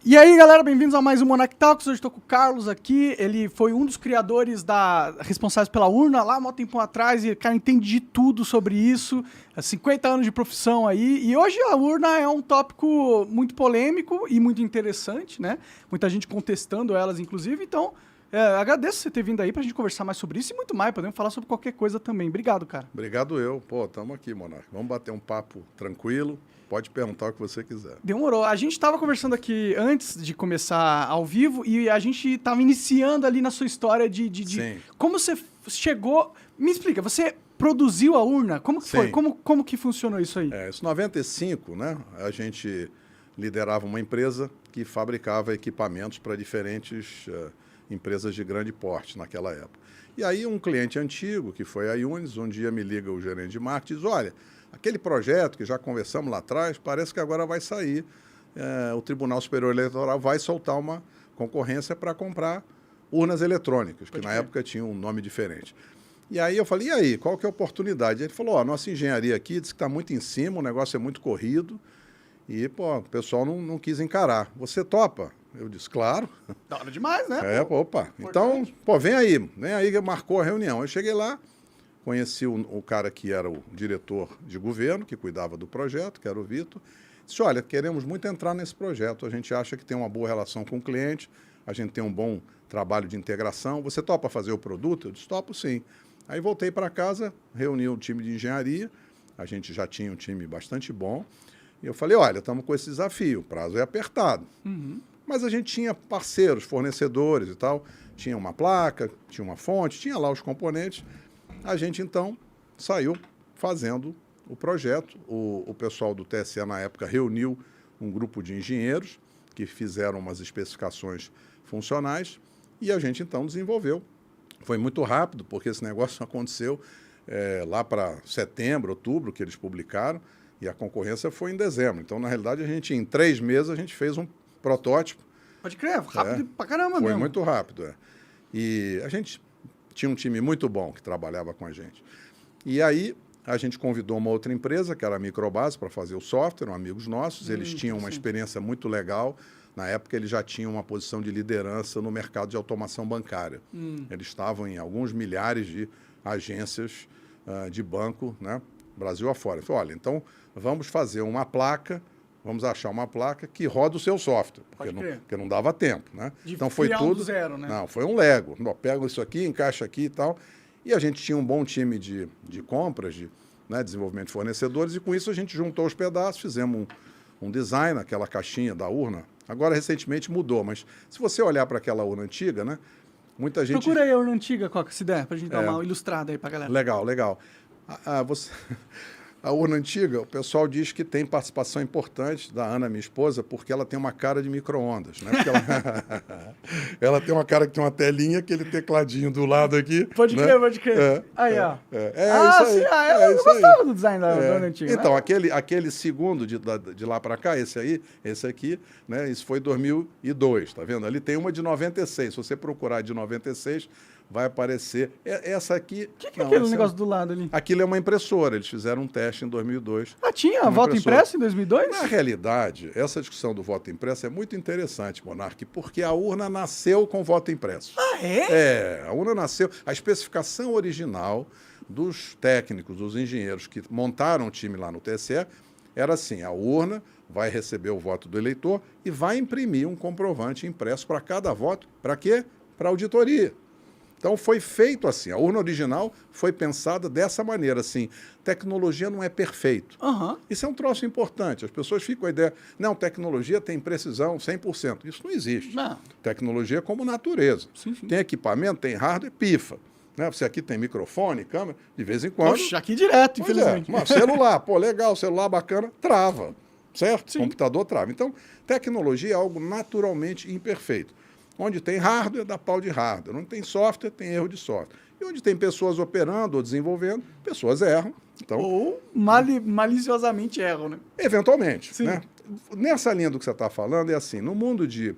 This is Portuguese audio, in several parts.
E aí, galera, bem-vindos a mais um Monarch Talks. Hoje estou com o Carlos aqui. Ele foi um dos criadores responsáveis pela urna lá há um tempo atrás. E o cara entende de tudo sobre isso. 50 anos de profissão aí. E hoje a urna é um tópico muito polêmico e muito interessante, né? Muita gente contestando elas, inclusive. Então, agradeço você ter vindo aí pra gente conversar mais sobre isso e muito mais. Podemos falar sobre qualquer coisa também. Obrigado, cara. Obrigado eu. Pô, estamos aqui, Monarch. Vamos bater um papo tranquilo. Pode perguntar o que você quiser. Demorou. A gente estava conversando aqui antes de começar ao vivo e a gente estava iniciando ali na sua história de como você chegou... Me explica, você produziu a urna? Como que foi? Como que funcionou isso aí? Isso em 95, né? A gente liderava uma empresa que fabricava equipamentos para diferentes empresas de grande porte naquela época. E aí um cliente antigo, que foi a Yunis, um dia me liga o gerente de marketing e diz, olha, aquele projeto que já conversamos lá atrás, parece que agora vai sair, o Tribunal Superior Eleitoral vai soltar uma concorrência para comprar urnas eletrônicas, que na época tinha um nome diferente. E aí eu falei, e aí, qual que é a oportunidade? Ele falou, a nossa engenharia aqui diz que está muito em cima, o negócio é muito corrido, e pô, o pessoal não quis encarar. Você topa? Eu disse, claro. Da hora demais, né? Opa. Então, pô, vem aí, marcou a reunião. Eu cheguei lá, conheci o cara que era o diretor de governo, que cuidava do projeto, que era o Vitor. Disse, olha, queremos muito entrar nesse projeto. A gente acha que tem uma boa relação com o cliente, a gente tem um bom trabalho de integração. Você topa fazer o produto? Eu disse, topo sim. Aí voltei para casa, reuni o time de engenharia, a gente já tinha um time bastante bom. E eu falei, olha, estamos com esse desafio, o prazo é apertado. Uhum. Mas a gente tinha parceiros, fornecedores e tal. Tinha uma placa, tinha uma fonte, tinha lá os componentes. A gente, então, saiu fazendo o projeto. O pessoal do TSE, na época, reuniu um grupo de engenheiros que fizeram umas especificações funcionais e a gente, então, desenvolveu. Foi muito rápido, porque esse negócio aconteceu lá para setembro, outubro, que eles publicaram, e a concorrência foi em dezembro. Então, na realidade, em 3 meses, a gente fez um protótipo. Pode crer, rápido pra caramba mesmo. Foi muito rápido, E a gente tinha um time muito bom que trabalhava com a gente. E aí a gente convidou uma outra empresa, que era a Microbase, para fazer o software, amigos nossos. Eles tinham uma experiência muito legal. Na época, eles já tinham uma posição de liderança no mercado de automação bancária. Eles estavam em alguns milhares de agências de banco, né, Brasil afora. Eu falei, olha, então vamos fazer uma placa, vamos achar uma placa que roda o seu software, porque não dava tempo, né? Então foi tudo do zero, né? Não, foi um Lego. Pega isso aqui, encaixa aqui e tal. E a gente tinha um bom time de compras, de desenvolvimento de fornecedores, e com isso a gente juntou os pedaços, fizemos um design, aquela caixinha da urna. Agora, recentemente mudou, mas se você olhar para aquela urna antiga, né? Muita gente... Procura aí a urna antiga, Coca, se der, pra gente dar uma ilustrada aí pra galera. Legal. A urna antiga, o pessoal diz que tem participação importante da Ana, minha esposa, porque ela tem uma cara de micro-ondas, né? Porque ela tem uma cara que tem uma telinha, aquele tecladinho do lado aqui. Pode crer. Aí, ó. Isso aí. Eu gostava do design da urna antiga. Então, né? aquele segundo de lá para cá, esse aqui, né? Isso foi 2002, tá vendo? Ali tem uma de 96. Se você procurar de 96... vai aparecer. Essa aqui... O que é aquele negócio do lado ali? Aquilo é uma impressora. Eles fizeram um teste em 2002. Tinha voto impresso em 2002? Na realidade, essa discussão do voto impresso é muito interessante, Monark, porque a urna nasceu com voto impresso. A urna nasceu... A especificação original dos técnicos, dos engenheiros que montaram o time lá no TSE, era assim, a urna vai receber o voto do eleitor e vai imprimir um comprovante impresso para cada voto. Para quê? Para auditoria. Então, foi feito assim. A urna original foi pensada dessa maneira, assim. Tecnologia não é perfeito. Isso é um troço importante. As pessoas ficam com a ideia, não, tecnologia tem precisão 100%. Isso não existe. Não. Tecnologia é como natureza. Sim. Tem equipamento, tem hardware, pifa. Né? Você aqui tem microfone, câmera, de vez em quando... Poxa, aqui direto, infelizmente. Celular, legal, celular bacana, trava. Certo? Sim. Computador trava. Então, tecnologia é algo naturalmente imperfeito. Onde tem hardware, dá pau de hardware. Onde tem software, tem erro de software. E onde tem pessoas operando ou desenvolvendo, pessoas erram. Então, ou maliciosamente erram, né? Eventualmente. Sim. Né? Nessa linha do que você está falando, é assim, no mundo de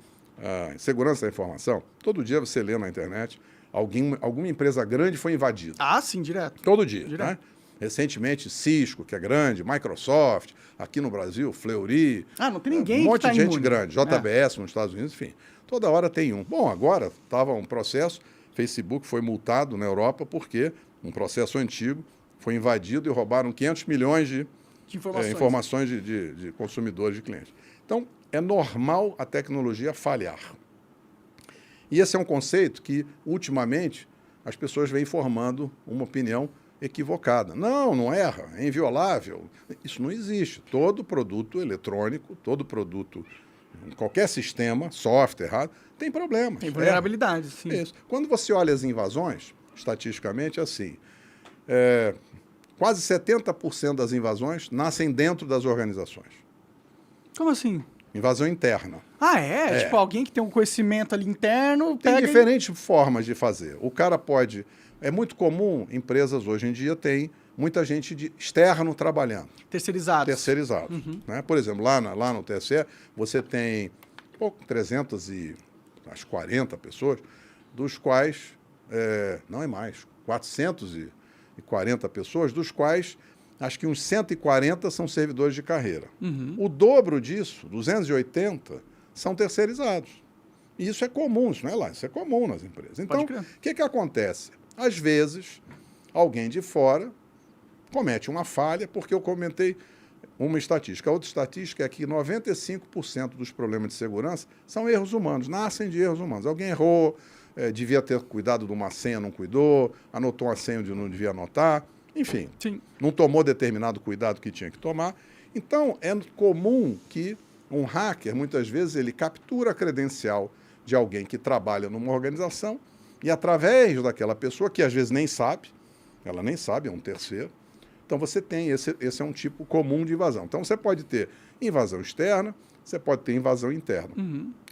segurança da informação, todo dia você lê na internet, alguma empresa grande foi invadida. Sim, direto. Todo dia. Direto. Né? Recentemente, Cisco, que é grande, Microsoft, aqui no Brasil, Fleury. Não tem ninguém um monte que tá de gente imune. grande, JBS nos Estados Unidos, enfim. Toda hora tem um. Bom, agora estava um processo, Facebook foi multado na Europa porque um processo antigo foi invadido e roubaram 500 milhões de informações de consumidores, de clientes. Então, é normal a tecnologia falhar. E esse é um conceito que, ultimamente, as pessoas vêm formando uma opinião equivocada. Não erra, é inviolável. Isso não existe. Todo produto eletrônico, todo produto, qualquer sistema, software, tem problemas. Tem vulnerabilidades, sim. Isso. Quando você olha as invasões, estatisticamente, é assim, quase 70% das invasões nascem dentro das organizações. Como assim? Invasão interna. Tipo, alguém que tem um conhecimento ali interno... Tem diferentes formas de fazer. O cara pode... É muito comum, empresas hoje em dia têm muita gente externo trabalhando. Terceirizados. Né? Por exemplo, lá no TSE, você tem 340 pessoas, dos quais, não é mais, 440 pessoas, dos quais acho que uns 140 são servidores de carreira. O dobro disso, 280, são terceirizados. E isso é comum, isso não é lá, isso é comum nas empresas. Então, o que acontece? Às vezes, alguém de fora comete uma falha, porque eu comentei uma estatística. A outra estatística é que 95% dos problemas de segurança são erros humanos, nascem de erros humanos. Alguém errou, devia ter cuidado de uma senha, não cuidou, anotou uma senha onde não devia anotar, enfim, não tomou determinado cuidado que tinha que tomar. Então, é comum que um hacker, muitas vezes, ele captura a credencial de alguém que trabalha numa organização e, através daquela pessoa, que às vezes nem sabe, ela nem sabe, é um terceiro, então você tem, esse é um tipo comum de invasão. Então você pode ter invasão externa, você pode ter invasão interna.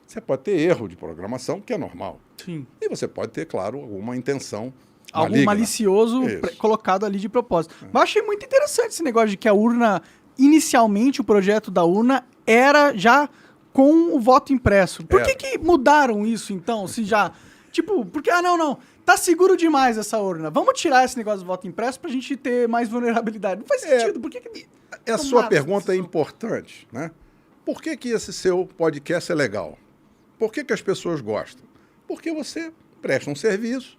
Você pode ter erro de programação, que é normal. Sim. E você pode ter, claro, alguma intenção algum malicioso colocado ali de propósito. Mas eu achei muito interessante esse negócio de que a urna, inicialmente o projeto da urna era já com o voto impresso. Por que mudaram isso então? Se já, tipo, porque, não, tá seguro demais essa urna. Vamos tirar esse negócio do voto impresso pra gente ter mais vulnerabilidade. Não faz sentido. Por que a sua pergunta é importante, né? Por que esse seu podcast é legal? Por que as pessoas gostam? Porque você presta um serviço,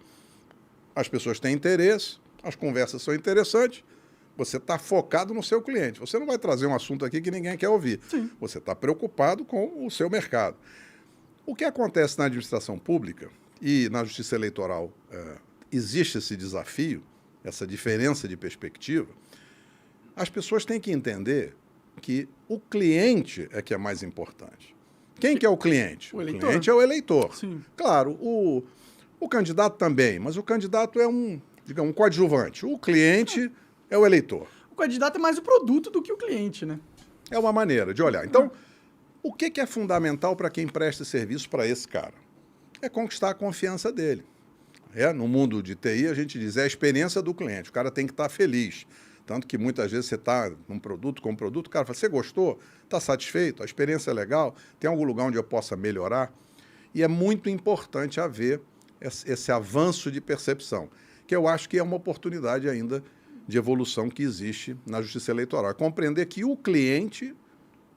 as pessoas têm interesse, as conversas são interessantes, você está focado no seu cliente. Você não vai trazer um assunto aqui que ninguém quer ouvir. Sim. Você está preocupado com o seu mercado. O que acontece na administração pública e na justiça eleitoral, existe esse desafio, essa diferença de perspectiva. As pessoas têm que entender que o cliente é que é mais importante. Quem que é o cliente? O eleitor. Cliente é o eleitor. Sim. Claro, o candidato também, mas o candidato é um coadjuvante. O cliente é o eleitor. O candidato é mais o produto do que o cliente, né? É uma maneira de olhar. Então, o que é fundamental para quem presta serviço para esse cara? É conquistar a confiança dele. No mundo de TI, a gente diz, é a experiência do cliente. O cara tem que estar feliz. Tanto que muitas vezes você está num produto, com um produto, o cara fala, você gostou? Está satisfeito? A experiência é legal? Tem algum lugar onde eu possa melhorar? E é muito importante haver esse avanço de percepção, que eu acho que é uma oportunidade ainda de evolução que existe na justiça eleitoral. É compreender que o cliente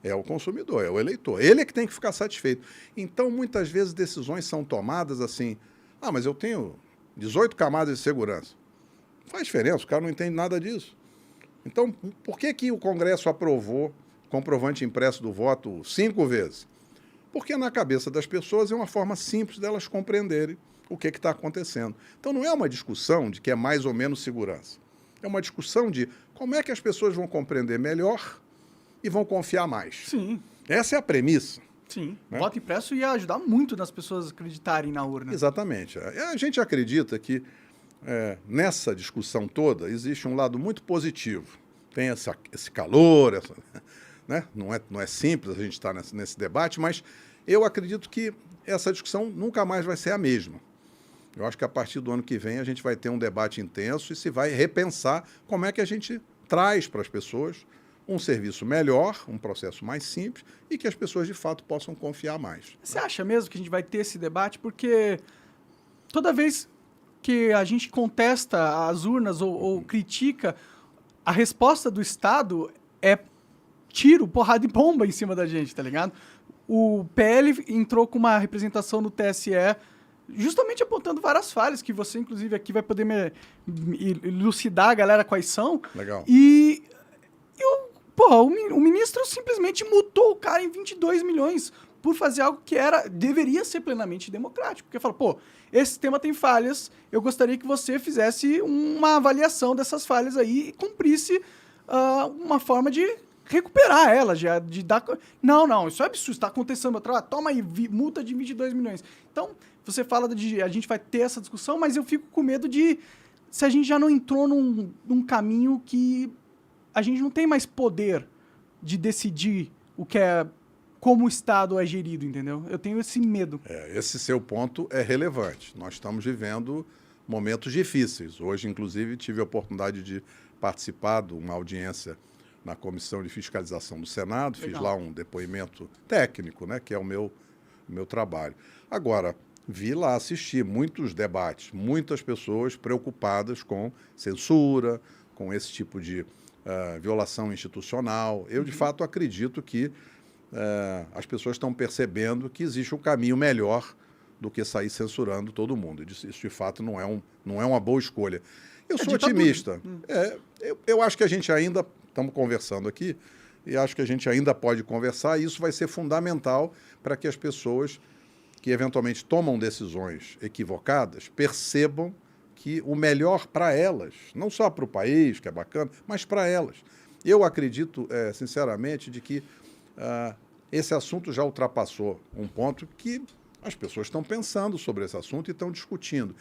é o consumidor, é o eleitor. Ele é que tem que ficar satisfeito. Então, muitas vezes, decisões são tomadas assim, mas eu tenho 18 camadas de segurança. Faz diferença, o cara não entende nada disso. Então, por que o Congresso aprovou comprovante impresso do voto 5 vezes? Porque na cabeça das pessoas é uma forma simples delas compreenderem o que está acontecendo. Então, não é uma discussão de que é mais ou menos segurança. É uma discussão de como é que as pessoas vão compreender melhor e vão confiar mais. Sim. Essa é a premissa. Sim. Né? O voto impresso ia ajudar muito nas pessoas acreditarem na urna. Exatamente. A gente acredita que nessa discussão toda existe um lado muito positivo. Tem esse calor, né? Não é simples a gente estar nesse debate, mas eu acredito que essa discussão nunca mais vai ser a mesma. Eu acho que a partir do ano que vem a gente vai ter um debate intenso e se vai repensar como é que a gente traz para as pessoas um serviço melhor, um processo mais simples e que as pessoas de fato possam confiar mais. Você acha mesmo que a gente vai ter esse debate? Porque toda vez que a gente contesta as urnas ou critica, a resposta do Estado é tiro, porrada e bomba em cima da gente, tá ligado? O PL entrou com uma representação no TSE justamente apontando várias falhas, que você, inclusive, aqui vai poder me elucidar a galera quais são. Legal. E o ministro simplesmente multou o cara em 22 milhões por fazer algo que deveria ser plenamente democrático. Porque fala, esse sistema tem falhas, eu gostaria que você fizesse uma avaliação dessas falhas aí e cumprisse uma forma de recuperar ela, de dar... Não, isso é absurdo, está acontecendo. Toma aí, multa de 22 milhões. Então, você fala de a gente vai ter essa discussão, mas eu fico com medo de se a gente já não entrou num caminho que a gente não tem mais poder de decidir como o Estado é gerido, entendeu? Eu tenho esse medo. Esse seu ponto é relevante. Nós estamos vivendo momentos difíceis. Hoje, inclusive, tive a oportunidade de participar de uma audiência na Comissão de Fiscalização do Senado. Legal. Fiz lá um depoimento técnico, né, que é o meu trabalho. Agora, vi lá assistir muitos debates, muitas pessoas preocupadas com censura, com esse tipo de violação institucional. Eu, de fato, acredito que as pessoas estão percebendo que existe um caminho melhor do que sair censurando todo mundo. Isso, de fato, não é uma boa escolha. Eu sou otimista. Eu acho que a gente ainda... Estamos conversando aqui e acho que a gente ainda pode conversar e isso vai ser fundamental para que as pessoas que eventualmente tomam decisões equivocadas percebam que o melhor para elas, não só para o país, que é bacana, mas para elas. Eu acredito, sinceramente, de que esse assunto já ultrapassou um ponto que as pessoas estão pensando sobre esse assunto e estão discutindo.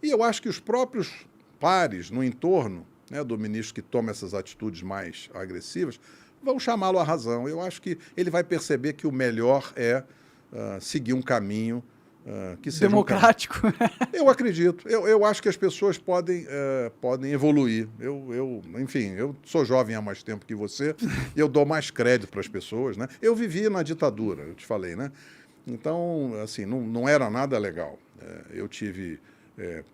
E eu acho que os próprios pares no entorno, né, do ministro que toma essas atitudes mais agressivas, vão chamá-lo à razão. Eu acho que ele vai perceber que o melhor é seguir um caminho que seja democrático. Eu acredito. Eu acho que as pessoas podem evoluir. Enfim, eu sou jovem há mais tempo que você e eu dou mais crédito para as pessoas, né? Eu vivi na ditadura, eu te falei, né? Então, assim, não era nada legal. Eu tive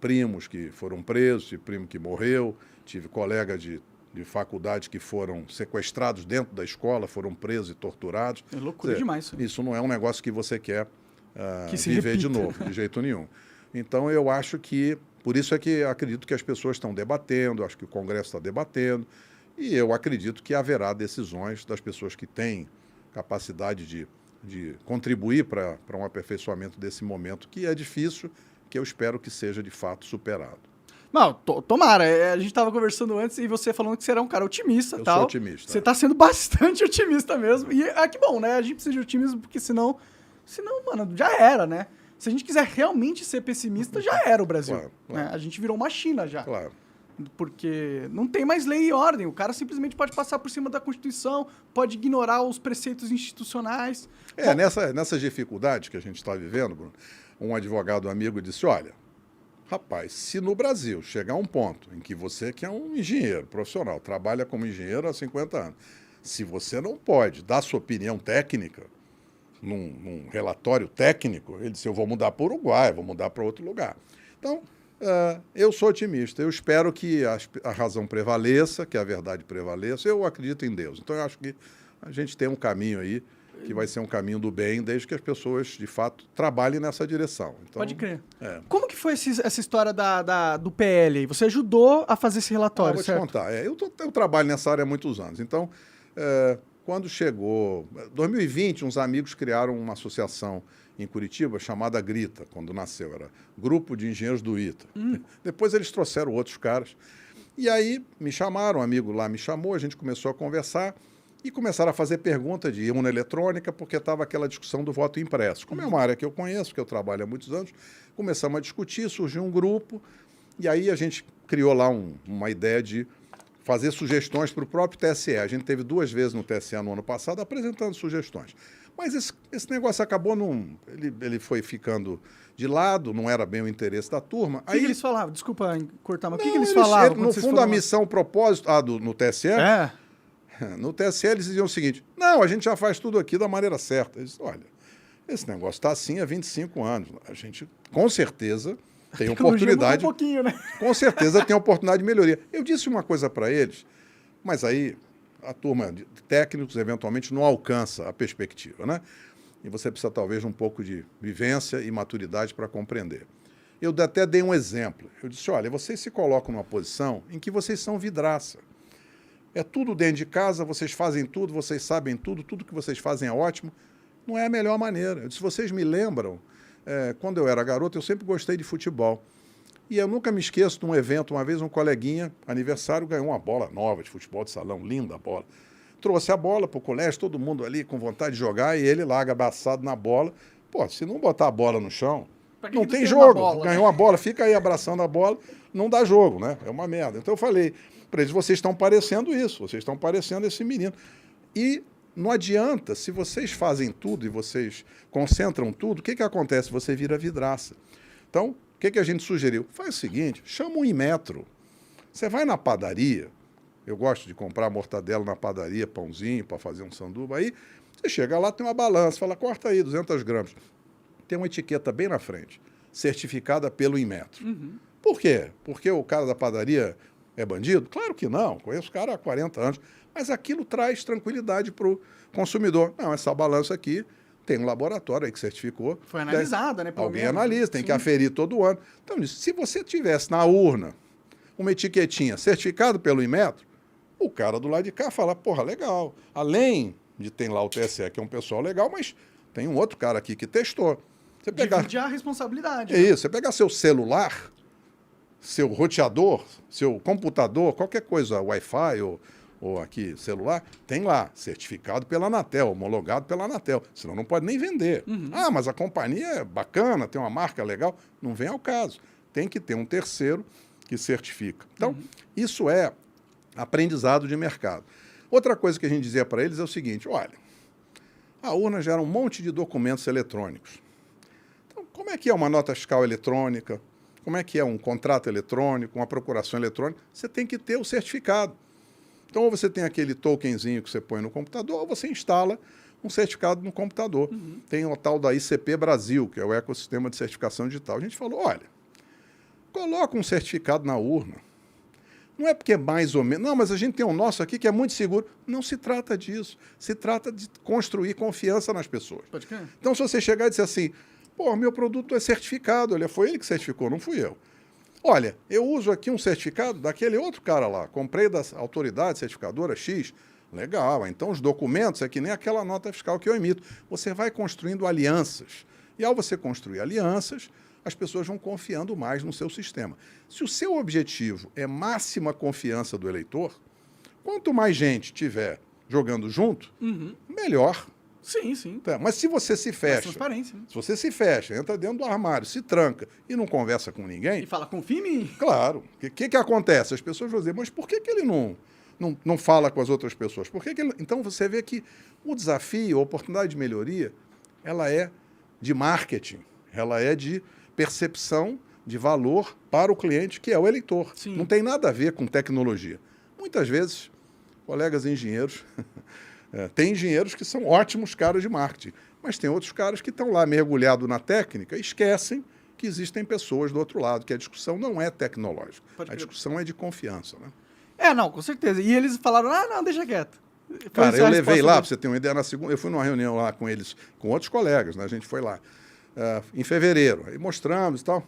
primos que foram presos, tive primo que morreu, tive colega de faculdade que foram sequestrados dentro da escola, foram presos e torturados. É loucura demais. Isso não é um negócio que você quer que viver de novo, de jeito nenhum. Então, eu acho que... Por isso é que acredito que as pessoas estão debatendo, acho que o Congresso está debatendo, e eu acredito que haverá decisões das pessoas que têm capacidade de contribuir para um aperfeiçoamento desse momento, que é difícil, que eu espero que seja, de fato, superado. Não, tomara. A gente estava conversando antes e você falando que você era um cara otimista. Eu tal. sou otimista. Você está sendo bastante otimista mesmo. E que bom, né? A gente precisa de otimismo, porque senão, mano, já era, né? Se a gente quiser realmente ser pessimista, já era o Brasil. Claro. Né? A gente virou uma China já. Claro. Porque não tem mais lei e ordem. O cara simplesmente pode passar por cima da Constituição, pode ignorar os preceitos institucionais. Nessas dificuldades que a gente está vivendo, Bruno, um advogado amigo disse, olha, rapaz, se no Brasil chegar a um ponto em que você, que é um engenheiro profissional, trabalha como engenheiro há 50 anos, se você não pode dar sua opinião técnica num relatório técnico, ele disse, eu vou mudar para o Uruguai, vou mudar para outro lugar. Então, eu sou otimista, eu espero que a razão prevaleça, que a verdade prevaleça, eu acredito em Deus. Então, eu acho que a gente tem um caminho aí que vai ser um caminho do bem, desde que as pessoas, de fato, trabalhem nessa direção. Então, pode crer. Como que foi essa história do PL? Você ajudou a fazer esse relatório, vou certo? te contar. Eu trabalho nessa área há muitos anos. Então, quando chegou... 2020, uns amigos criaram uma associação em Curitiba chamada Grita, quando nasceu. Era Grupo de Engenheiros do ITA. Depois eles trouxeram outros caras. E aí me chamaram, um amigo lá me chamou, a gente começou a conversar e começaram a fazer pergunta de urna eletrônica, porque estava aquela discussão do voto impresso. Como é uma área que eu conheço, que eu trabalho há muitos anos, começamos a discutir, surgiu um grupo, e aí a gente criou lá uma ideia de fazer sugestões para o próprio TSE. A gente teve 2 vezes no TSE no ano passado apresentando sugestões. Mas esse negócio acabou ele foi ficando de lado, não era bem o interesse da turma. O que eles falavam? Desculpa cortar, mas o que Não, eles falavam? No fundo, a missão, o propósito no TSE... No TSE eles diziam o seguinte, não, a gente já faz tudo aqui da maneira certa. Eles disseram, olha, esse negócio está assim há 25 anos. A gente, com certeza, tem oportunidade... Um pouquinho, né? Com certeza tem oportunidade de melhoria. Eu disse uma coisa para eles, Mas aí a turma de técnicos eventualmente não alcança a perspectiva, né? E você precisa talvez de um pouco de vivência e maturidade para compreender. Eu até dei um exemplo. Eu disse, olha, vocês se colocam numa posição em que vocês são vidraça. É tudo dentro de casa, vocês fazem tudo, vocês sabem tudo, tudo que vocês fazem é ótimo. Não é a melhor maneira. Eu disse, vocês me lembram, quando eu era garoto, eu sempre gostei de futebol. E eu nunca me esqueço de um evento, uma vez um coleguinha, aniversário, ganhou uma bola nova de futebol de salão, linda a bola. Trouxe a bola para o colégio, todo mundo ali com vontade de jogar, e ele lá abraçado na bola. Pô, se não botar a bola no chão, não tem jogo. Bola, ganhou a bola, fica aí abraçando a bola, não dá jogo, né? É uma merda. Então eu falei para eles, vocês estão parecendo isso, vocês estão parecendo esse menino. E não adianta, se vocês fazem tudo e vocês concentram tudo, o que acontece? Você vira vidraça. Então, o que a gente sugeriu? Faz o seguinte, chama um Inmetro. Você vai na padaria, eu gosto de comprar mortadela na padaria, pãozinho, para fazer um sanduba, aí você chega lá, tem uma balança, fala, corta aí, 200 gramas. Tem uma etiqueta bem na frente, certificada pelo Inmetro. Uhum. Por quê? Porque o cara da padaria é bandido? Claro que não, conheço o cara há 40 anos, mas aquilo traz tranquilidade para o consumidor. Não, essa balança aqui tem um laboratório aí que certificou. Foi analisada, né? Alguém analisa, tem que aferir todo ano. Então, se você tivesse na urna uma etiquetinha certificado pelo Inmetro, o cara do lado de cá fala, porra, legal. Além de ter lá o TSE, que é um pessoal legal, mas tem um outro cara aqui que testou. Você divide a responsabilidade. É isso, você pegar seu celular, seu roteador, seu computador, qualquer coisa, Wi-Fi ou aqui celular, tem lá, certificado pela Anatel, homologado pela Anatel, senão não pode nem vender. Uhum. Ah, mas a companhia é bacana, tem uma marca legal, não vem ao caso. Tem que ter um terceiro que certifica. Então, isso é aprendizado de mercado. Outra coisa que a gente dizia para eles é o seguinte, olha, a urna gera um monte de documentos eletrônicos. Então, como é que é uma nota fiscal eletrônica? Como é que é um contrato eletrônico, uma procuração eletrônica? Você tem que ter o certificado. Então, ou você tem aquele tokenzinho que você põe no computador, ou você instala um certificado no computador. Uhum. Tem o tal da ICP Brasil, que é o Ecossistema de Certificação Digital. A gente falou, olha, coloca um certificado na urna. Não é porque é mais ou menos... Não, mas a gente tem o nosso aqui que é muito seguro. Não se trata disso. Se trata de construir confiança nas pessoas. Pode crer. Então, se você chegar e dizer assim, pô, meu produto é certificado, olha, foi ele que certificou, não fui eu. Olha, eu uso aqui um certificado daquele outro cara lá, comprei da autoridade certificadora X, legal, então os documentos é que nem aquela nota fiscal que eu emito. Você vai construindo alianças. E ao você construir alianças, as pessoas vão confiando mais no seu sistema. Se o seu objetivo é máxima confiança do eleitor, quanto mais gente tiver jogando junto, melhor. Sim, sim. Tá, mas se você se fecha, transparência, né? se você se fecha, entra dentro do armário, se tranca e não conversa com ninguém... E fala, confia em mim. Claro. O que acontece? As pessoas vão dizer, mas por que ele não fala com as outras pessoas? Por que ele... Então você vê que o desafio, a oportunidade de melhoria, ela é de marketing, ela é de percepção de valor para o cliente, que é o eleitor. Sim. Não tem nada a ver com tecnologia. Muitas vezes, colegas engenheiros... tem engenheiros que são ótimos caras de marketing, mas tem outros caras que estão lá mergulhados na técnica e esquecem que existem pessoas do outro lado, que a discussão não é tecnológica, a discussão é de confiança. Né? Não, com certeza. E eles falaram, não, deixa quieto. Cara, eu levei lá, para você ter uma ideia, na segunda, eu fui numa reunião lá com eles, com outros colegas, né? A gente foi lá em fevereiro, aí mostramos e tal.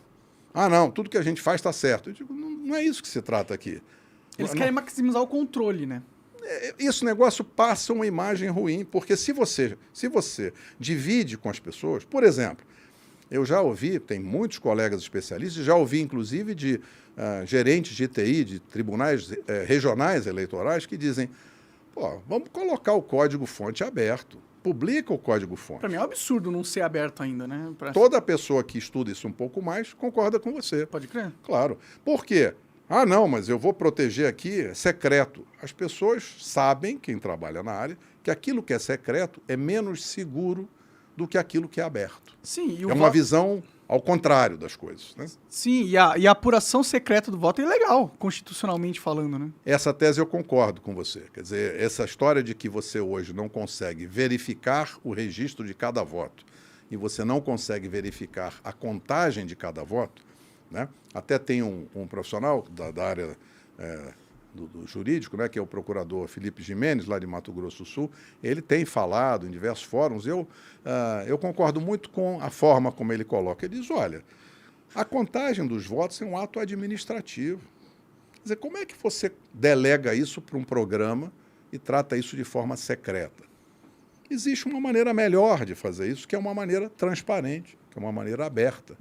Ah, não, tudo que a gente faz está certo. Eu digo, não é isso que se trata aqui. Eles querem maximizar o controle, né? Esse negócio passa uma imagem ruim, porque se você divide com as pessoas, por exemplo, eu já ouvi, tem muitos colegas especialistas, já ouvi inclusive de gerentes de TI, de tribunais regionais eleitorais, que dizem, pô, vamos colocar o código-fonte aberto, publica o código-fonte. Para mim é um absurdo não ser aberto ainda, né? Toda pessoa que estuda isso um pouco mais concorda com você. Pode crer. Claro. Por quê? Ah, não, mas eu vou proteger aqui, é secreto. As pessoas sabem, quem trabalha na área, que aquilo que é secreto é menos seguro do que aquilo que é aberto. Sim. É uma visão ao contrário das coisas. Né? Sim, e a apuração secreta do voto é legal, constitucionalmente falando, né? Essa tese eu concordo com você. Quer dizer, essa história de que você hoje não consegue verificar o registro de cada voto e você não consegue verificar a contagem de cada voto, né? Até tem um profissional da área do jurídico, né, que é o procurador Felipe Jimenez, lá de Mato Grosso do Sul, ele tem falado em diversos fóruns. Eu concordo muito com a forma como ele coloca. Ele diz, olha, a contagem dos votos é um ato administrativo. Quer dizer, como é que você delega isso para um programa e trata isso de forma secreta? Existe uma maneira melhor de fazer isso, que é uma maneira transparente, que é uma maneira aberta.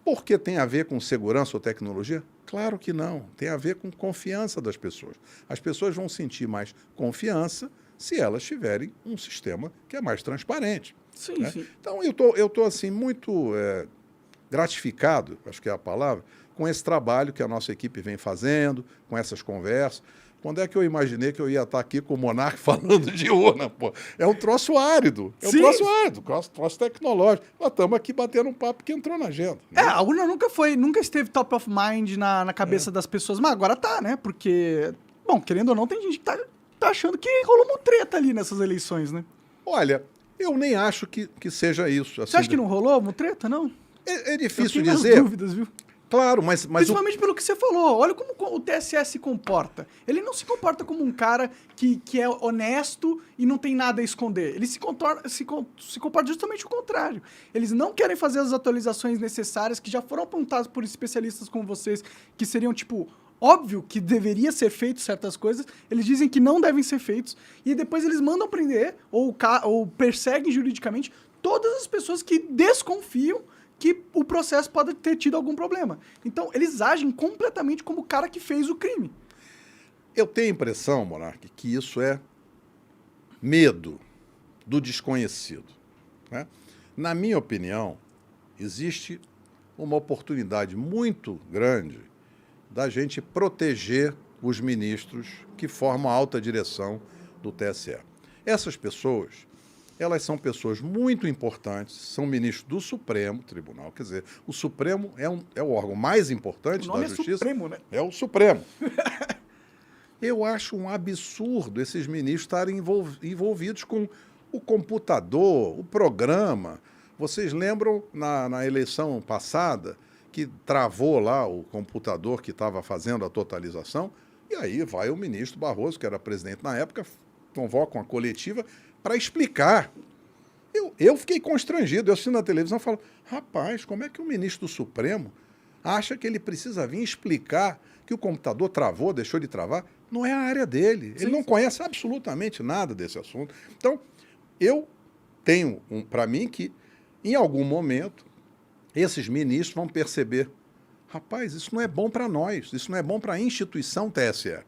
Porque tem a ver com segurança ou tecnologia? Claro que não. Tem a ver com confiança das pessoas. As pessoas vão sentir mais confiança se elas tiverem um sistema que é mais transparente. Sim, né? sim. Então, eu tô assim, muito gratificado, acho que é a palavra, com esse trabalho que a nossa equipe vem fazendo, com essas conversas. Quando é que eu imaginei que eu ia estar aqui com o Monark falando de urna, pô? É um troço árido. É um troço árido, troço tecnológico. Nós estamos aqui batendo um papo que entrou na agenda. Né? A urna nunca esteve top of mind na cabeça das pessoas, mas agora tá, né? Porque, bom, querendo ou não, tem gente que tá achando que rolou uma treta ali nessas eleições, né? Olha, eu nem acho que seja isso. Assim, Você acha que não rolou uma treta, não? É difícil eu tenho dizer. minhas dúvidas, viu? Claro, mas principalmente pelo que você falou. Olha como o TSE se comporta. Ele não se comporta como um cara que é honesto e não tem nada a esconder. Ele se comporta justamente o contrário. Eles não querem fazer as atualizações necessárias que já foram apontadas por especialistas como vocês, que seriam, tipo, óbvio que deveria ser feito certas coisas. Eles dizem que não devem ser feitos. E depois eles mandam prender ou perseguem juridicamente todas as pessoas que desconfiam que o processo pode ter tido algum problema. Então, eles agem completamente como o cara que fez o crime. Eu tenho a impressão, Monark, que isso é medo do desconhecido. Né? Na minha opinião, existe uma oportunidade muito grande da gente proteger os ministros que formam a alta direção do TSE. Essas pessoas, elas são pessoas muito importantes, são ministros do Supremo Tribunal. Quer dizer, o Supremo é o órgão mais importante da Justiça. É Supremo, né? É o Supremo. Eu acho um absurdo esses ministros estarem envolvidos com o computador, o programa. Vocês lembram na eleição passada que travou lá o computador que estava fazendo a totalização? E aí vai o ministro Barroso, que era presidente na época, convoca uma coletiva para explicar. Eu fiquei constrangido. Eu assisto na televisão e falo, rapaz, como é que o ministro do Supremo acha que ele precisa vir explicar que o computador travou, deixou de travar? Não é a área dele. Ele não conhece absolutamente nada desse assunto. Então, eu tenho para mim que, em algum momento, esses ministros vão perceber, rapaz, isso não é bom para nós, isso não é bom para a instituição TSE.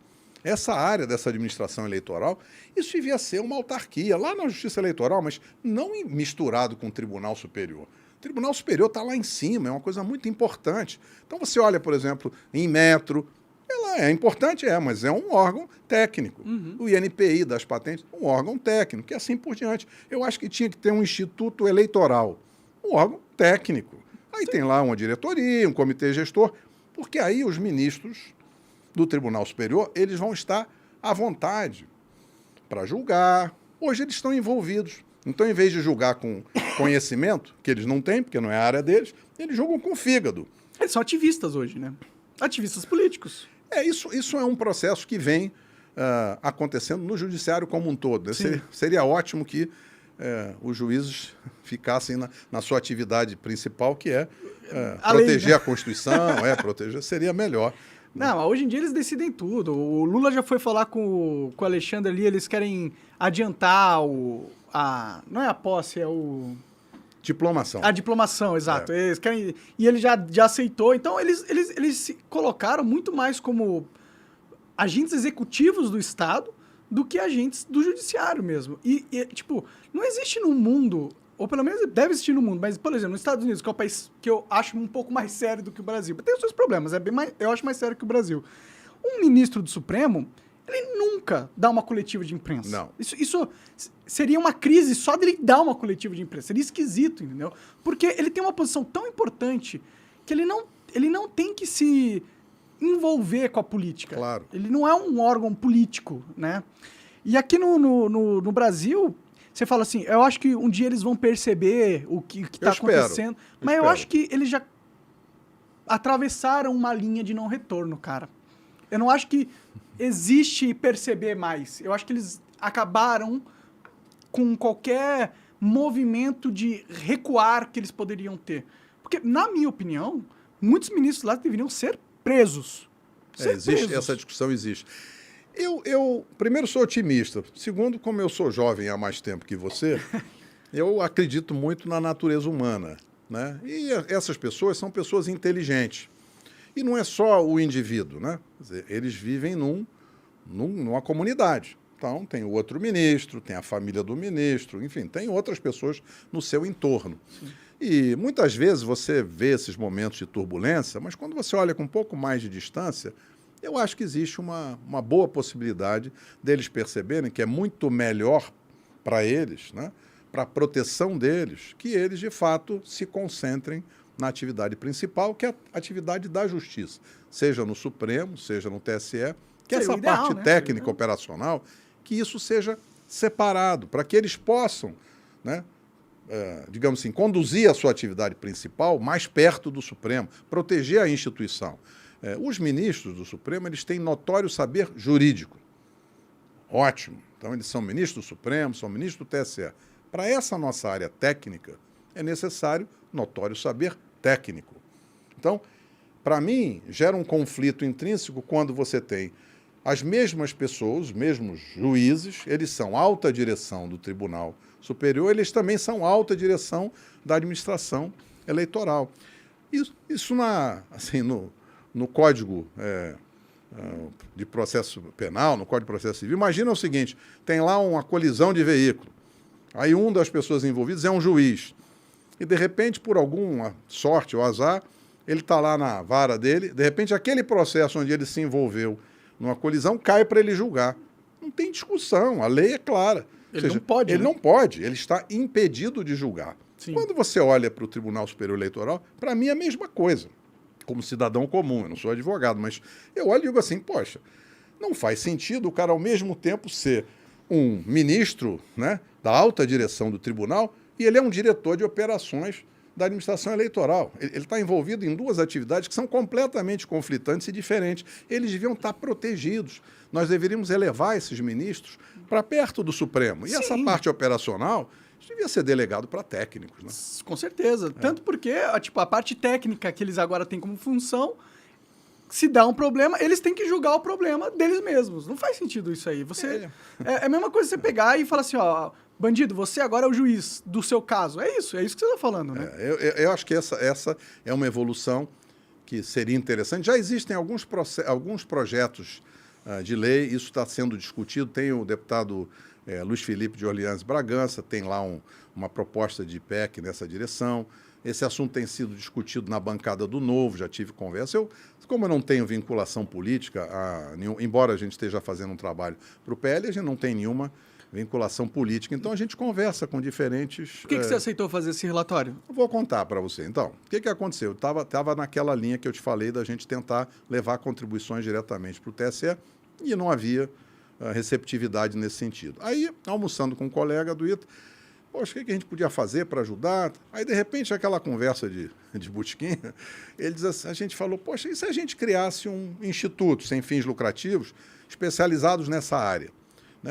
Essa área dessa administração eleitoral, isso devia ser uma autarquia, lá na Justiça Eleitoral, mas não misturado com o Tribunal Superior. O Tribunal Superior está lá em cima, é uma coisa muito importante. Então você olha, por exemplo, em metro, ela é importante, mas é um órgão técnico. O INPI das patentes, um órgão técnico, e assim por diante. Eu acho que tinha que ter um instituto eleitoral, um órgão técnico. Aí tem lá uma diretoria, um comitê gestor, porque aí os ministros do Tribunal Superior, eles vão estar à vontade para julgar. Hoje eles estão envolvidos. Então, em vez de julgar com conhecimento, que eles não têm, porque não é a área deles, eles julgam com fígado. Eles são ativistas hoje, né? Ativistas políticos. Isso é um processo que vem acontecendo no judiciário como um todo. Seria ótimo que os juízes ficassem na sua atividade principal, que é proteger, né, a Constituição, proteger, seria melhor. Não, mas hoje em dia eles decidem tudo. O Lula já foi falar com o Alexandre ali, eles querem adiantar não é a posse, é o... Diplomação. A diplomação, exato. Eles querem, e ele já aceitou. Então, eles se colocaram muito mais como agentes executivos do Estado do que agentes do judiciário mesmo. E tipo, não existe no mundo... Ou pelo menos deve existir no mundo, mas, por exemplo, nos Estados Unidos, que é o país que eu acho um pouco mais sério do que o Brasil. Tem os seus problemas, eu acho mais sério que o Brasil. Um ministro do Supremo, ele nunca dá uma coletiva de imprensa. Não. Isso seria uma crise só dele dar uma coletiva de imprensa. Seria esquisito, entendeu? Porque ele tem uma posição tão importante que ele não tem que se envolver com a política. Claro. Ele não é um órgão político, né? E aqui no Brasil... Você fala assim, eu acho que um dia eles vão perceber o que está acontecendo. Mas eu acho que eles já atravessaram uma linha de não retorno, cara. Eu não acho que existe perceber mais. Eu acho que eles acabaram com qualquer movimento de recuar que eles poderiam ter. Porque, na minha opinião, muitos ministros lá deveriam ser presos. Essa discussão existe. Eu, primeiro, sou otimista. Segundo, como eu sou jovem há mais tempo que você, eu acredito muito na natureza humana, né? E essas pessoas são pessoas inteligentes. E não é só o indivíduo, né? Quer dizer, eles vivem numa comunidade. Então, tem o outro ministro, tem a família do ministro, enfim, tem outras pessoas no seu entorno. Sim. E muitas vezes você vê esses momentos de turbulência, mas quando você olha com um pouco mais de distância, eu acho que existe uma boa possibilidade deles perceberem que é muito melhor para eles, né, para a proteção deles, que eles, de fato, se concentrem na atividade principal, que é a atividade da justiça, seja no Supremo, seja no TSE, que essa ideal, parte técnica, operacional, que isso seja separado, para que eles possam, né, digamos assim, conduzir a sua atividade principal mais perto do Supremo, proteger a instituição. Os ministros do Supremo, eles têm notório saber jurídico. Ótimo. Então, eles são ministros do Supremo, são ministros do TSE. Para essa nossa área técnica, é necessário notório saber técnico. Então, para mim, gera um conflito intrínseco quando você tem as mesmas pessoas, os mesmos juízes, eles são alta direção do Tribunal Superior, eles também são alta direção da administração eleitoral. Isso no Código de Processo Penal, no Código de Processo Civil, imagina o seguinte, tem lá uma colisão de veículo, aí uma das pessoas envolvidas é um juiz, e de repente, por alguma sorte ou azar, ele está lá na vara dele, de repente aquele processo onde ele se envolveu numa colisão cai para ele julgar. Não tem discussão, a lei é clara. Ele não pode. Ele não pode, ele está impedido de julgar. Sim. Quando você olha para o Tribunal Superior Eleitoral, para mim é a mesma coisa. Como cidadão comum, eu não sou advogado, mas eu olho e digo assim, poxa, não faz sentido o cara ao mesmo tempo ser um ministro, né, da alta direção do tribunal e ele é um diretor de operações da administração eleitoral. Ele está envolvido em duas atividades que são completamente conflitantes e diferentes. Eles deviam estar protegidos. Nós deveríamos elevar esses ministros para perto do Supremo. E Sim. essa parte operacional devia ser delegado para técnicos, né? Com certeza. Tanto porque a parte técnica que eles agora têm como função, se dá um problema, eles têm que julgar o problema deles mesmos. Não faz sentido isso aí. É a mesma coisa você pegar e falar assim, ó, bandido, você agora é o juiz do seu caso. É isso que você está falando, né? Eu acho que essa é uma evolução que seria interessante. Já existem alguns projetos de lei, isso está sendo discutido. Tem o deputado Luiz Felipe de Orleans Bragança, tem lá uma proposta de PEC nessa direção. Esse assunto tem sido discutido na bancada do Novo, já tive conversa. Como eu não tenho vinculação política, embora a gente esteja fazendo um trabalho para o PL, a gente não tem nenhuma vinculação política. Então, a gente conversa com diferentes... Por que você aceitou fazer esse relatório? Eu vou contar para você. Então, o que aconteceu? Eu estava naquela linha que eu te falei da gente tentar levar contribuições diretamente para o TSE e não havia receptividade nesse sentido. Aí, almoçando com um colega do ITA, poxa, o que a gente podia fazer para ajudar? Aí, de repente, aquela conversa de botequim, ele diz assim, a gente falou, poxa, e se a gente criasse um instituto sem fins lucrativos especializados nessa área?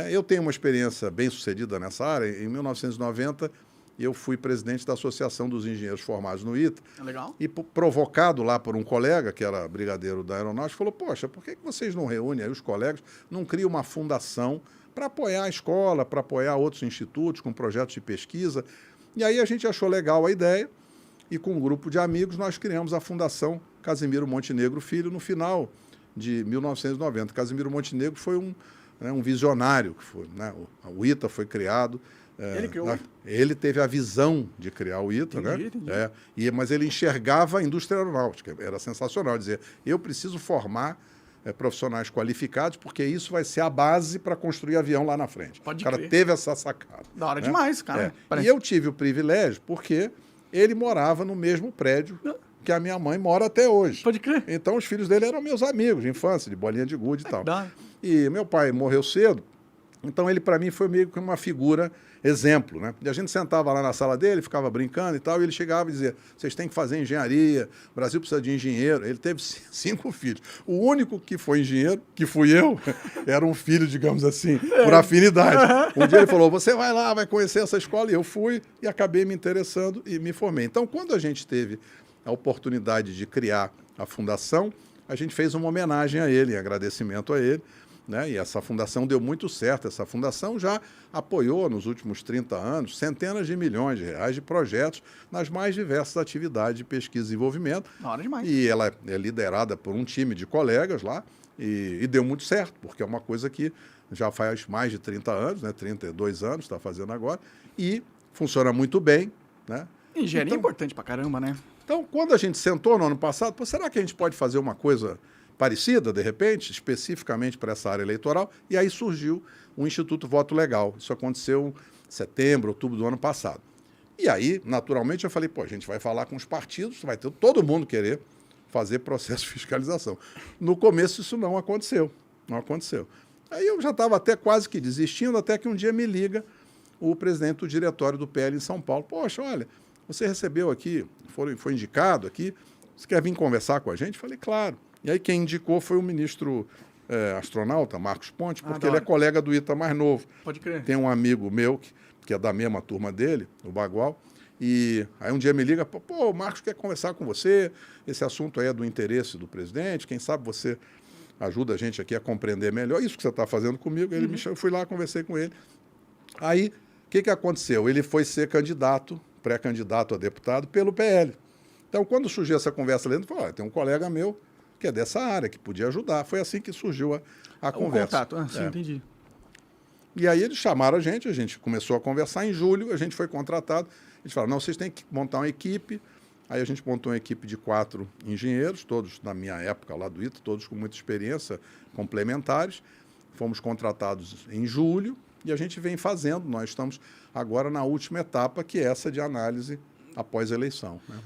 Eu tenho uma experiência bem sucedida nessa área. Em 1990, eu fui presidente da Associação dos Engenheiros Formados no ITA. Legal. E provocado lá por um colega, que era brigadeiro da aeronáutica, falou, poxa, por que vocês não reúnem aí os colegas, não criam uma fundação para apoiar a escola, para apoiar outros institutos com projetos de pesquisa? E aí a gente achou legal a ideia e com um grupo de amigos nós criamos a Fundação Casimiro Montenegro Filho no final de 1990. Casimiro Montenegro foi um visionário, que foi, né? O ITA foi criado. Ele criou? Ele teve a visão de criar o ITA, entendi. Mas ele enxergava a indústria aeronáutica. Era sensacional dizer, eu preciso formar profissionais qualificados, porque isso vai ser a base para construir avião lá na frente. Pode o cara crer. Teve essa sacada. Da hora demais, cara. E eu tive o privilégio, porque ele morava no mesmo prédio que a minha mãe mora até hoje. Pode crer. Então, os filhos dele eram meus amigos de infância, de bolinha de gude e tal. Dá. E meu pai morreu cedo, Então, ele, para mim, foi meio que uma figura exemplo, né? E a gente sentava lá na sala dele, ficava brincando e tal, e ele chegava e dizia, vocês têm que fazer engenharia, o Brasil precisa de engenheiro. Ele teve 5 filhos. O único que foi engenheiro, que fui eu, era um filho, digamos assim, por afinidade. Um dia ele falou, você vai lá, vai conhecer essa escola, e eu fui e acabei me interessando e me formei. Então, quando a gente teve a oportunidade de criar a fundação, a gente fez uma homenagem a ele, em agradecimento a ele, né? E essa fundação deu muito certo. Essa fundação já apoiou, nos últimos 30 anos, centenas de milhões de reais de projetos nas mais diversas atividades de pesquisa e desenvolvimento. Na hora demais. E ela é liderada por um time de colegas lá e deu muito certo, porque é uma coisa que já faz mais de 30 anos, né? 32 anos está fazendo agora, e funciona muito bem, né? Engenharia é importante pra caramba, né? Então, quando a gente sentou no ano passado, pô, será que a gente pode fazer uma coisa parecida, de repente, especificamente para essa área eleitoral? E aí surgiu o Instituto Voto Legal. Isso aconteceu em setembro, outubro do ano passado. E aí, naturalmente, eu falei, pô, a gente vai falar com os partidos, vai ter todo mundo querer fazer processo de fiscalização. No começo, isso não aconteceu. Não aconteceu. Aí eu já estava até quase que desistindo, até que um dia me liga o presidente do diretório do PL em São Paulo. Poxa, olha, você recebeu aqui, foi indicado aqui, você quer vir conversar com a gente? Falei, claro. E aí quem indicou foi o ministro astronauta, Marcos Pontes, porque ele é colega do ITA mais novo. Pode crer. Tem um amigo meu, que é da mesma turma dele, o Bagual, e aí um dia me liga, pô, o Marcos quer conversar com você, esse assunto aí é do interesse do presidente, quem sabe você ajuda a gente aqui a compreender melhor isso que você está fazendo comigo. Ele me chamou, eu fui lá, conversei com ele. Aí, o que aconteceu? Ele foi ser candidato, pré-candidato a deputado pelo PL. Então, quando surgiu essa conversa ali, ele falou, tem um colega meu que é dessa área, que podia ajudar. Foi assim que surgiu a conversa. O contato, sim, entendi. E aí eles chamaram a gente começou a conversar. Em julho, a gente foi contratado. Eles falaram, não, vocês têm que montar uma equipe. Aí a gente montou uma equipe de 4 engenheiros, todos na minha época lá do ITA, todos com muita experiência, complementares. Fomos contratados em julho e a gente vem fazendo. Nós estamos agora na última etapa, que é essa de análise após a eleição, né?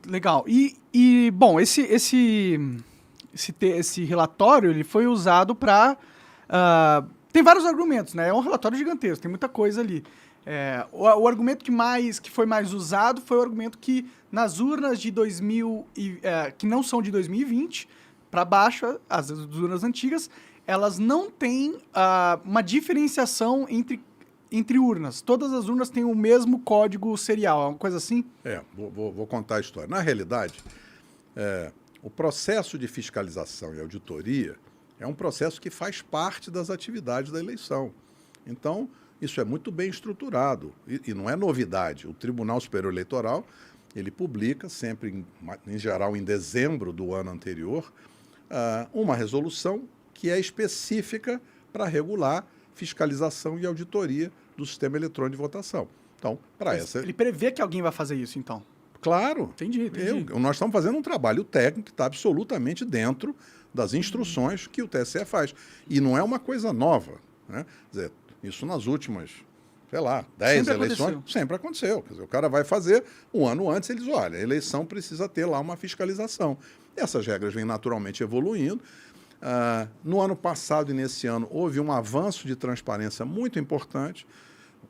Legal. E bom, esse relatório ele foi usado para... tem vários argumentos, né? É um relatório gigantesco, tem muita coisa ali. O argumento que foi mais usado foi o argumento que nas urnas de que não são de 2020, para baixo, as urnas antigas, elas não têm uma diferenciação entre urnas. Todas as urnas têm o mesmo código serial, é uma coisa assim? Vou contar a história. Na realidade, o processo de fiscalização e auditoria é um processo que faz parte das atividades da eleição. Então, isso é muito bem estruturado e não é novidade. O Tribunal Superior Eleitoral, ele publica sempre, em geral, em dezembro do ano anterior, uma resolução que é específica para regular fiscalização e auditoria do sistema eletrônico de votação. Então, para essa... Ele prevê que alguém vai fazer isso, então? Claro. Entendi. Nós estamos fazendo um trabalho técnico que está absolutamente dentro das instruções que o TSE faz. E não é uma coisa nova, né? Quer dizer, isso nas últimas, 10 eleições, sempre aconteceu. Quer dizer, o cara vai fazer, um ano antes ele diz, olha, a eleição precisa ter lá uma fiscalização. Essas regras vêm naturalmente evoluindo. No ano passado e nesse ano houve um avanço de transparência muito importante,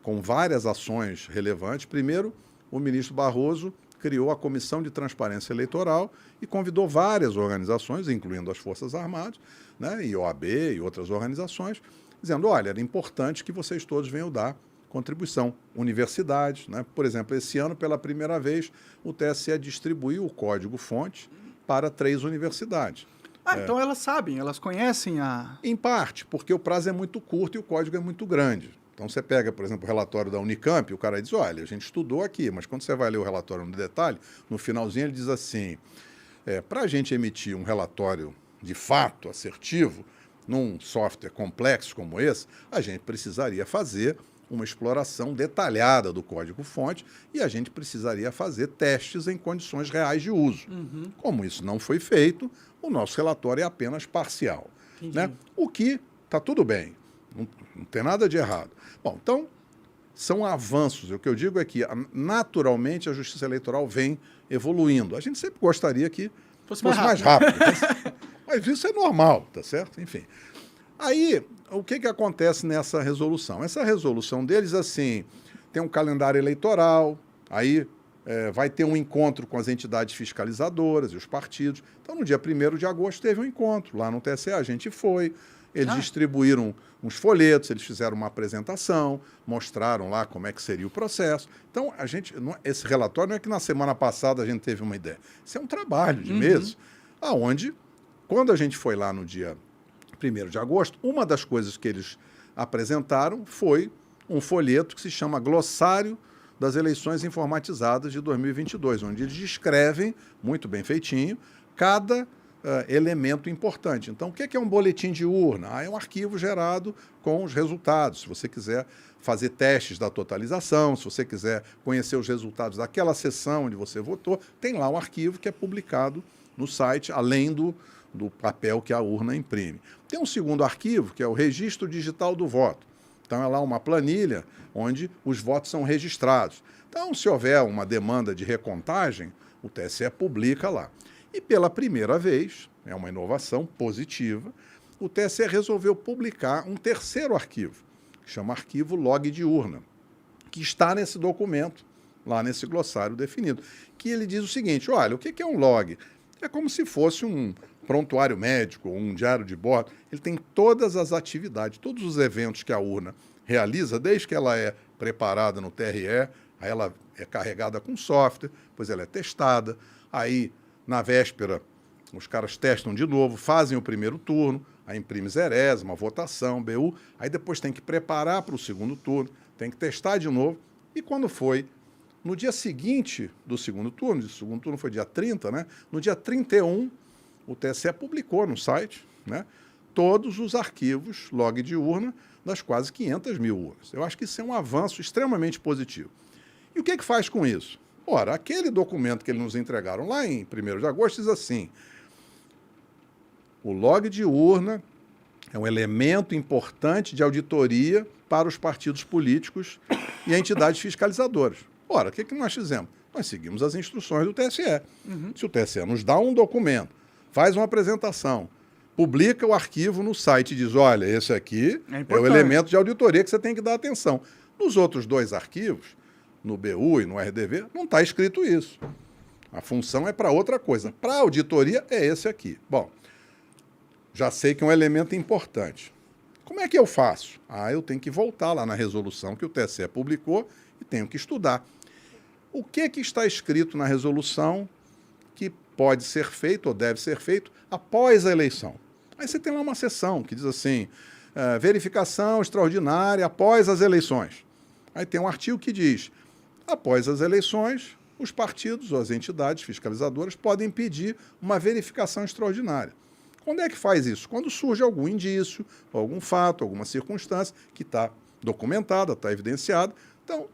com várias ações relevantes. Primeiro, o ministro Barroso criou a Comissão de Transparência Eleitoral e convidou várias organizações, incluindo as Forças Armadas, né, e OAB e outras organizações, dizendo, olha, era importante que vocês todos venham dar contribuição. Universidades, né? Por exemplo, esse ano, pela primeira vez, o TSE distribuiu o código-fonte para 3 universidades. Então elas sabem, elas conhecem a... Em parte, porque o prazo é muito curto e o código é muito grande. Então você pega, por exemplo, o relatório da Unicamp, o cara diz, olha, a gente estudou aqui, mas quando você vai ler o relatório no detalhe, no finalzinho ele diz assim, para a gente emitir um relatório de fato assertivo, num software complexo como esse, a gente precisaria fazer uma exploração detalhada do código-fonte e a gente precisaria fazer testes em condições reais de uso. Uhum. Como isso não foi feito, o nosso relatório é apenas parcial. Né? O que está tudo bem, não tem nada de errado. Bom, então, são avanços. O que eu digo é que, naturalmente, a Justiça Eleitoral vem evoluindo. A gente sempre gostaria que fosse mais rápido. Mas isso é normal, tá certo? Enfim. Aí, o que acontece nessa resolução? Essa resolução deles, assim, tem um calendário eleitoral, aí vai ter um encontro com as entidades fiscalizadoras e os partidos. Então, no dia 1º de agosto, teve um encontro lá no TSE, a gente foi, eles distribuíram uns folhetos, eles fizeram uma apresentação, mostraram lá como é que seria o processo. Então, esse relatório não é que na semana passada a gente teve uma ideia. Isso é um trabalho de meses, aonde, quando a gente foi lá no dia 1º de agosto, uma das coisas que eles apresentaram foi um folheto que se chama Glossário das Eleições Informatizadas de 2022, onde eles descrevem, muito bem feitinho, cada elemento importante. Então, o que é um boletim de urna? É um arquivo gerado com os resultados. Se você quiser fazer testes da totalização, se você quiser conhecer os resultados daquela sessão onde você votou, tem lá um arquivo que é publicado no site, além do papel que a urna imprime. Tem um segundo arquivo, que é o Registro Digital do Voto. Então, é lá uma planilha onde os votos são registrados. Então, se houver uma demanda de recontagem, o TSE publica lá. E pela primeira vez, é uma inovação positiva, o TSE resolveu publicar um terceiro arquivo, que chama Arquivo Log de Urna, que está nesse documento, lá nesse glossário definido, que ele diz o seguinte: olha, o que é um log? É como se fosse um prontuário médico, um diário de bordo. Ele tem todas as atividades, todos os eventos que a urna realiza, desde que ela é preparada no TRE, aí ela é carregada com software, depois ela é testada, aí na véspera os caras testam de novo, fazem o primeiro turno, aí imprime zerésima, votação, BU, aí depois tem que preparar para o segundo turno, tem que testar de novo, e quando foi no dia seguinte do segundo turno, o segundo turno foi dia 30, né? No dia 31, o TSE publicou no site, né, todos os arquivos log de urna das quase 500 mil urnas. Eu acho que isso é um avanço extremamente positivo. E o que faz com isso? Ora, aquele documento que eles nos entregaram lá em 1º de agosto diz assim: o log de urna é um elemento importante de auditoria para os partidos políticos e entidades fiscalizadoras. Ora, o que nós fizemos? Nós seguimos as instruções do TSE. Se o TSE nos dá um documento, faz uma apresentação, publica o arquivo no site e diz: olha, esse aqui é o elemento de auditoria que você tem que dar atenção. Nos outros dois arquivos, no BU e no RDV, não está escrito isso. A função é para outra coisa. Para a auditoria é esse aqui. Bom, já sei que é um elemento importante. Como é que eu faço? Eu tenho que voltar lá na resolução que o TSE publicou e tenho que estudar. O que está escrito na resolução que pode ser feito ou deve ser feito após a eleição? Aí você tem lá uma seção que diz assim: verificação extraordinária após as eleições. Aí tem um artigo que diz: após as eleições, os partidos ou as entidades fiscalizadoras podem pedir uma verificação extraordinária. Quando é que faz isso? Quando surge algum indício, algum fato, alguma circunstância que está documentada, está evidenciada. Então,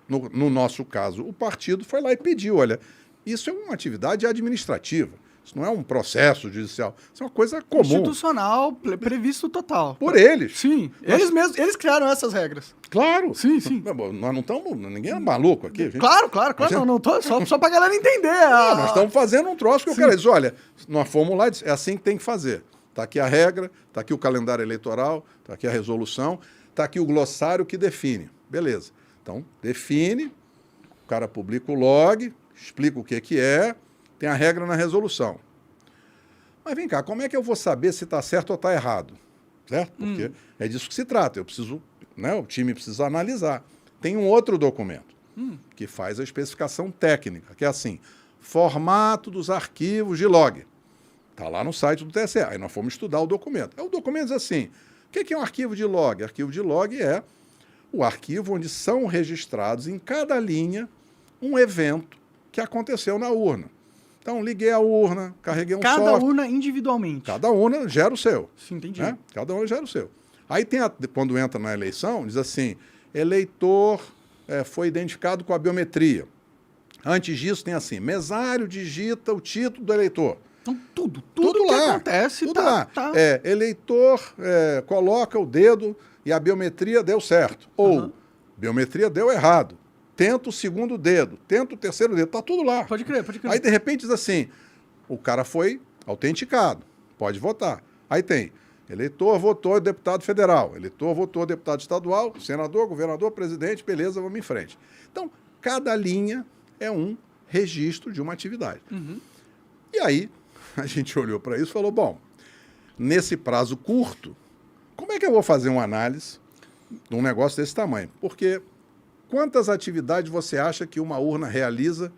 no nosso caso, o partido foi lá e pediu: olha, isso é uma atividade administrativa, isso não é um processo judicial, isso é uma coisa comum. Institucional, previsto total. Por eles. Sim, eles mesmos, eles criaram essas regras. Claro. Sim, sim. Nós não estamos, ninguém é maluco aqui. Gente... Claro, não tô, só pra galera entender. Nós estamos fazendo um troço que eu quero dizer: olha, nós fomos lá e é assim que tem que fazer. Está aqui a regra, está aqui o calendário eleitoral, está aqui a resolução, está aqui o glossário que define. Beleza. Então, define, o cara publica o log, explica o que é, tem a regra na resolução. Mas vem cá, como é que eu vou saber se está certo ou está errado? Certo? Porque é disso que se trata. Eu preciso, né, o time precisa analisar. Tem um outro documento que faz a especificação técnica, que é assim: formato dos arquivos de log. Está lá no site do TSE. Aí nós fomos estudar o documento. Aí o documento diz assim: o que é um arquivo de log? Arquivo de log é o arquivo onde são registrados em cada linha um evento que aconteceu na urna. Então, liguei a urna, carreguei um software. Cada urna individualmente. Cada urna gera o seu. Sim, entendi. Né? Cada urna gera o seu. Aí, quando entra na eleição, diz assim: eleitor foi identificado com a biometria. Antes disso, tem assim: mesário digita o título do eleitor. Então, tudo que lá, acontece tudo lá. Eleitor coloca o dedo e a biometria deu certo. Ou biometria deu errado. Tenta o segundo dedo, tenta o terceiro dedo, está tudo lá. Pode crer. Aí, de repente, diz assim: o cara foi autenticado, pode votar. Aí tem Eleitor votou deputado federal, eleitor votou deputado estadual, senador, governador, presidente, beleza, vamos em frente. Então, cada linha é um registro de uma atividade. E aí, a gente olhou para isso e falou, bom, nesse prazo curto, como é que eu vou fazer uma análise de um negócio desse tamanho? Porque quantas atividades você acha que uma urna realiza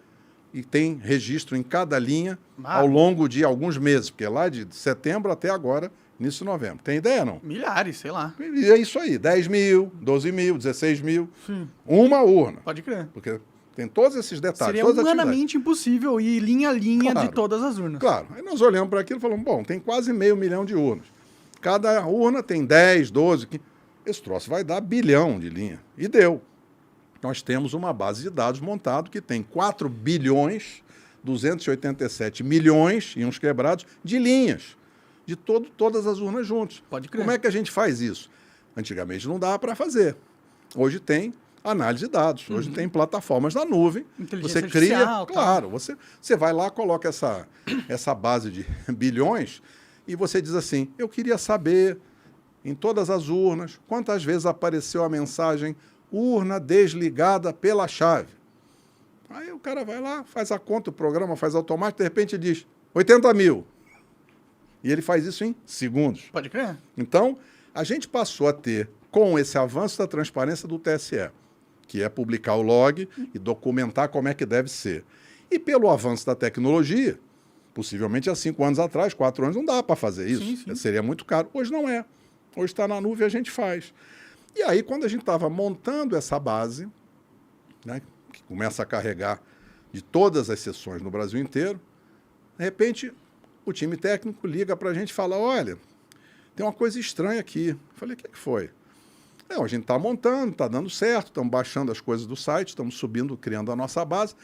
e tem registro em cada linha ao longo de alguns meses? Porque lá de setembro até agora, início de novembro. Tem ideia, não? Milhares, sei lá. E é isso aí, 10 mil, 12 mil, 16 mil, Sim. Uma urna. Pode crer. Porque tem todos esses detalhes. Seria todas as humanamente impossível ir linha a linha de todas as urnas. Claro. Aí nós olhamos para aquilo e falamos, bom, tem quase 500 mil de urnas. Cada urna tem 10, 12, 15. Esse troço vai dar bilhão de linha. E deu. Nós temos uma base de dados montada que tem 4 bilhões, 287 milhões, e uns quebrados, de linhas. De todas as urnas juntas. Pode crer. Como é que a gente faz isso? Antigamente não dava para fazer. Hoje tem análise de dados. Hoje tem plataformas na nuvem. Inteligência Você cria, artificial, claro, você vai lá, coloca essa base de bilhões e você diz assim, eu queria saber em todas as urnas quantas vezes apareceu a mensagem urna desligada pela chave. Aí o cara vai lá, faz a conta, o programa faz automático, de repente diz 80 mil. E ele faz isso em segundos. Pode crer. Então, a gente passou a ter, com esse avanço da transparência do TSE, que é publicar o log e documentar como é que deve ser. E pelo avanço da tecnologia, possivelmente há 5 anos atrás, 4 anos, não dá para fazer isso. Sim. Seria muito caro. Hoje não é. Hoje está na nuvem e a gente faz. E aí, quando a gente estava montando essa base, né, que começa a carregar de todas as sessões no Brasil inteiro, de repente, o time técnico liga para a gente e fala, olha, tem uma coisa estranha aqui. Eu falei, o que foi? Não, a gente está montando, está dando certo, estamos baixando as coisas do site, estamos subindo, criando a nossa base,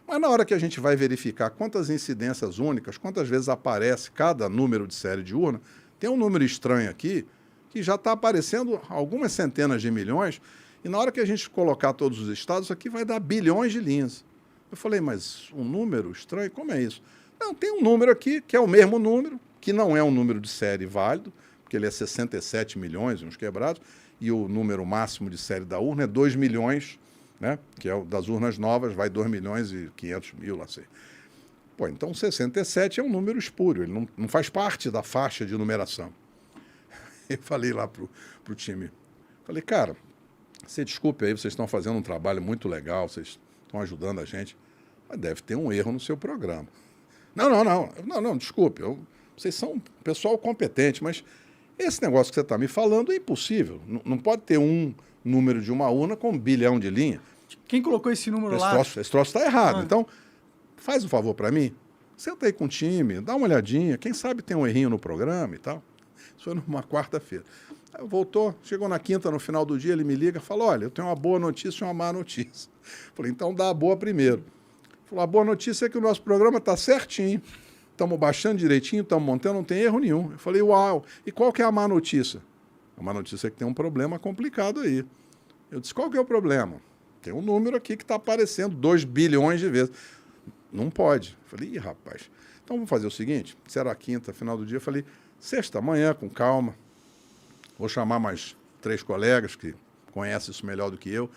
mas na hora que a gente vai verificar quantas incidências únicas, quantas vezes aparece cada número de série de urna, tem um número estranho aqui que já está aparecendo algumas centenas de milhões, e na hora que a gente colocar todos os estados, isso aqui vai dar bilhões de linhas. Eu falei, mas um número estranho, como é isso? Não, tem um número aqui, que é o mesmo número, que não é um número de série válido, porque ele é 67 milhões, uns quebrados, e o número máximo de série da urna é 2 milhões, né? Que é o das urnas novas, vai 2 milhões e 500 mil, lá sei. Pô, então 67 é um número espúrio, ele não faz parte da faixa de numeração. Eu falei lá pro time, falei, cara, você desculpe aí, vocês estão fazendo um trabalho muito legal, vocês estão ajudando a gente, mas deve ter um erro no seu programa. Não, desculpe, vocês são um pessoal competente, mas esse negócio que você está me falando é impossível. Não pode ter um número de uma urna com 1 bilhão de linha. Quem colocou esse número lá? Esse troço está errado. Então, faz um favor para mim, senta aí com o time, dá uma olhadinha, quem sabe tem um errinho no programa e tal. Isso foi numa quarta-feira. Aí voltou, chegou na quinta, no final do dia, ele me liga e fala, olha, eu tenho uma boa notícia e uma má notícia. Falei, então dá a boa primeiro. Falou, a boa notícia é que o nosso programa está certinho. Estamos baixando direitinho, estamos montando, não tem erro nenhum. Eu falei, uau, e qual que é a má notícia? A má notícia é que tem um problema complicado aí. Eu disse, qual que é o problema? Tem um número aqui que está aparecendo 2 bilhões de vezes. Não pode. Eu falei, ih, rapaz. Então vamos fazer o seguinte, se era a quinta, final do dia, eu falei, sexta, amanhã, com calma, vou chamar mais 3 colegas que conhecem isso melhor do que eu.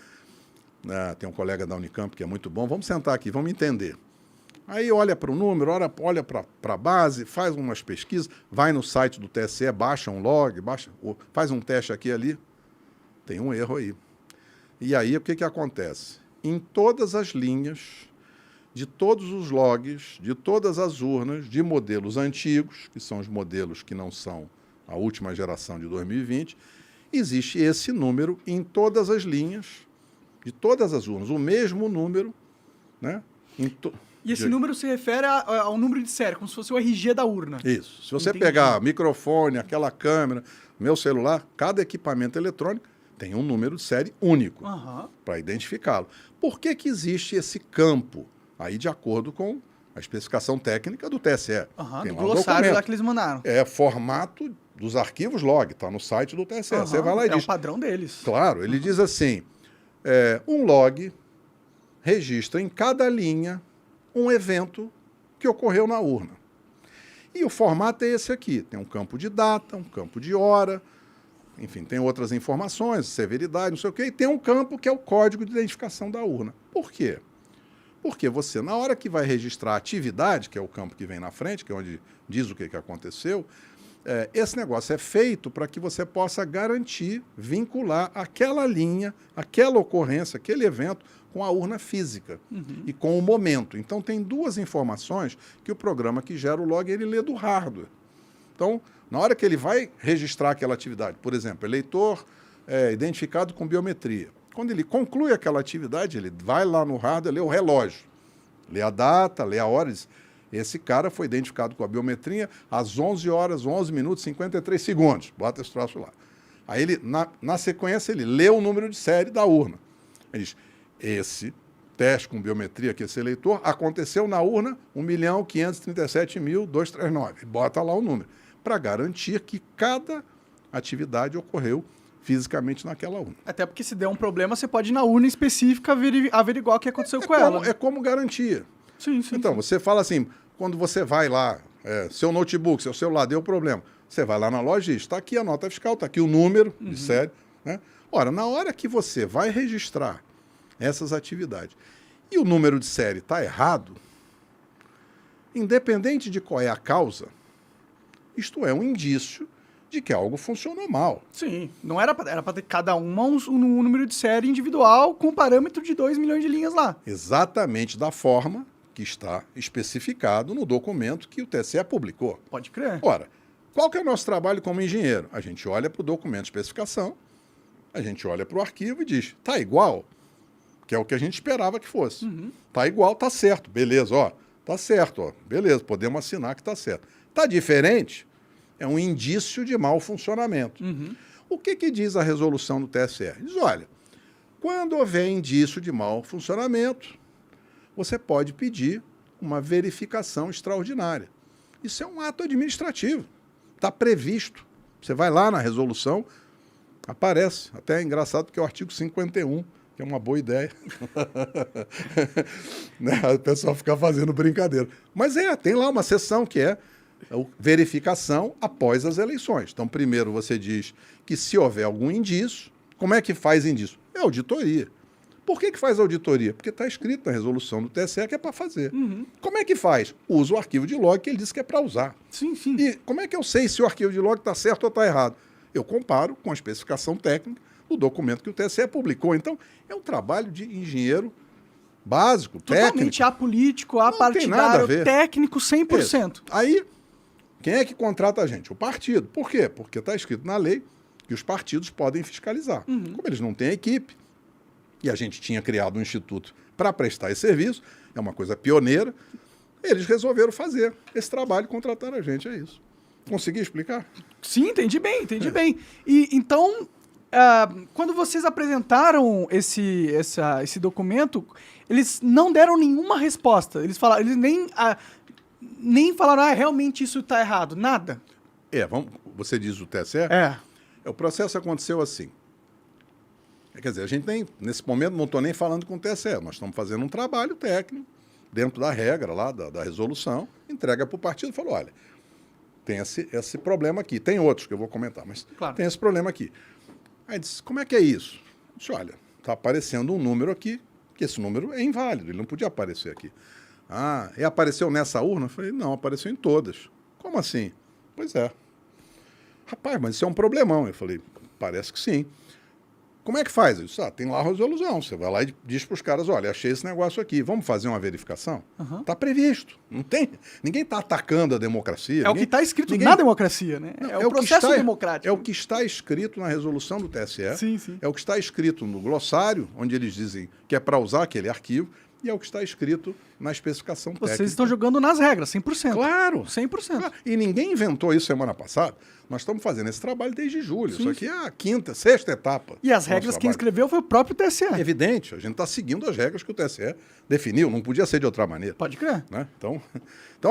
Tem um colega da Unicamp que é muito bom, vamos sentar aqui, vamos entender. Aí olha para o número, olha para a base, faz umas pesquisas, vai no site do TSE, baixa um log, faz um teste aqui e ali, tem um erro aí. E aí o que acontece? Em todas as linhas, de todos os logs, de todas as urnas, de modelos antigos, que são os modelos que não são a última geração de 2020, existe esse número em todas as linhas, de todas as urnas, o mesmo número, né? E esse número se refere ao número de série, como se fosse o RG da urna. Isso. Se você pegar microfone, aquela câmera, meu celular, cada equipamento eletrônico tem um número de série único para identificá-lo. Por que existe esse campo? Aí, de acordo com a especificação técnica do TSE. Tem do glossário lá que eles mandaram. É formato dos arquivos log, está no site do TSE. Você vai lá e diz... É o padrão deles. Claro, ele diz assim, um log registra em cada linha um evento que ocorreu na urna. E o formato é esse aqui. Tem um campo de data, um campo de hora, enfim, tem outras informações, severidade, não sei o quê, e tem um campo que é o código de identificação da urna. Por quê? Porque você, na hora que vai registrar a atividade, que é o campo que vem na frente, que é onde diz o que aconteceu, esse negócio é feito para que você possa garantir, vincular aquela linha, aquela ocorrência, aquele evento com a urna física e com o momento. Então, tem duas informações que o programa que gera o log, ele lê do hardware. Então, na hora que ele vai registrar aquela atividade, por exemplo, eleitor identificado com biometria, quando ele conclui aquela atividade, ele vai lá no hardware, lê o relógio, lê a data, lê a hora, diz, esse cara foi identificado com a biometria às 11 horas, 11 minutos, 53 segundos. Bota esse troço lá. Aí, ele, na sequência, ele lê o número de série da urna. Ele diz, esse teste com biometria, que esse eleitor, aconteceu na urna 1.537.239. Bota lá o número, para garantir que cada atividade ocorreu fisicamente naquela urna. Até porque se der um problema, você pode ir na urna específica averiguar o que aconteceu com ela. É como garantia. Sim. Então, você fala assim, quando você vai lá, seu notebook, seu celular deu problema, você vai lá na loja e diz, está aqui a nota fiscal, está aqui o número de série. Né? Ora, na hora que você vai registrar essas atividades e o número de série está errado, independente de qual é a causa, isto é um indício de que algo funcionou mal. Sim, não era para ter cada uma um número de série individual com parâmetro de 2 milhões de linhas lá. Exatamente da forma que está especificado no documento que o TSE publicou. Pode crer. Ora, qual que é o nosso trabalho como engenheiro? A gente olha para o documento de especificação, a gente olha para o arquivo e diz, tá igual, que é o que a gente esperava que fosse. Tá igual, tá certo, beleza, ó, tá certo, ó, beleza, podemos assinar que tá certo. Tá diferente? É um indício de mau funcionamento. O que diz a resolução do TSE? Diz, olha, quando houver indício de mau funcionamento, você pode pedir uma verificação extraordinária. Isso é um ato administrativo. Está previsto. Você vai lá na resolução, aparece. Até é engraçado porque é o artigo 51, que é uma boa ideia. Né? O pessoal fica fazendo brincadeira. Mas tem lá uma seção que é verificação após as eleições. Então, primeiro você diz que se houver algum indício, como é que faz indício? É auditoria. Por que faz auditoria? Porque está escrito na resolução do TSE que é para fazer. Como é que faz? Usa o arquivo de log que ele disse que é para usar. Sim. E como é que eu sei se o arquivo de log está certo ou está errado? Eu comparo com a especificação técnica do documento que o TSE publicou. Então, é um trabalho de engenheiro básico, totalmente técnico. Apolítico, apartidário, técnico 100%. Isso. Aí, quem é que contrata a gente? O partido. Por quê? Porque está escrito na lei que os partidos podem fiscalizar. Como eles não têm equipe, e a gente tinha criado um instituto para prestar esse serviço, é uma coisa pioneira, eles resolveram fazer esse trabalho e contratar a gente, é isso. Consegui explicar? Sim, entendi bem. E então, quando vocês apresentaram esse documento, eles não deram nenhuma resposta. Eles nem falaram, realmente isso está errado, nada. Você diz o TSE? O processo aconteceu assim. Quer dizer, a gente nesse momento, não estou nem falando com o TSE, nós estamos fazendo um trabalho técnico, dentro da regra lá, da resolução, entrega para o partido e falou, olha, tem esse problema aqui, tem outros que eu vou comentar, mas claro, tem esse problema aqui. Aí disse, como é que é isso? Eu disse, olha, está aparecendo um número aqui, que esse número é inválido, ele não podia aparecer aqui. E apareceu nessa urna? Eu falei, não, apareceu em todas. Como assim? Pois é. Rapaz, mas isso é um problemão. Eu falei, parece que sim. Como é que faz? Eu disse, tem lá a resolução. Você vai lá e diz para os caras, olha, achei esse negócio aqui, vamos fazer uma verificação? Está previsto. Não tem, ninguém está atacando a democracia. O que está escrito na democracia, né? Não, é o processo democrático. É o que está escrito na resolução do TSE. Sim. É o que está escrito no glossário, onde eles dizem que é para usar aquele arquivo, e é o que está escrito na especificação técnica. Vocês estão jogando nas regras, 100%. Claro. 100%. Claro. E ninguém inventou isso semana passada. Nós estamos fazendo esse trabalho desde julho. Isso aqui é a quinta, sexta etapa. E as regras quem escreveu foi o próprio TSE. É evidente, a gente está seguindo as regras que o TSE definiu. Não podia ser de outra maneira. Pode crer. Né? Então,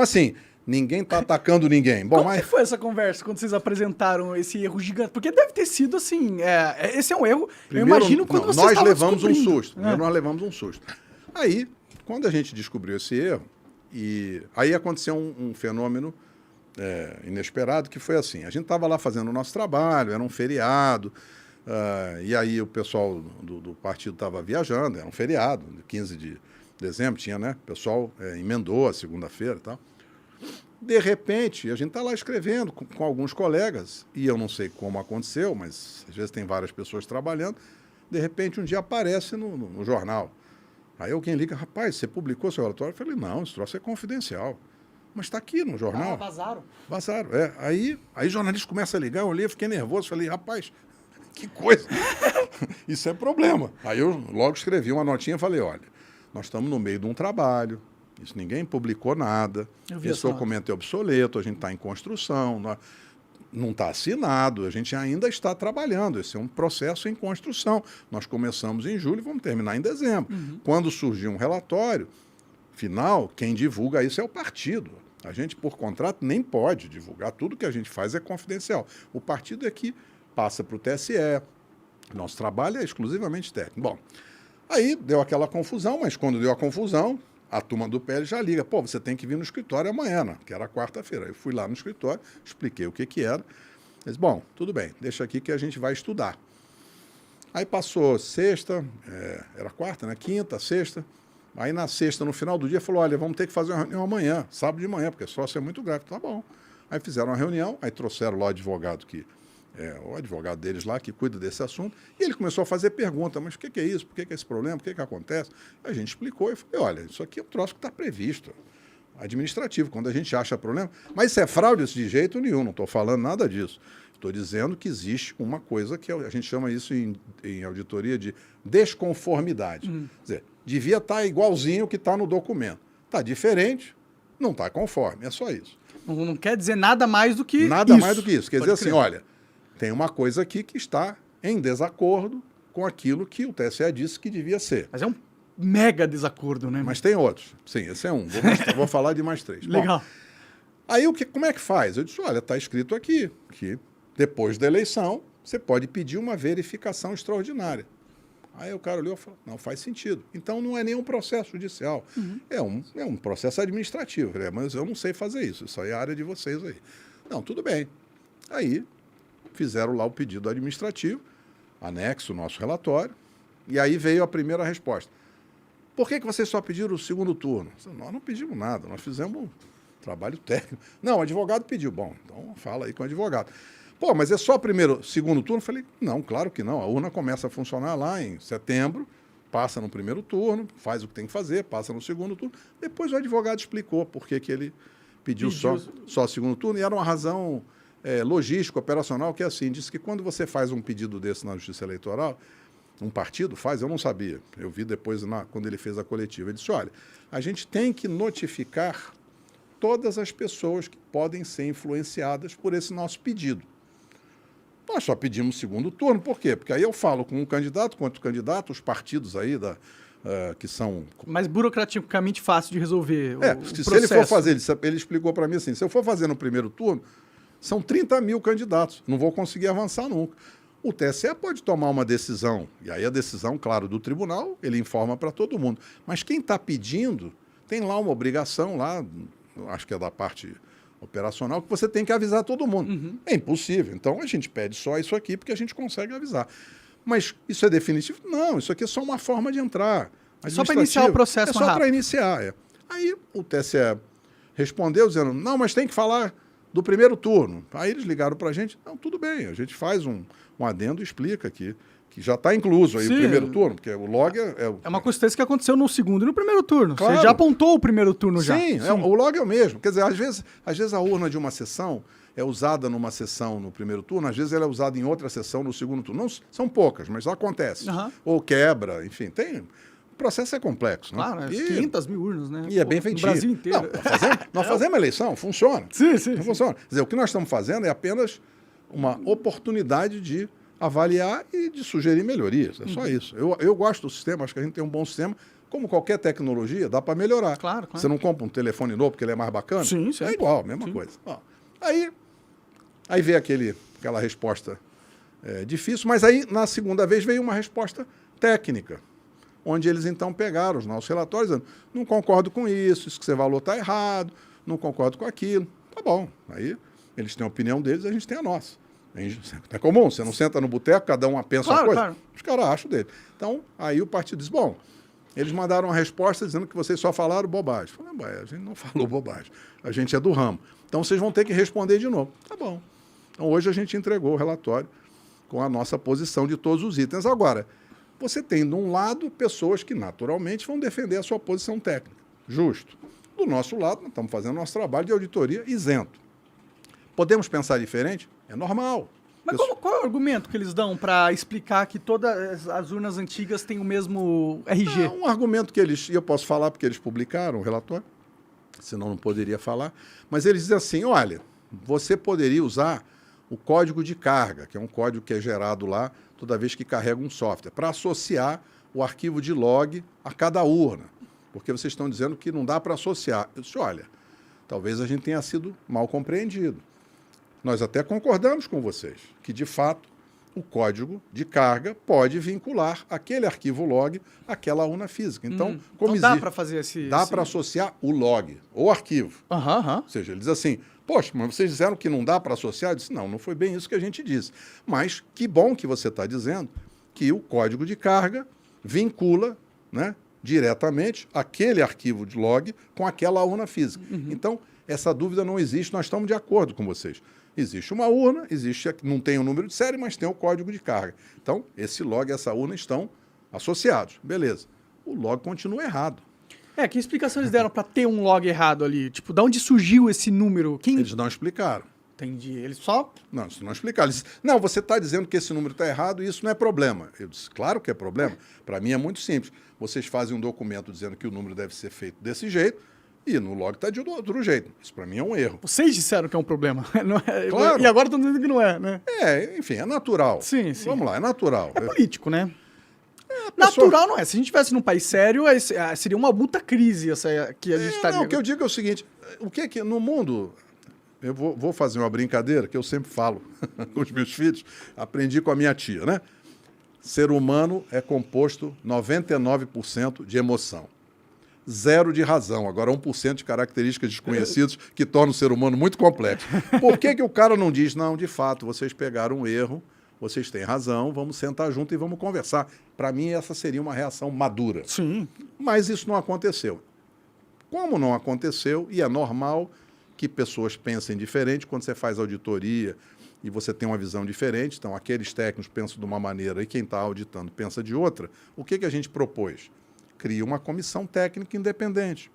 assim, ninguém está atacando ninguém. Bom, Como que foi essa conversa quando vocês apresentaram esse erro gigante? Porque deve ter sido assim, esse é um erro, primeiro, eu imagino quando vocês nós estavam levamos um susto. Primeiro nós levamos um susto. Aí, quando a gente descobriu esse erro, aí aconteceu um fenômeno inesperado, que foi assim. A gente estava lá fazendo o nosso trabalho, era um feriado, e aí o pessoal do partido estava viajando, era um feriado, 15 de dezembro tinha, né? O pessoal emendou a segunda-feira e tal. De repente, a gente está lá escrevendo com alguns colegas, e eu não sei como aconteceu, mas às vezes tem várias pessoas trabalhando, de repente um dia aparece no jornal. Aí alguém liga, rapaz, você publicou seu relatório? Eu falei, não, esse troço é confidencial. Mas está aqui no jornal. Vazaram. Vazaram, Aí o jornalista começa a ligar, eu olhei, fiquei nervoso, falei, rapaz, que coisa. Isso é problema. Aí eu logo escrevi uma notinha e falei, olha, nós estamos no meio de um trabalho, isso ninguém publicou nada, esse documento é obsoleto, a gente está em construção, não está assinado, a gente ainda está trabalhando, esse é um processo em construção. Nós começamos em julho e vamos terminar em dezembro. Quando surgir um relatório final, quem divulga isso é o partido. A gente, por contrato, nem pode divulgar, tudo que a gente faz é confidencial. O partido é que passa para o TSE, nosso trabalho é exclusivamente técnico. Bom, aí deu aquela confusão, mas quando deu a confusão, a turma do PL já liga, pô, você tem que vir no escritório amanhã, né? Que era quarta-feira. Eu fui lá no escritório, expliquei o que era. Eles, bom, tudo bem, deixa aqui que a gente vai estudar. Aí passou sexta, era quarta, né? Quinta, sexta. Aí na sexta, no final do dia, falou, olha, vamos ter que fazer uma reunião amanhã, sábado de manhã, porque sócio é muito grave. Tá bom. Aí fizeram uma reunião, aí trouxeram lá o advogado o advogado deles lá, que cuida desse assunto, e ele começou a fazer pergunta, mas o que é isso? Por que é esse problema? O que acontece? A gente explicou e falei, olha, isso aqui é um troço que está previsto, administrativo, quando a gente acha problema. Mas isso é fraude de jeito nenhum, não estou falando nada disso. Estou dizendo que existe uma coisa que a gente chama isso em auditoria de desconformidade. Quer dizer, devia estar igualzinho o que está no documento. Está diferente, não está conforme, é só isso. Não quer dizer nada mais do que nada isso. mais do que isso. Quer dizer assim, olha, tem uma coisa aqui que está em desacordo com aquilo que o TSE disse que devia ser. Mas é um mega desacordo, né? Mas tem outros. Sim, esse é um. Vou falar de mais 3. Legal. Bom, aí como é que faz? Eu disse, olha, está escrito aqui que depois da eleição você pode pedir uma verificação extraordinária. Aí o cara olhou e falou, não faz sentido. Então não é nenhum processo judicial. É um processo administrativo. Mas eu não sei fazer isso. Isso aí é a área de vocês aí. Não, tudo bem. Aí fizeram lá o pedido administrativo, anexo o nosso relatório, e aí veio a primeira resposta. Por que vocês só pediram o segundo turno? Nós não pedimos nada, nós fizemos um trabalho técnico. Não, o advogado pediu. Bom, então fala aí com o advogado. Pô, mas é só segundo turno? Eu falei, não, claro que não. A urna começa a funcionar lá em setembro, passa no primeiro turno, faz o que tem que fazer, passa no segundo turno. Depois o advogado explicou por que ele pediu só segundo turno, e era uma razão logística, operacional, que é assim, disse que quando você faz um pedido desse na Justiça Eleitoral, um partido faz, eu não sabia, eu vi depois quando ele fez a coletiva, ele disse, olha, a gente tem que notificar todas as pessoas que podem ser influenciadas por esse nosso pedido. Nós só pedimos segundo turno, por quê? Porque aí eu falo com um candidato, com outro candidato, os partidos aí que são... Mais burocraticamente fácil de resolver o se processo. ele for fazer, ele explicou para mim assim, se eu for fazer no primeiro turno, são 30 mil candidatos, não vou conseguir avançar nunca. O TSE pode tomar uma decisão, e aí a decisão, claro, do tribunal, ele informa para todo mundo. Mas quem está pedindo, tem lá uma obrigação, lá, acho que é da parte operacional, que você tem que avisar todo mundo. É impossível. Então a gente pede só isso aqui, porque a gente consegue avisar. Mas isso é definitivo? Não, isso aqui é só uma forma de entrar. Só para iniciar o processo rápido. É só para iniciar. Aí o TSE respondeu dizendo, não, mas tem que falar do primeiro turno. Aí eles ligaram para a gente, não, tudo bem, a gente faz um adendo e explica aqui, que já está incluso aí o primeiro turno, porque o log é uma coincidência que aconteceu no segundo e no primeiro turno. Claro. Você já apontou o primeiro turno já. Sim, o log é o mesmo. Quer dizer, às vezes a urna de uma sessão é usada numa sessão no primeiro turno, às vezes ela é usada em outra sessão no segundo turno. Não, são poucas, mas acontece. Ou quebra, enfim, tem... O processo é complexo. Claro, né? 500 mil urnas, né? E é bem feitinho. No Brasil inteiro. Não, nós fazemos eleição, funciona. Sim. Funciona. Quer dizer, o que nós estamos fazendo é apenas uma oportunidade de avaliar e de sugerir melhorias. É só isso. Eu gosto do sistema, acho que a gente tem um bom sistema. Como qualquer tecnologia, dá para melhorar. Claro. Você não compra um telefone novo porque ele é mais bacana? Sim. É igual, mesma coisa. Ó, aí veio aquela resposta difícil, mas aí, na segunda vez, veio uma resposta técnica, onde eles, então, pegaram os nossos relatórios dizendo, não concordo com isso que você falou está errado, não concordo com aquilo. Tá bom. Aí eles têm a opinião deles, a gente tem a nossa. É comum, você não senta no boteco, cada um pensa uma coisa. Claro. Os caras acham dele. Então, aí o partido diz, bom, eles mandaram uma resposta dizendo que vocês só falaram bobagem. Eu falei, a gente não falou bobagem, a gente é do ramo. Então, vocês vão ter que responder de novo. Tá bom. Então, hoje a gente entregou o relatório com a nossa posição de todos os itens. Agora, você tem, de um lado, pessoas que, naturalmente, vão defender a sua posição técnica. Justo. Do nosso lado, nós estamos fazendo nosso trabalho de auditoria isento. Podemos pensar diferente? É normal. Mas qual é o argumento que eles dão para explicar que todas as urnas antigas têm o mesmo RG? Um argumento que eles... E eu posso falar porque eles publicaram o relatório, senão não poderia falar. Mas eles dizem assim, olha, você poderia usar o código de carga, que é um código que é gerado lá toda vez que carrega um software, para associar o arquivo de log a cada urna. Porque vocês estão dizendo que não dá para associar. Eu disse, olha, talvez a gente tenha sido mal compreendido. Nós até concordamos com vocês que, de fato, o código de carga pode vincular aquele arquivo log àquela urna física. Então, como dá para fazer esse... Dá para associar o log, o arquivo. Ou seja, ele diz assim, poxa, mas vocês disseram que não dá para associar? Eu disse, não foi bem isso que a gente disse. Mas que bom que você está dizendo que o código de carga vincula, né, diretamente aquele arquivo de log com aquela urna física. Então, essa dúvida não existe, nós estamos de acordo com vocês. Existe uma urna, não tem o número de série, mas tem o código de carga. Então, esse log e essa urna estão associados. Beleza. O log continua errado. Que explicação eles deram para ter um log errado ali? Tipo, de onde surgiu esse número? Eles não explicaram. Entendi. Eles só... Não, isso não explicaram. Eles disseram, não, você está dizendo que esse número está errado e isso não é problema. Eu disse, claro que é problema. Para mim é muito simples. Vocês fazem um documento dizendo que o número deve ser feito desse jeito, e no log está de outro jeito. Isso para mim é um erro. Vocês disseram que é um problema. Não é... Claro. E agora estão dizendo que não é, né? Enfim, é natural. Sim. Vamos lá, é natural. É político, né? Natural não é. Se a gente estivesse num país sério, seria uma multa crise essa que a gente estaria... Não, o que eu digo é o seguinte, o que é que no mundo... Eu vou fazer uma brincadeira que eu sempre falo com os meus filhos, aprendi com a minha tia, né? Ser humano é composto 99% de emoção. 0 de razão, agora 1% de características desconhecidas que tornam o ser humano muito complexo. Por que o cara não diz, não, de fato, vocês pegaram um erro, vocês têm razão, vamos sentar junto e vamos conversar. Para mim, essa seria uma reação madura. Sim. Mas isso não aconteceu. Como não aconteceu, e é normal que pessoas pensem diferente, quando você faz auditoria e você tem uma visão diferente, então aqueles técnicos pensam de uma maneira e quem está auditando pensa de outra, o que a gente propôs? Cria uma comissão técnica independente.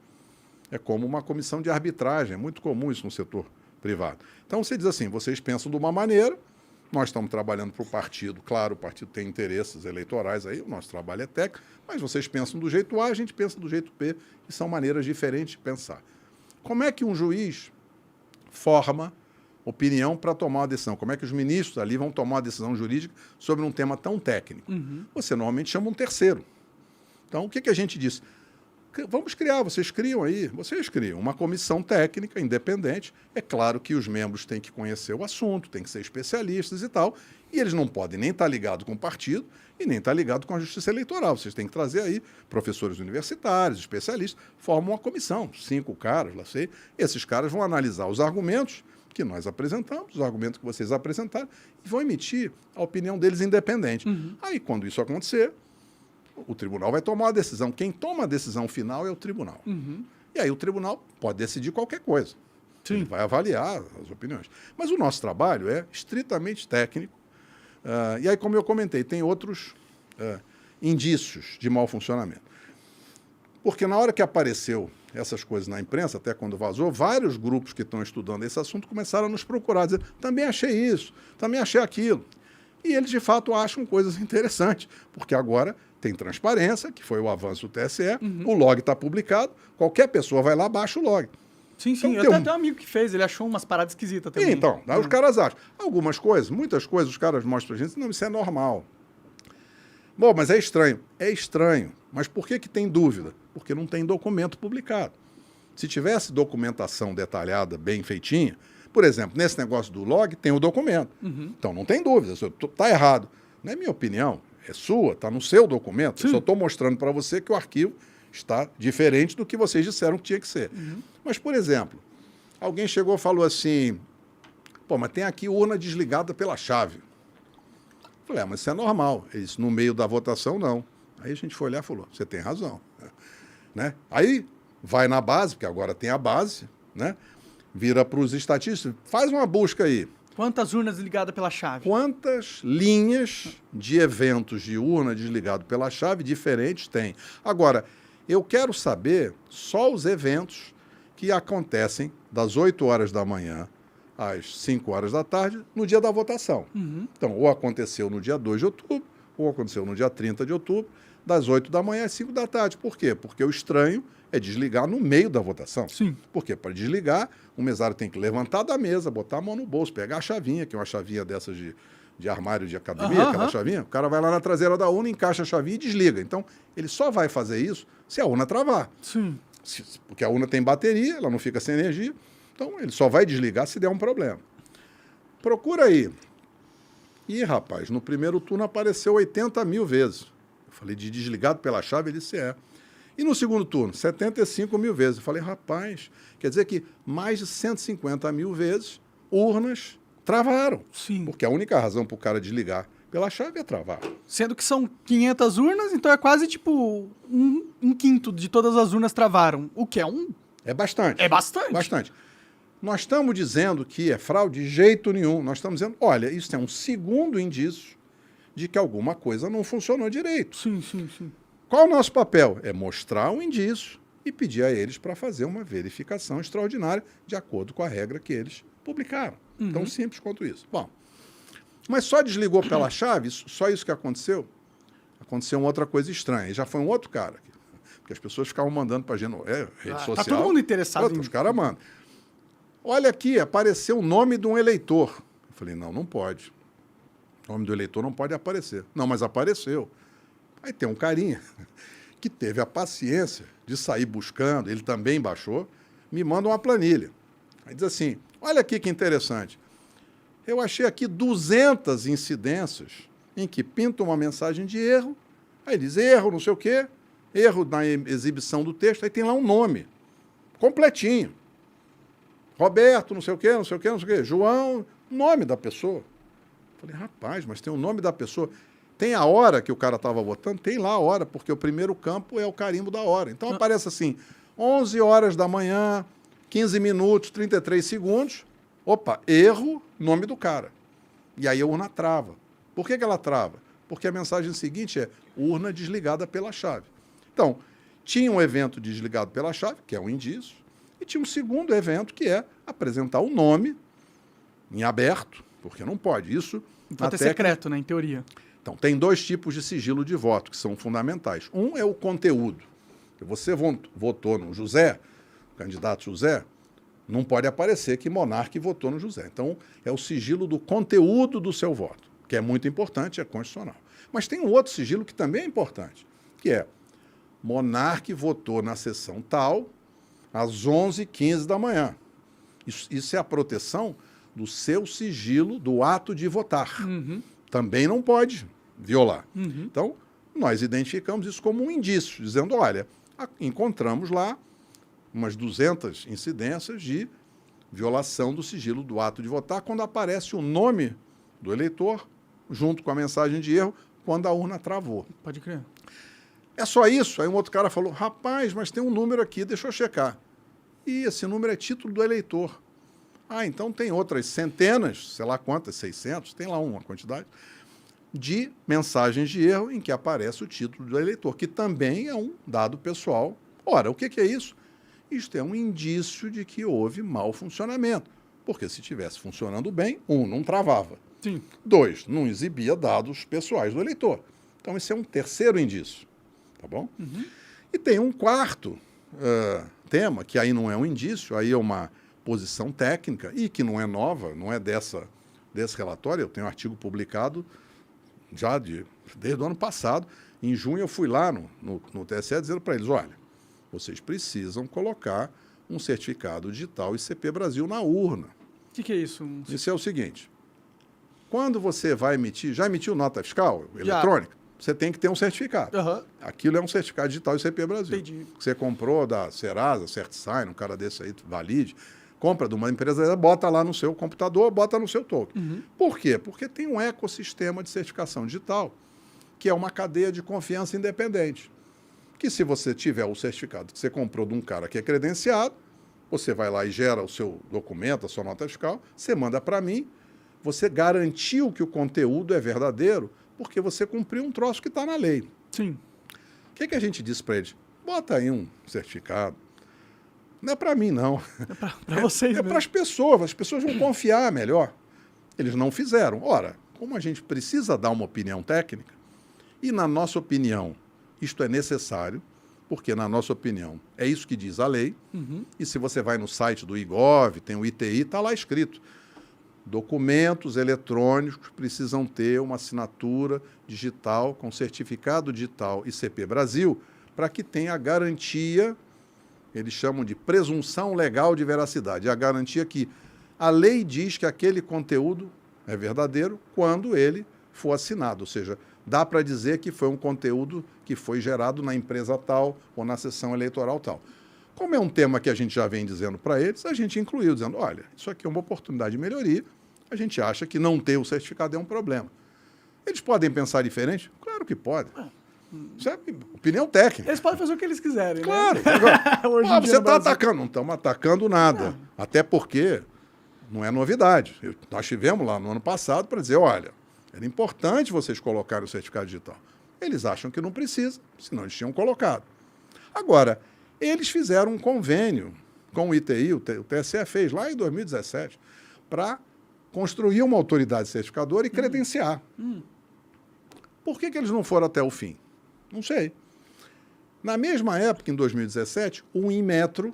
É como uma comissão de arbitragem, é muito comum isso no setor privado. Então você diz assim, vocês pensam de uma maneira, nós estamos trabalhando para o partido, claro, o partido tem interesses eleitorais aí, o nosso trabalho é técnico, mas vocês pensam do jeito A, a gente pensa do jeito B, e são maneiras diferentes de pensar. Como é que um juiz forma opinião para tomar uma decisão? Como é que os ministros ali vão tomar uma decisão jurídica sobre um tema tão técnico? Você normalmente chama um terceiro. Então, o que a gente disse? Vamos criar, vocês criam uma comissão técnica independente. É claro que os membros têm que conhecer o assunto, têm que ser especialistas e tal, e eles não podem nem estar ligados com o partido e nem estar ligados com a justiça eleitoral. Vocês têm que trazer aí professores universitários, especialistas, formam uma comissão, 5 caras, lá sei. Esses caras vão analisar os argumentos que nós apresentamos, os argumentos que vocês apresentaram, e vão emitir a opinião deles independente. Aí, quando isso acontecer, o tribunal vai tomar uma decisão. Quem toma a decisão final é o tribunal. E aí o tribunal pode decidir qualquer coisa. Sim. Ele vai avaliar as opiniões. Mas o nosso trabalho é estritamente técnico. E aí, como eu comentei, tem outros indícios de mau funcionamento. Porque na hora que apareceu essas coisas na imprensa, até quando vazou, vários grupos que estão estudando esse assunto começaram a nos procurar, dizer, também achei isso, também achei aquilo. E eles, de fato, acham coisas interessantes, porque agora tem transparência, que foi o avanço do TSE, o log está publicado, qualquer pessoa vai lá, baixa o log. Sim. Então, eu tenho um amigo que fez, ele achou umas paradas esquisitas também. Então, aí os caras acham. Algumas coisas, muitas coisas, os caras mostram pra gente, não, isso é normal. Bom, mas é estranho. É estranho. Mas por que tem dúvida? Porque não tem documento publicado. Se tivesse documentação detalhada, bem feitinha, por exemplo, nesse negócio do log, tem o documento. Então, não tem dúvida. Está errado. Não é minha opinião, é sua, está no seu documento. Sim. Eu só estou mostrando para você que o arquivo está diferente do que vocês disseram que tinha que ser. Mas, por exemplo, Alguém chegou e falou assim, pô, mas tem aqui urna desligada pela chave. Eu falei, mas isso é normal. Ele disse, no meio da votação, não. Aí a gente foi olhar e falou, você tem razão. Né? Aí vai na base, porque agora tem a base, né? Vira para os estatísticos, faz uma busca aí. Quantas urnas ligadas pela chave? Quantas linhas de eventos de urna desligado pela chave diferentes tem? Agora, eu quero saber só os eventos que acontecem das 8 horas da manhã às 5 horas da tarde no dia da votação. Então, ou aconteceu no dia 2 de outubro, ou aconteceu no dia 30 de outubro, das 8 da manhã às 5 da tarde. Por quê? Porque o estranho é desligar no meio da votação. Sim. Porque para desligar, o mesário tem que levantar da mesa, botar a mão no bolso, pegar a chavinha, que é uma chavinha dessas de armário de academia, aquela chavinha. O cara vai lá na traseira da urna, encaixa a chavinha e desliga. Então, ele só vai fazer isso se a urna travar. Sim. Porque a urna tem bateria, ela não fica sem energia. Então, ele só vai desligar se der um problema. Procura aí. Ih, rapaz, no primeiro turno apareceu 80 mil vezes. Eu falei, de desligado pela chave, ele disse é. E no segundo turno, 75 mil vezes. Eu falei, rapaz, quer dizer que mais de 150 mil vezes urnas travaram. Sim. Porque a única razão para o cara desligar pela chave é travar. Sendo que são 500 urnas, então é quase tipo um quinto de todas as urnas travaram. O que é um... É bastante. É bastante. Bastante. Nós estamos dizendo que é fraude de jeito nenhum. Nós estamos dizendo, olha, isso é um segundo indício de que alguma coisa não funcionou direito. Sim, sim, sim. Qual o nosso papel? É mostrar um indício e pedir a eles para fazer uma verificação extraordinária de acordo com a regra que eles publicaram. Tão simples quanto isso. Bom, mas só desligou pela chave, só isso que aconteceu? Aconteceu uma outra coisa estranha. E já foi um outro cara. Porque as pessoas ficavam mandando para a gente, rede social. Tá todo mundo interessado Os caras mandam. Olha aqui, apareceu o nome de um eleitor. Eu falei, não pode. O nome do eleitor não pode aparecer. Não, mas apareceu. Aí tem um carinha que teve a paciência de sair buscando, ele também baixou, me manda uma planilha. Aí diz assim, olha aqui que interessante. Eu achei aqui 200 incidências em que pinta uma mensagem de erro, aí diz erro, não sei o quê, erro na exibição do texto, aí tem lá um nome, completinho. Roberto, não sei o quê, não sei o quê, não sei o quê. João, nome da pessoa. Falei, rapaz, mas tem o nome da pessoa. Tem a hora que o cara estava votando? Tem lá a hora, porque o primeiro campo é o carimbo da hora. Então aparece assim, 11 horas da manhã, 15 minutos, 33 segundos. Opa, erro, nome do cara. E aí a urna trava. Por que ela trava? Porque a mensagem seguinte é urna desligada pela chave. Então, tinha um evento desligado pela chave, que é um indício, e tinha um segundo evento, que é apresentar o nome em aberto, porque não pode. Isso pode ser secreto, né, em teoria. Então, tem 2 tipos de sigilo de voto que são fundamentais. Um é o conteúdo. Você votou no José, o candidato José, não pode aparecer que monarca votou no José. Então, é o sigilo do conteúdo do seu voto, que é muito importante, é constitucional. Mas tem um outro sigilo que também é importante, que é monarca votou na sessão tal, às 11h15 da manhã. Isso é a proteção do seu sigilo do ato de votar. Também não pode violar. Então, nós identificamos isso como um indício, dizendo, olha, encontramos lá umas 200 incidências de violação do sigilo do ato de votar quando aparece o nome do eleitor junto com a mensagem de erro quando a urna travou. Pode crer. É só isso? Aí um outro cara falou, rapaz, mas tem um número aqui, deixa eu checar. E esse número é título do eleitor. Ah, então tem outras centenas, sei lá quantas, 600, tem lá uma quantidade, de mensagens de erro em que aparece o título do eleitor, que também é um dado pessoal. Ora, o que é isso? Isto é um indício de que houve mau funcionamento, porque se estivesse funcionando bem, não travava. Sim. 2, não exibia dados pessoais do eleitor. Então, esse é um terceiro indício, tá bom? E tem um quarto tema, que aí não é um indício, aí é uma posição técnica e que não é nova, não é desse relatório. Eu tenho um artigo publicado já desde o ano passado. Em junho eu fui lá no TSE dizendo para eles, olha, vocês precisam colocar um certificado digital ICP Brasil na urna. O que é isso? Isso é o seguinte, quando você vai emitir, já emitiu nota fiscal eletrônica? Você tem que ter um certificado. Aquilo é um certificado digital ICP Brasil. Entendi. Você comprou da Serasa, CertSign, um cara desse aí, Valide, compra de uma empresa, bota lá no seu computador, bota no seu token. Por quê? Porque tem um ecossistema de certificação digital, que é uma cadeia de confiança independente. Que se você tiver o certificado que você comprou de um cara que é credenciado, você vai lá e gera o seu documento, a sua nota fiscal, você manda para mim, você garantiu que o conteúdo é verdadeiro, porque você cumpriu um troço que está na lei. Sim. O que a gente diz para eles? Bota aí um certificado. Não é para mim, não. É para vocês. É para as pessoas vão confiar melhor. Eles não fizeram. Ora, como a gente precisa dar uma opinião técnica, e na nossa opinião isto é necessário, porque na nossa opinião é isso que diz a lei, e se você vai no site do IGOV, tem o ITI, está lá escrito. Documentos eletrônicos precisam ter uma assinatura digital com certificado digital ICP Brasil para que tenha a garantia, eles chamam de presunção legal de veracidade, a garantia que a lei diz que aquele conteúdo é verdadeiro quando ele for assinado, ou seja, dá para dizer que foi um conteúdo que foi gerado na empresa tal ou na sessão eleitoral tal. Como é um tema que a gente já vem dizendo para eles, a gente incluiu, dizendo, olha, isso aqui é uma oportunidade de melhoria, a gente acha que não ter o certificado é um problema. Eles podem pensar diferente? Claro que podem. Isso é opinião técnica. Eles podem fazer o que eles quiserem, claro. né? Agora, você está atacando. Não estamos atacando nada. Não. Até porque não é novidade. Nós tivemos lá no ano passado para dizer, olha, era importante vocês colocarem o certificado digital. Eles acham que não precisa, senão eles tinham colocado. Agora, eles fizeram um convênio com o ITI, o TSE fez lá em 2017, para construir uma autoridade certificadora e credenciar. Por que eles não foram até o fim? Não sei. Na mesma época, em 2017, o Inmetro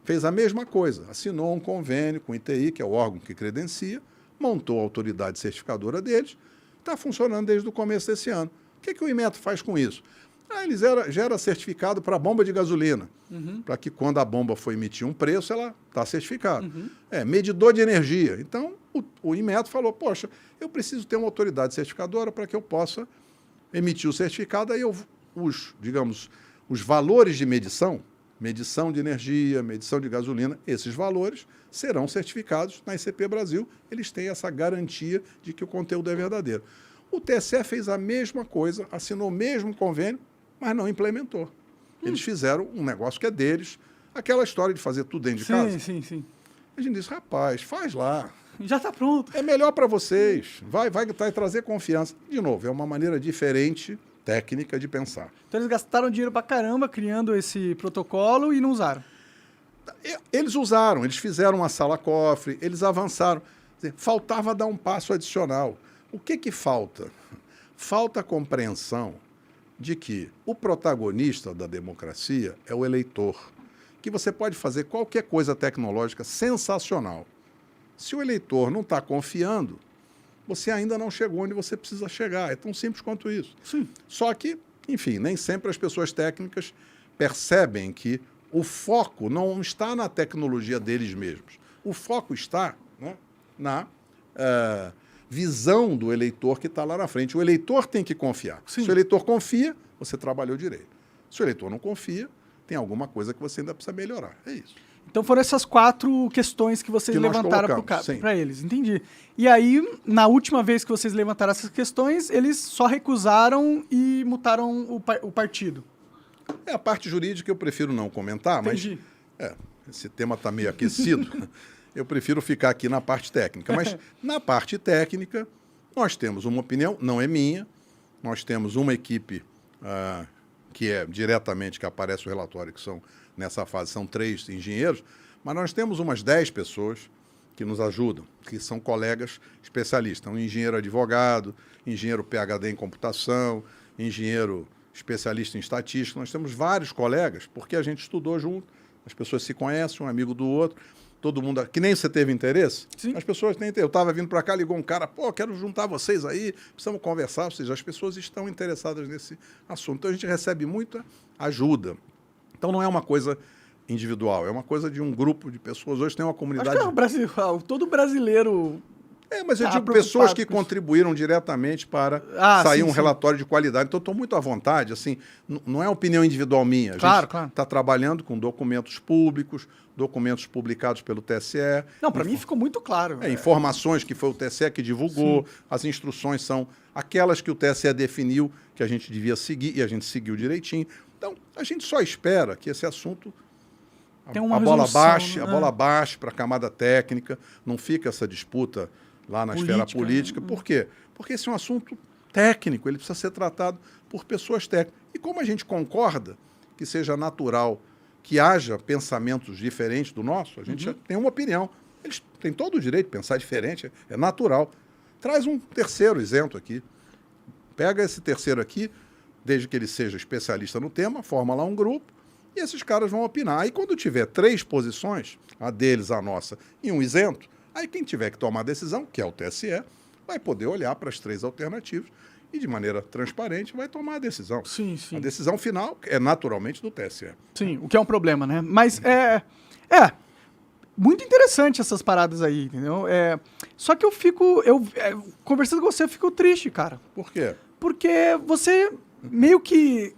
fez a mesma coisa. Assinou um convênio com o ITI, que é o órgão que credencia, montou a autoridade certificadora deles, está funcionando desde o começo desse ano. O que o Inmetro faz com isso? Ele gera certificado para a bomba de gasolina, para que quando a bomba for emitir um preço, ela está certificada. Medidor de energia. Então, o Inmetro falou, poxa, eu preciso ter uma autoridade certificadora para que eu possa emitir o certificado, aí os valores de medição de energia, medição de gasolina, esses valores serão certificados na ICP Brasil. Eles têm essa garantia de que o conteúdo é verdadeiro. O TSE fez a mesma coisa, assinou o mesmo convênio, mas não implementou. Eles fizeram um negócio que é deles, aquela história de fazer tudo dentro de casa. Sim. A gente disse, rapaz, faz lá. Já está pronto. É melhor para vocês. Vai trazer confiança. De novo, é uma maneira diferente, técnica, de pensar. Então eles gastaram dinheiro pra caramba criando esse protocolo e não usaram. Eles usaram, eles fizeram uma sala-cofre, eles avançaram. Faltava dar um passo adicional. O que falta? Falta a compreensão de que o protagonista da democracia é o eleitor, que você pode fazer qualquer coisa tecnológica sensacional. Se o eleitor não está confiando, você ainda não chegou onde você precisa chegar. É tão simples quanto isso. Sim. Só que, enfim, nem sempre as pessoas técnicas percebem que o foco não está na tecnologia deles mesmos. O foco está, né, na visão do eleitor que está lá na frente. O eleitor tem que confiar. Sim. Se o eleitor confia, você trabalhou direito. Se o eleitor não confia, tem alguma coisa que você ainda precisa melhorar. É isso. Então foram essas 4 questões que vocês levantaram para eles. Entendi. E aí, na última vez que vocês levantaram essas questões, eles só recusaram e mutaram o partido. A parte jurídica eu prefiro não comentar, Entendi. mas esse tema está meio aquecido. Eu prefiro ficar aqui na parte técnica. Mas na parte técnica, nós temos uma opinião, não é minha, nós temos uma equipe que é diretamente, que aparece o relatório, que são, nessa fase, são 3 engenheiros, mas nós temos umas 10 pessoas que nos ajudam, que são colegas especialistas. Um engenheiro advogado, engenheiro PhD em computação, engenheiro especialista em estatística. Nós temos vários colegas, porque a gente estudou junto, as pessoas se conhecem, um amigo do outro, todo mundo, que nem você teve interesse, Sim. As pessoas têm interesse. Eu estava vindo para cá, ligou um cara, quero juntar vocês aí, precisamos conversar, ou seja, as pessoas estão interessadas nesse assunto. Então a gente recebe muita ajuda. Então não é uma coisa individual, é uma coisa de um grupo de pessoas. Hoje tem uma comunidade... Acho que todo brasileiro Mas eu Tá digo preocupado pessoas que com isso. contribuíram diretamente para sair sim, um sim. relatório de qualidade. Então, estou muito à vontade, assim, não é opinião individual minha. A Claro, gente claro. está trabalhando com documentos públicos, documentos publicados pelo TSE. Não, para mim ficou muito claro. Informações que foi o TSE que divulgou, as instruções são aquelas que o TSE definiu que a gente devia seguir e a gente seguiu direitinho. Então, a gente só espera que esse assunto Tem uma a bola resolução, baixe, né? a bola baixe para a camada técnica, não fica essa disputa lá na esfera Política, política. Por quê? Porque esse é um assunto técnico, ele precisa ser tratado por pessoas técnicas. E como a gente concorda que seja natural que haja pensamentos diferentes do nosso, a gente já tem uma opinião. Eles têm todo o direito de pensar diferente, é natural. Traz um terceiro isento aqui. Pega esse terceiro aqui, desde que ele seja especialista no tema, forma lá um grupo, e esses caras vão opinar. Aí quando tiver 3 posições, a deles, a nossa, e um isento, aí quem tiver que tomar a decisão, que é o TSE, vai poder olhar para as 3 alternativas e, de maneira transparente, vai tomar a decisão. Sim, sim. A decisão final é naturalmente do TSE. Sim, o que é um problema, né? Mas muito interessante essas paradas aí, entendeu? Só que conversando com você, eu fico triste, cara. Por quê? Porque você meio que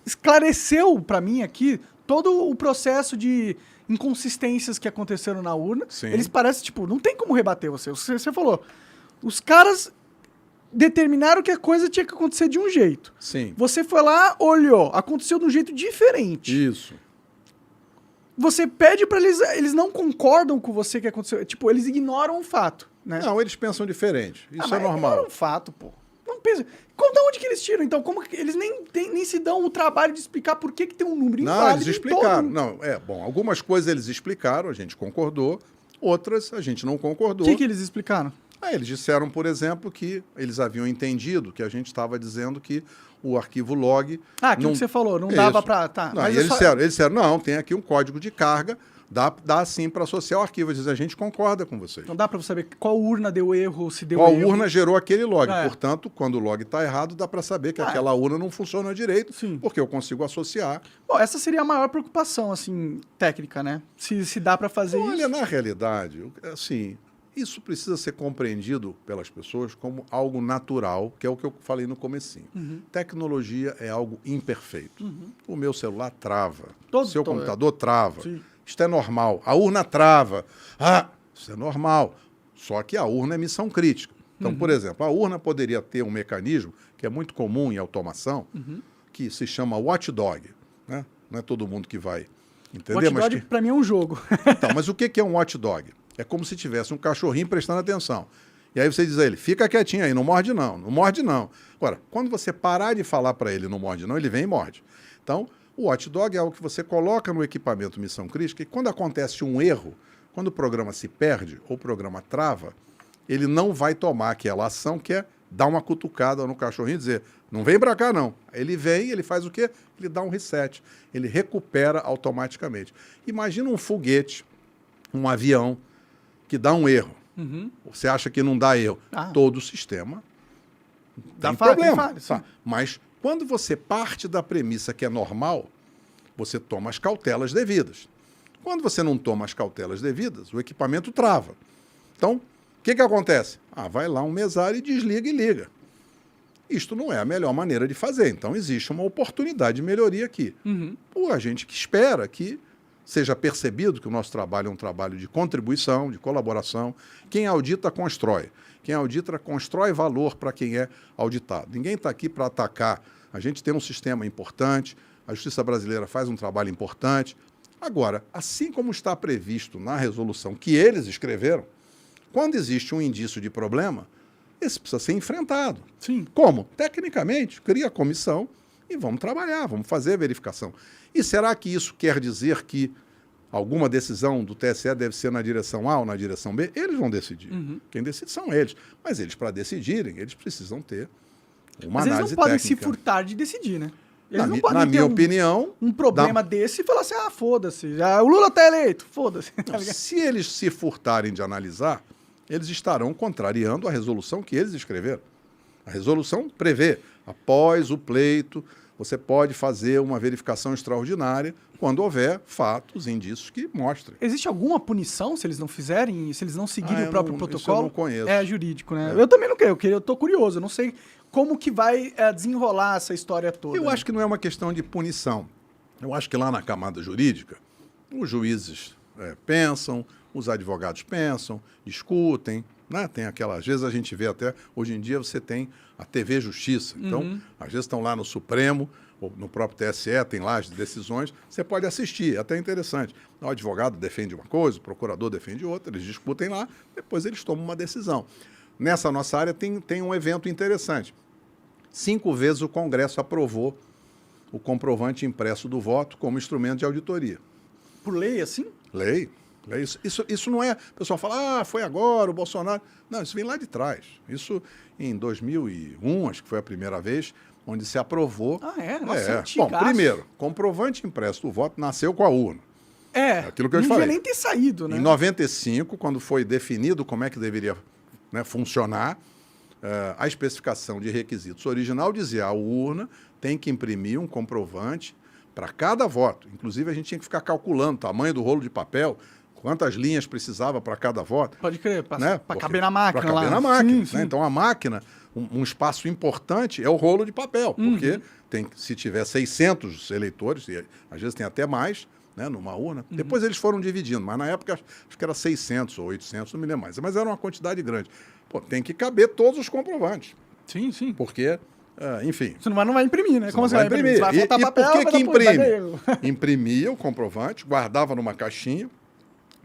esclareceu pra mim aqui todo o processo de inconsistências que aconteceram na urna. Sim. Eles parecem, tipo, não tem como rebater você. Você falou, os caras determinaram que a coisa tinha que acontecer de um jeito. Sim. Você foi lá, olhou, aconteceu de um jeito diferente. Isso. Você pede pra eles não concordam com você que aconteceu. Tipo, eles ignoram o fato, né? Não, eles pensam diferente. Isso mas é normal. ignoram o fato, pô. Não pensa. Da onde que eles tiram, então? Como que eles nem se dão o trabalho de explicar por que tem um número Não, inválido eles em explicaram. todo? Não, bom, algumas coisas eles explicaram, a gente concordou, outras a gente não concordou. O que eles explicaram? Eles disseram, por exemplo, que eles haviam entendido que a gente estava dizendo que o arquivo log... Aquilo que você falou, não dava pra... Tá, Não, mas e eles disseram, não, tem aqui um código de carga, dá sim para associar o arquivo. Eles dizem, a gente concorda com vocês. Não dá pra saber qual urna deu erro, se deu Qual erro. urna gerou aquele log. É. Portanto, quando o log está errado, dá para saber que aquela urna não funciona direito, Sim. porque eu consigo associar. Bom, essa seria a maior preocupação, assim, técnica, né? Se dá pra fazer Olha, isso. na realidade, assim, isso precisa ser compreendido pelas pessoas como algo natural, que é o que eu falei no comecinho. Tecnologia é algo imperfeito. O meu celular trava, o seu computador trava. Sim. Isto é normal. A urna trava. Isso é normal. Só que a urna é missão crítica. Então, por exemplo, a urna poderia ter um mecanismo que é muito comum em automação, que se chama watchdog. Né? Não é todo mundo que vai entender. Watchdog, pra mim, é um jogo. Então, mas o que é um watchdog? É como se tivesse um cachorrinho prestando atenção. E aí você diz a ele, fica quietinho aí, não morde não, não morde não. Agora, quando você parar de falar para ele não morde não, ele vem e morde. Então, o watchdog é algo que você coloca no equipamento missão crítica e quando acontece um erro, quando o programa se perde ou o programa trava, ele não vai tomar aquela ação que é dar uma cutucada no cachorrinho e dizer, não vem para cá não. Ele vem, ele faz o quê? Ele dá um reset, ele recupera automaticamente. Imagina um foguete, um avião, que dá um erro. Você acha que não dá erro? Todo o sistema tem problema. Sim. Mas quando você parte da premissa que é normal, você toma as cautelas devidas. Quando você não toma as cautelas devidas, o equipamento trava. Então, o que acontece? Vai lá um mesário e desliga e liga. Isto não é a melhor maneira de fazer. Então, existe uma oportunidade de melhoria aqui. A gente que espera que seja percebido que o nosso trabalho é um trabalho de contribuição, de colaboração. Quem audita, constrói. Quem audita, constrói valor para quem é auditado. Ninguém está aqui para atacar. A gente tem um sistema importante, a justiça brasileira faz um trabalho importante. Agora, assim como está previsto na resolução que eles escreveram, quando existe um indício de problema, esse precisa ser enfrentado. Sim. Como? Tecnicamente, cria a comissão e vamos trabalhar, vamos fazer a verificação. E será que isso quer dizer que alguma decisão do TSE deve ser na direção A ou na direção B? Eles vão decidir. Quem decide são eles. Mas eles, para decidirem, eles precisam ter uma Mas análise eles não podem técnica. se furtar de decidir, né? Eles Na não mi- podem na ter minha opinião, um problema desse e falar assim, foda-se, o Lula tá eleito, foda-se. Tá ligado? se eles se furtarem de analisar, eles estarão contrariando a resolução que eles escreveram. A resolução prevê, após o pleito você pode fazer uma verificação extraordinária quando houver fatos, indícios que mostrem. Existe alguma punição se eles não fizerem, se eles não seguirem o próprio protocolo? Isso eu não conheço. É jurídico, né? Eu também não creio, eu estou curioso, eu não sei como que vai desenrolar essa história toda. Eu acho que não é uma questão de punição. Eu acho que lá na camada jurídica, os juízes pensam, os advogados pensam, discutem, né? Tem aquela, às vezes a gente vê até, hoje em dia você tem a TV Justiça, então às vezes estão lá no Supremo, ou no próprio TSE, tem lá as decisões, você pode assistir, é até interessante. O advogado defende uma coisa, o procurador defende outra, eles discutem lá, depois eles tomam uma decisão. Nessa nossa área tem um evento interessante. 5 vezes o Congresso aprovou o comprovante impresso do voto como instrumento de auditoria. Por lei, assim? Lei. Isso não é... O pessoal fala, foi agora, o Bolsonaro... Não, isso vem lá de trás. Isso em 2001, acho que foi a primeira vez, onde se aprovou... Nossa, Bom, primeiro, comprovante impresso do voto nasceu com a urna. Aquilo que eu te falei. Não devia nem ter saído, né? Em 95, quando foi definido como é que deveria funcionar, a especificação de requisitos original dizia a urna tem que imprimir um comprovante para cada voto. Inclusive, a gente tinha que ficar calculando o tamanho do rolo de papel, quantas linhas precisava para cada voto. Pode crer, para caber na máquina. Para caber na máquina. Sim. Então, a máquina, um espaço importante é o rolo de papel, porque se tiver 600 eleitores, e às vezes tem até mais, numa urna, depois eles foram dividindo, mas na época acho que era 600 ou 800, não me lembro mais, mas era uma quantidade grande. Pô, tem que caber todos os comprovantes. Sim, sim. Porque, enfim... Você não vai imprimir, né? Como você vai imprimir? Você vai faltar papel, por que imprime? Imprimia o comprovante, guardava numa caixinha.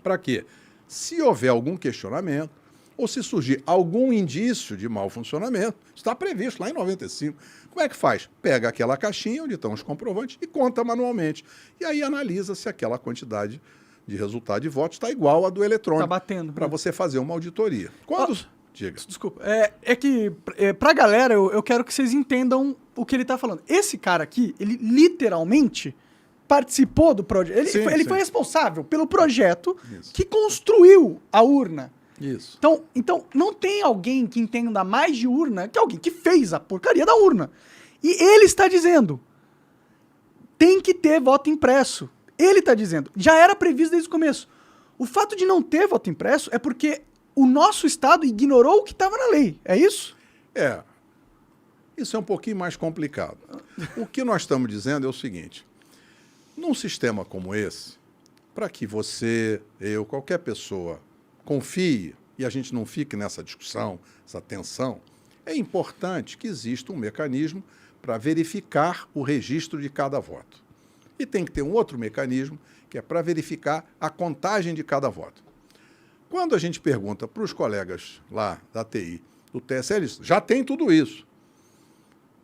Para quê? Se houver algum questionamento ou se surgir algum indício de mau funcionamento, está previsto lá em 95. Como é que faz? Pega aquela caixinha onde estão os comprovantes e conta manualmente. E aí analisa se aquela quantidade de resultado de votos está igual à do eletrônico. Está batendo. Para você fazer uma auditoria. Diga. Desculpa. É que, para a galera, eu quero que vocês entendam o que ele está falando. Esse cara aqui, ele literalmente participou do projeto. Ele foi responsável pelo projeto que construiu a urna. Isso. Então, não tem alguém que entenda mais de urna que alguém que fez a porcaria da urna. E ele está dizendo, tem que ter voto impresso. Ele está dizendo, já era previsto desde o começo. O fato de não ter voto impresso é porque o nosso Estado ignorou o que estava na lei. É isso? Isso é um pouquinho mais complicado. O que nós estamos dizendo é o seguinte, num sistema como esse, para que você, eu, qualquer pessoa confie e a gente não fique nessa discussão, essa tensão, é importante que exista um mecanismo para verificar o registro de cada voto. E tem que ter um outro mecanismo que é para verificar a contagem de cada voto. Quando a gente pergunta para os colegas lá da TI, do TSE, eles já tem tudo isso.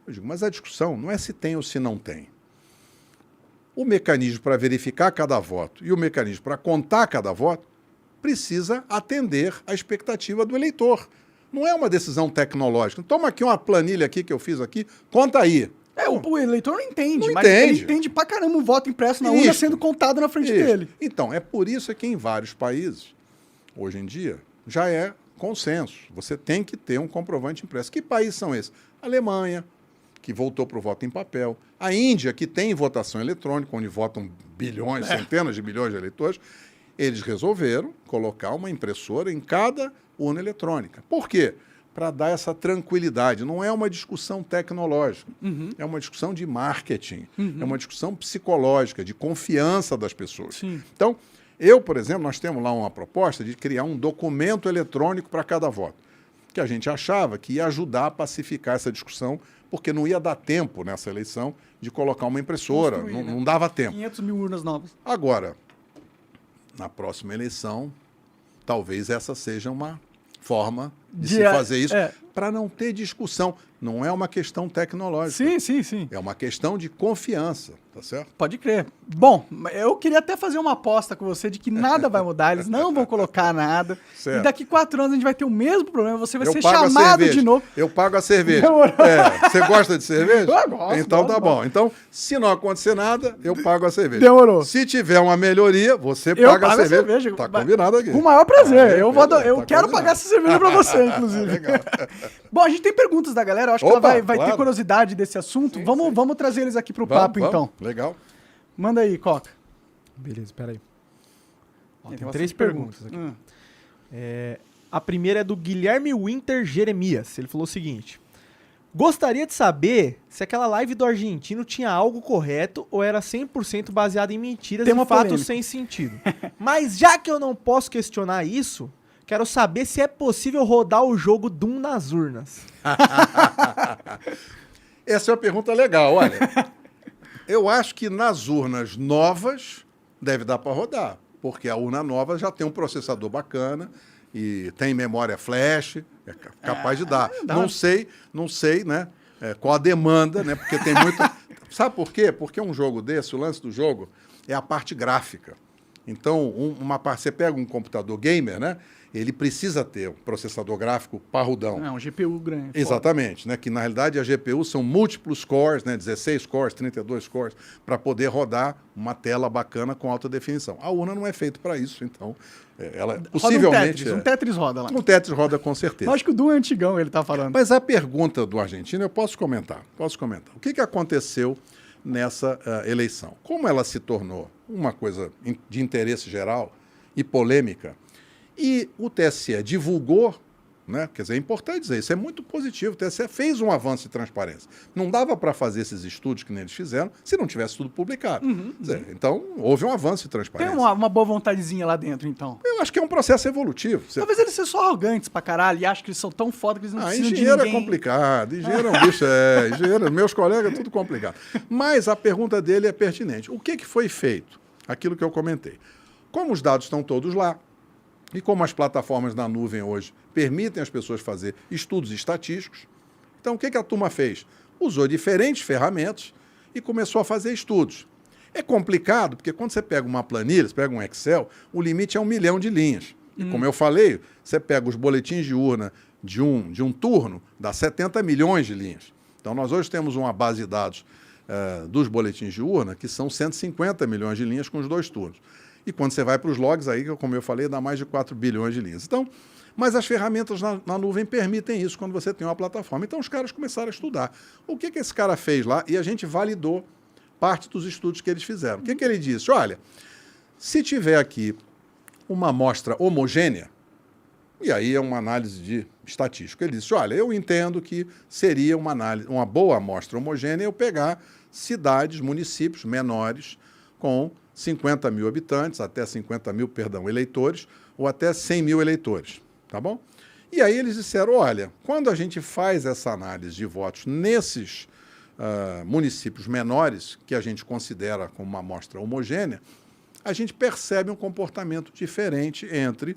Eu digo, mas a discussão não é se tem ou se não tem. O mecanismo para verificar cada voto e o mecanismo para contar cada voto precisa atender à expectativa do eleitor. Não é uma decisão tecnológica. Toma aqui uma planilha aqui que eu fiz aqui, conta aí. O eleitor não entende, mas ele entende pra caramba o voto impresso na urna sendo contado na frente dele. Então, é por isso que em vários países, hoje em dia, já é consenso. Você tem que ter um comprovante impresso. Que países são esses? A Alemanha, que voltou para o voto em papel. A Índia, que tem votação eletrônica, onde votam bilhões, centenas de milhões de eleitores. Eles resolveram colocar uma impressora em cada urna eletrônica. Por quê? Para dar essa tranquilidade. Não é uma discussão tecnológica, é uma discussão de marketing, é uma discussão psicológica, de confiança das pessoas. Sim. Então, por exemplo, nós temos lá uma proposta de criar um documento eletrônico para cada voto, que a gente achava que ia ajudar a pacificar essa discussão, porque não ia dar tempo nessa eleição de colocar uma impressora, não dava tempo. 500 mil urnas novas. Agora, na próxima eleição, talvez essa seja uma forma de se fazer isso para não ter discussão. Não é uma questão tecnológica. Sim. É uma questão de confiança, tá certo? Pode crer. Bom, eu queria até fazer uma aposta com você de que nada vai mudar, eles não vão colocar nada. Certo. E daqui 4 anos a gente vai ter o mesmo problema, você vai ser chamado de novo. Eu pago a cerveja. Você gosta de cerveja? Eu gosto. Então tá bom. Então, se não acontecer nada, eu pago a cerveja. Demorou. Se tiver uma melhoria, você paga a cerveja. Tá combinado aqui. Com o maior prazer. Eu quero pagar essa cerveja pra você. ler, inclusive. Legal. Bom, a gente tem perguntas da galera. Eu acho que Opa, ela vai ter claro. curiosidade desse assunto. Sim, Vamos, sim. vamos trazer eles aqui pro Vamos, papo, então. Legal. Manda aí, Coca. Beleza, peraí. Ó, tem bastante 3 perguntas aqui. A primeira é do Guilherme Winter Jeremias. Ele falou o seguinte: gostaria de saber se aquela live do argentino tinha algo correto ou era 100% baseado em mentiras Tema e fatos polêmico. sem sentido. Mas já que eu não posso questionar isso, quero saber se é possível rodar o jogo Doom nas urnas. Essa é uma pergunta legal, olha. Eu acho que nas urnas novas deve dar para rodar, porque a urna nova já tem um processador bacana e tem memória flash, é capaz de dar. dá. Não sei, né? Qual a demanda, né? Porque tem muito. Sabe por quê? Porque um jogo desse, o lance do jogo é a parte gráfica. Então, você pega um computador gamer, né? Ele precisa ter um processador gráfico parrudão. É, um GPU grande. Exatamente, né? Que na realidade a GPU são múltiplos cores, né? 16 cores, 32 cores, para poder rodar uma tela bacana com alta definição. A urna não é feita para isso, então ela possivelmente... Um Tetris roda lá. Um Tetris roda com certeza. Eu acho que o Doom é antigão, ele tá falando. Mas a pergunta do argentino eu posso comentar. O que aconteceu nessa eleição? Como ela se tornou uma coisa de interesse geral e polêmica, e o TSE divulgou, né? Quer dizer, é importante dizer isso, é muito positivo. O TSE fez um avanço de transparência. Não dava para fazer esses estudos que eles fizeram se não tivesse tudo publicado. Quer dizer, então, houve um avanço de Tem transparência. uma boa vontadezinha lá dentro, então. Eu acho que é um processo evolutivo. Talvez eles sejam só arrogantes pra caralho e acham que eles são tão foda que eles não precisam de Engenheiro ninguém. é complicado, engenheiro é um bicho, engenheiro, meus colegas, é tudo complicado. Mas a pergunta dele é pertinente. O que foi feito? Aquilo que eu comentei. Como os dados estão todos lá, e como as plataformas na nuvem hoje permitem as pessoas fazer estudos estatísticos, então o que a turma fez? Usou diferentes ferramentas e começou a fazer estudos. É complicado, porque quando você pega uma planilha, você pega um Excel, o limite é 1 milhão de linhas. E como eu falei, você pega os boletins de urna de um turno, dá 70 milhões de linhas. Então nós hoje temos uma base de dados dos boletins de urna que são 150 milhões de linhas com os 2 turnos. E quando você vai para os logs, aí, como eu falei, dá mais de 4 bilhões de linhas. Então, mas as ferramentas na nuvem permitem isso quando você tem uma plataforma. Então, os caras começaram a estudar. O que esse cara fez lá? E a gente validou parte dos estudos que eles fizeram. O que ele disse? Olha, se tiver aqui uma amostra homogênea, e aí é uma análise de estatística, ele disse, olha, eu entendo que seria uma boa amostra homogênea eu pegar cidades, municípios menores com 50 mil habitantes, até 50 mil, eleitores, ou até 100 mil eleitores, tá bom? E aí eles disseram, olha, quando a gente faz essa análise de votos nesses municípios menores, que a gente considera como uma amostra homogênea, a gente percebe um comportamento diferente entre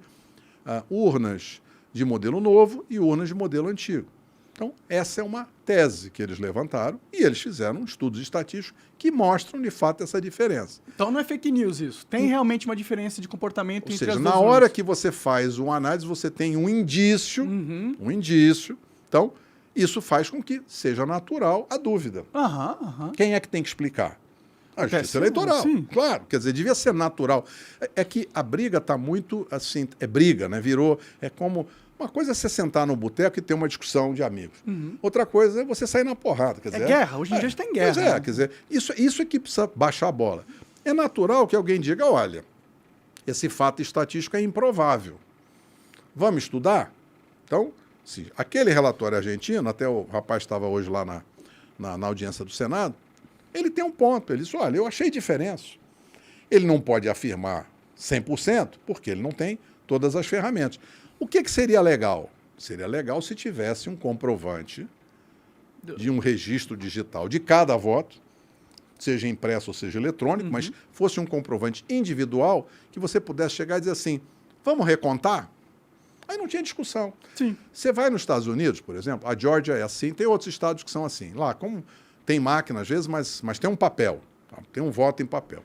urnas de modelo novo e urnas de modelo antigo. Então, essa é uma tese que eles levantaram e eles fizeram estudos estatísticos que mostram, de fato, essa diferença. Então não é fake news isso. Tem realmente uma diferença de comportamento entre as duas na hora urnas. que você faz uma análise, você tem um indício, Então, isso faz com que seja natural a dúvida. Quem é que tem que explicar? A Justiça Eleitoral, sim. Claro. Quer dizer, devia ser natural. É que a briga está muito, assim, briga, né? É como... Uma coisa é você sentar no boteco e ter uma discussão de amigos. Outra coisa é você sair na porrada. Quer dizer, guerra. Hoje em dia a gente tem guerra. Pois né? quer dizer, isso é que precisa baixar a bola. É natural que alguém diga, olha, esse fato estatístico é improvável. Vamos estudar? Então, se aquele relatório argentino, até o rapaz estava hoje lá na audiência do Senado, ele tem um ponto. Ele disse, olha, eu achei diferença. Ele não pode afirmar 100%, porque ele não tem todas as ferramentas. O que seria legal? Seria legal se tivesse um comprovante de um registro digital de cada voto, seja impresso ou seja eletrônico, mas fosse um comprovante individual que você pudesse chegar e dizer assim, vamos recontar? Aí não tinha discussão. Sim. Você vai nos Estados Unidos, por exemplo, a Geórgia é assim, tem outros estados que são assim. Lá, como tem máquina às vezes, mas tem um papel, tá? Tem um voto em papel.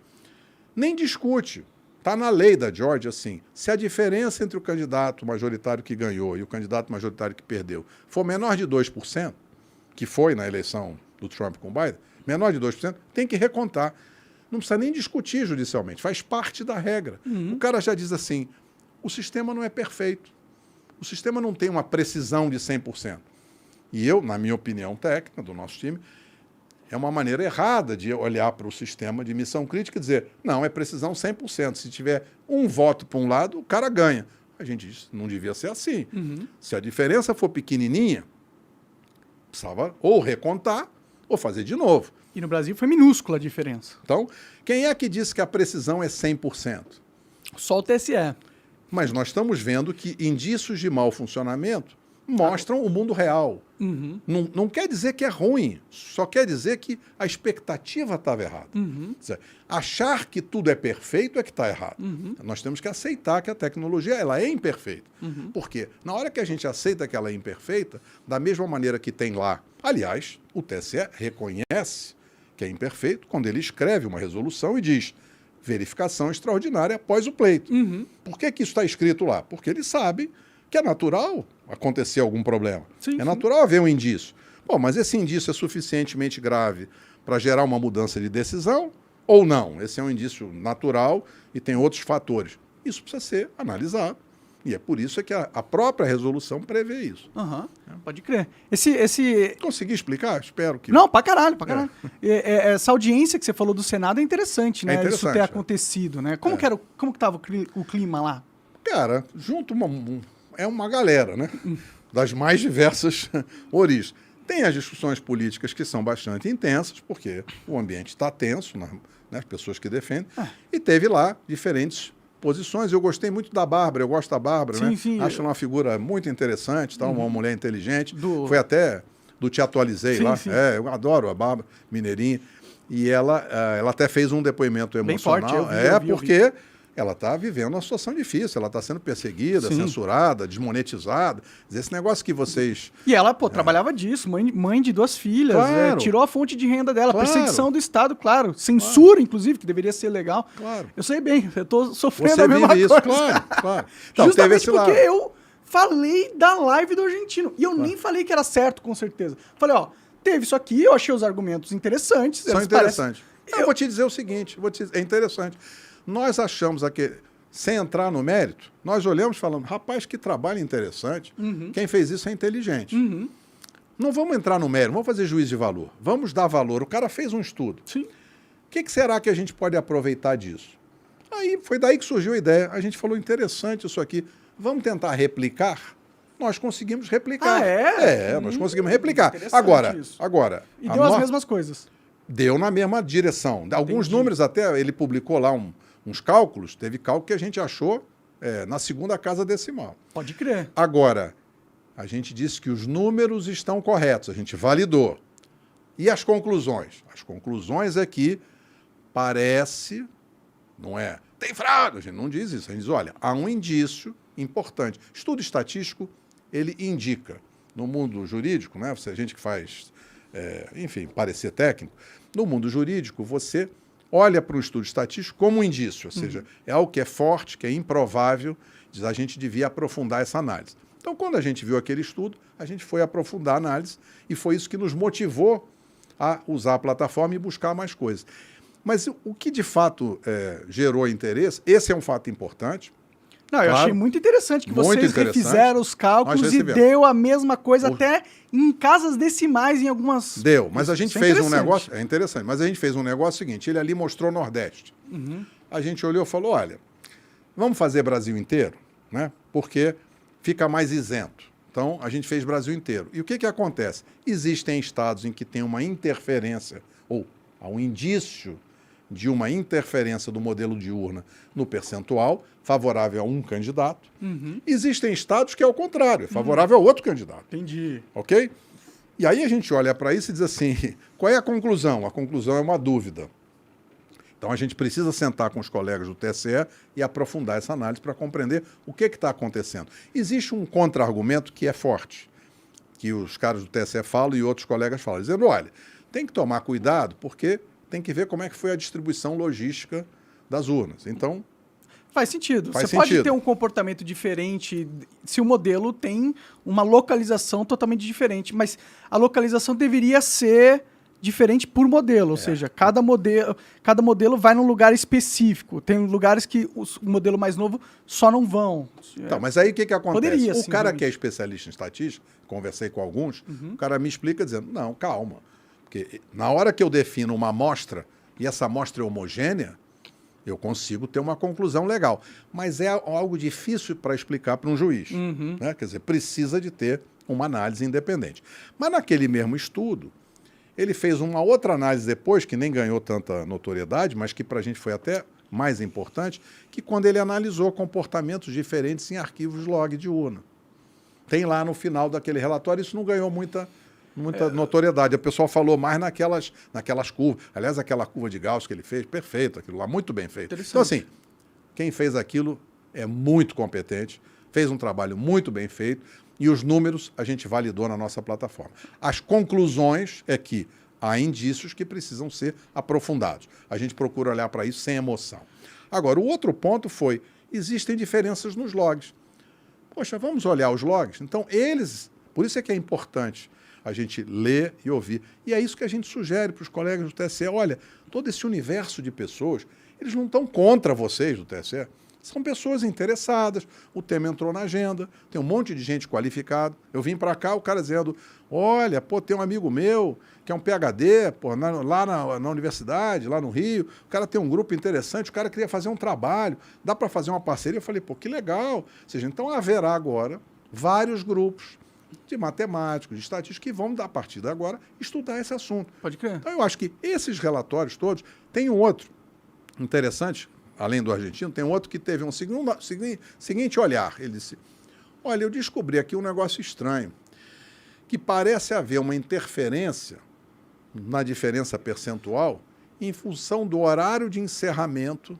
Nem discute. Está na lei da Geórgia, assim, se a diferença entre o candidato majoritário que ganhou e o candidato majoritário que perdeu for menor de 2%, que foi na eleição do Trump com o Biden, menor de 2%, tem que recontar. Não precisa nem discutir judicialmente, faz parte da regra. O cara já diz assim, o sistema não é perfeito. O sistema não tem uma precisão de 100%. E eu, na minha opinião técnica do nosso time, é uma maneira errada de olhar para o sistema de missão crítica e dizer, não, é precisão 100%. Se tiver um voto para um lado, o cara ganha. A gente diz, não devia ser assim. Se a diferença for pequenininha, precisava ou recontar ou fazer de novo. E no Brasil foi minúscula a diferença. Então, quem é que disse que a precisão é 100%? Só o TSE. Mas nós estamos vendo que indícios de mau funcionamento mostram o mundo real. Não quer dizer que é ruim, só quer dizer que a expectativa estava errada. Quer dizer, achar que tudo é perfeito é que está errado. Nós temos que aceitar que a tecnologia ela é imperfeita. Porque na hora que a gente aceita que ela é imperfeita, da mesma maneira que tem lá, aliás, o TSE reconhece que é imperfeito quando ele escreve uma resolução e diz verificação extraordinária após o pleito. Por que isso está escrito lá? Porque ele sabe que é natural acontecer algum problema. Sim, é sim. natural haver um indício. Bom, mas esse indício é suficientemente grave para gerar uma mudança de decisão ou não? Esse é um indício natural e tem outros fatores. Isso precisa ser analisado. E é por isso que a própria resolução prevê isso. Pode crer. Esse... Consegui explicar? Espero que... Não, pra caralho, pra caralho. Essa audiência que você falou do Senado é interessante, né? É interessante, isso ter é. acontecido, né? Como que tava o clima lá? Cara, junto é uma galera, né? Das mais diversas origens. Tem as discussões políticas que são bastante intensas, porque o ambiente está tenso, né? As pessoas que defendem. E teve lá diferentes posições. Eu gostei muito da Bárbara, eu gosto da Bárbara, Sim, né? sim. Acho ela uma figura muito interessante, tá? Uma mulher inteligente. Do- Foi até do Te Atualizei Sim, lá. sim. Eu adoro a Bárbara, mineirinha. E ela até fez um depoimento Bem emocional. forte, eu vi. Porque ela está vivendo uma situação difícil, ela está sendo perseguida, Sim. censurada, desmonetizada. Esse negócio que vocês... E ela, trabalhava disso, mãe de 2 filhas, Claro. tirou a fonte de renda dela, Claro. perseguição do Estado, claro, censura, inclusive, que deveria ser legal. Claro. Eu sei bem, eu tô sofrendo Você a mesma vive isso, coisa. claro. Então, Justamente teve esse porque lado. eu falei da live do argentino, e eu nem falei que era certo, com certeza. Falei, teve isso aqui, eu achei os argumentos interessantes. São eles interessantes. parecem- Eu vou te dizer o seguinte, é interessante. Nós achamos aqui, sem entrar no mérito, nós olhamos falando, rapaz, que trabalho interessante. Quem fez isso é inteligente. Não vamos entrar no mérito, vamos fazer juízo de valor. Vamos dar valor. O cara fez um estudo. Sim. O que será que a gente pode aproveitar disso? Aí foi daí que surgiu a ideia. A gente falou, interessante isso aqui. Vamos tentar replicar? Nós conseguimos replicar. Ah, é? Nós conseguimos replicar. Interessante isso. Agora... E a deu as no- mesmas coisas. Deu na mesma direção. Alguns Entendi. números até, ele publicou lá uns cálculos, teve cálculo que a gente achou na segunda casa decimal. Pode crer. Agora, a gente disse que os números estão corretos, a gente validou. E as conclusões? As conclusões é que parece, não é, tem fraude, a gente não diz isso, a gente diz, olha, há um indício importante. Estudo estatístico, ele indica, no mundo jurídico, né, você, a gente que faz, enfim, parecer técnico, no mundo jurídico, você olha para o estudo estatístico como um indício, ou seja, é algo que é forte, que é improvável, diz a gente devia aprofundar essa análise. Então, quando a gente viu aquele estudo, a gente foi aprofundar a análise e foi isso que nos motivou a usar a plataforma e buscar mais coisas. Mas o que de fato gerou interesse, esse é um fato importante. Não, eu Claro. achei muito interessante que Muito vocês interessante. refizeram os cálculos Nós e recebemos. deu a mesma coisa até em casas decimais, em algumas... Deu, mas a gente Isso é fez um interessante. negócio, é interessante, mas a gente fez um negócio seguinte, ele ali mostrou Nordeste. A gente olhou e falou, olha, vamos fazer Brasil inteiro, né? Porque fica mais isento. Então, a gente fez Brasil inteiro. E o que acontece? Existem estados em que tem uma interferência, ou há um indício de uma interferência do modelo de urna no percentual, favorável a um candidato. Existem estados que é o contrário, é favorável a outro candidato. Entendi. Ok? E aí a gente olha para isso e diz assim, qual é a conclusão? A conclusão é uma dúvida. Então a gente precisa sentar com os colegas do TSE e aprofundar essa análise para compreender o que está acontecendo. Existe um contra-argumento que é forte, que os caras do TSE falam e outros colegas falam, dizendo, olha, tem que tomar cuidado porque tem que ver como é que foi a distribuição logística das urnas. Então, Faz sentido. Faz Você pode sentido. ter um comportamento diferente se o modelo tem uma localização totalmente diferente, mas a localização deveria ser diferente por modelo, ou seja, cada modelo vai num lugar específico. Tem lugares que o modelo mais novo só não vão. Tá, mas aí o que acontece? Poderia, o sim, cara realmente. que é especialista em estatística, conversei com alguns, o cara me explica dizendo, não, calma, porque na hora que eu defino uma amostra e essa amostra é homogênea, eu consigo ter uma conclusão legal. Mas é algo difícil para explicar para um juiz. Né? Quer dizer, precisa de ter uma análise independente. Mas naquele mesmo estudo, ele fez uma outra análise depois, que nem ganhou tanta notoriedade, mas que para a gente foi até mais importante, que quando ele analisou comportamentos diferentes em arquivos log de urna. Tem lá no final daquele relatório, isso não ganhou muita notoriedade. O pessoal falou mais naquelas curvas. Aliás, aquela curva de Gauss que ele fez, perfeito, aquilo lá, muito bem feito. Então, assim, quem fez aquilo é muito competente, fez um trabalho muito bem feito, e os números a gente validou na nossa plataforma. As conclusões é que há indícios que precisam ser aprofundados. A gente procura olhar para isso sem emoção. Agora, o outro ponto foi, existem diferenças nos logs. Poxa, vamos olhar os logs? Então, por isso é que é importante a gente ler e ouvir. E é isso que a gente sugere para os colegas do TSE. Olha, todo esse universo de pessoas, eles não estão contra vocês do TSE. São pessoas interessadas, o tema entrou na agenda, tem um monte de gente qualificada. Eu vim para cá, o cara dizendo, olha, pô, tem um amigo meu que é um PhD, pô, lá na universidade, lá no Rio, o cara tem um grupo interessante, o cara queria fazer um trabalho, dá para fazer uma parceria? Eu falei, pô, que legal. Ou seja, então haverá agora vários grupos de matemáticos, de estatísticos, que vão, a partir de agora, estudar esse assunto. Pode crer. Então eu acho que esses relatórios todos, tem um outro interessante, além do argentino, tem outro que teve um seguinte olhar. Ele disse, olha, eu descobri aqui um negócio estranho, que parece haver uma interferência na diferença percentual em função do horário de encerramento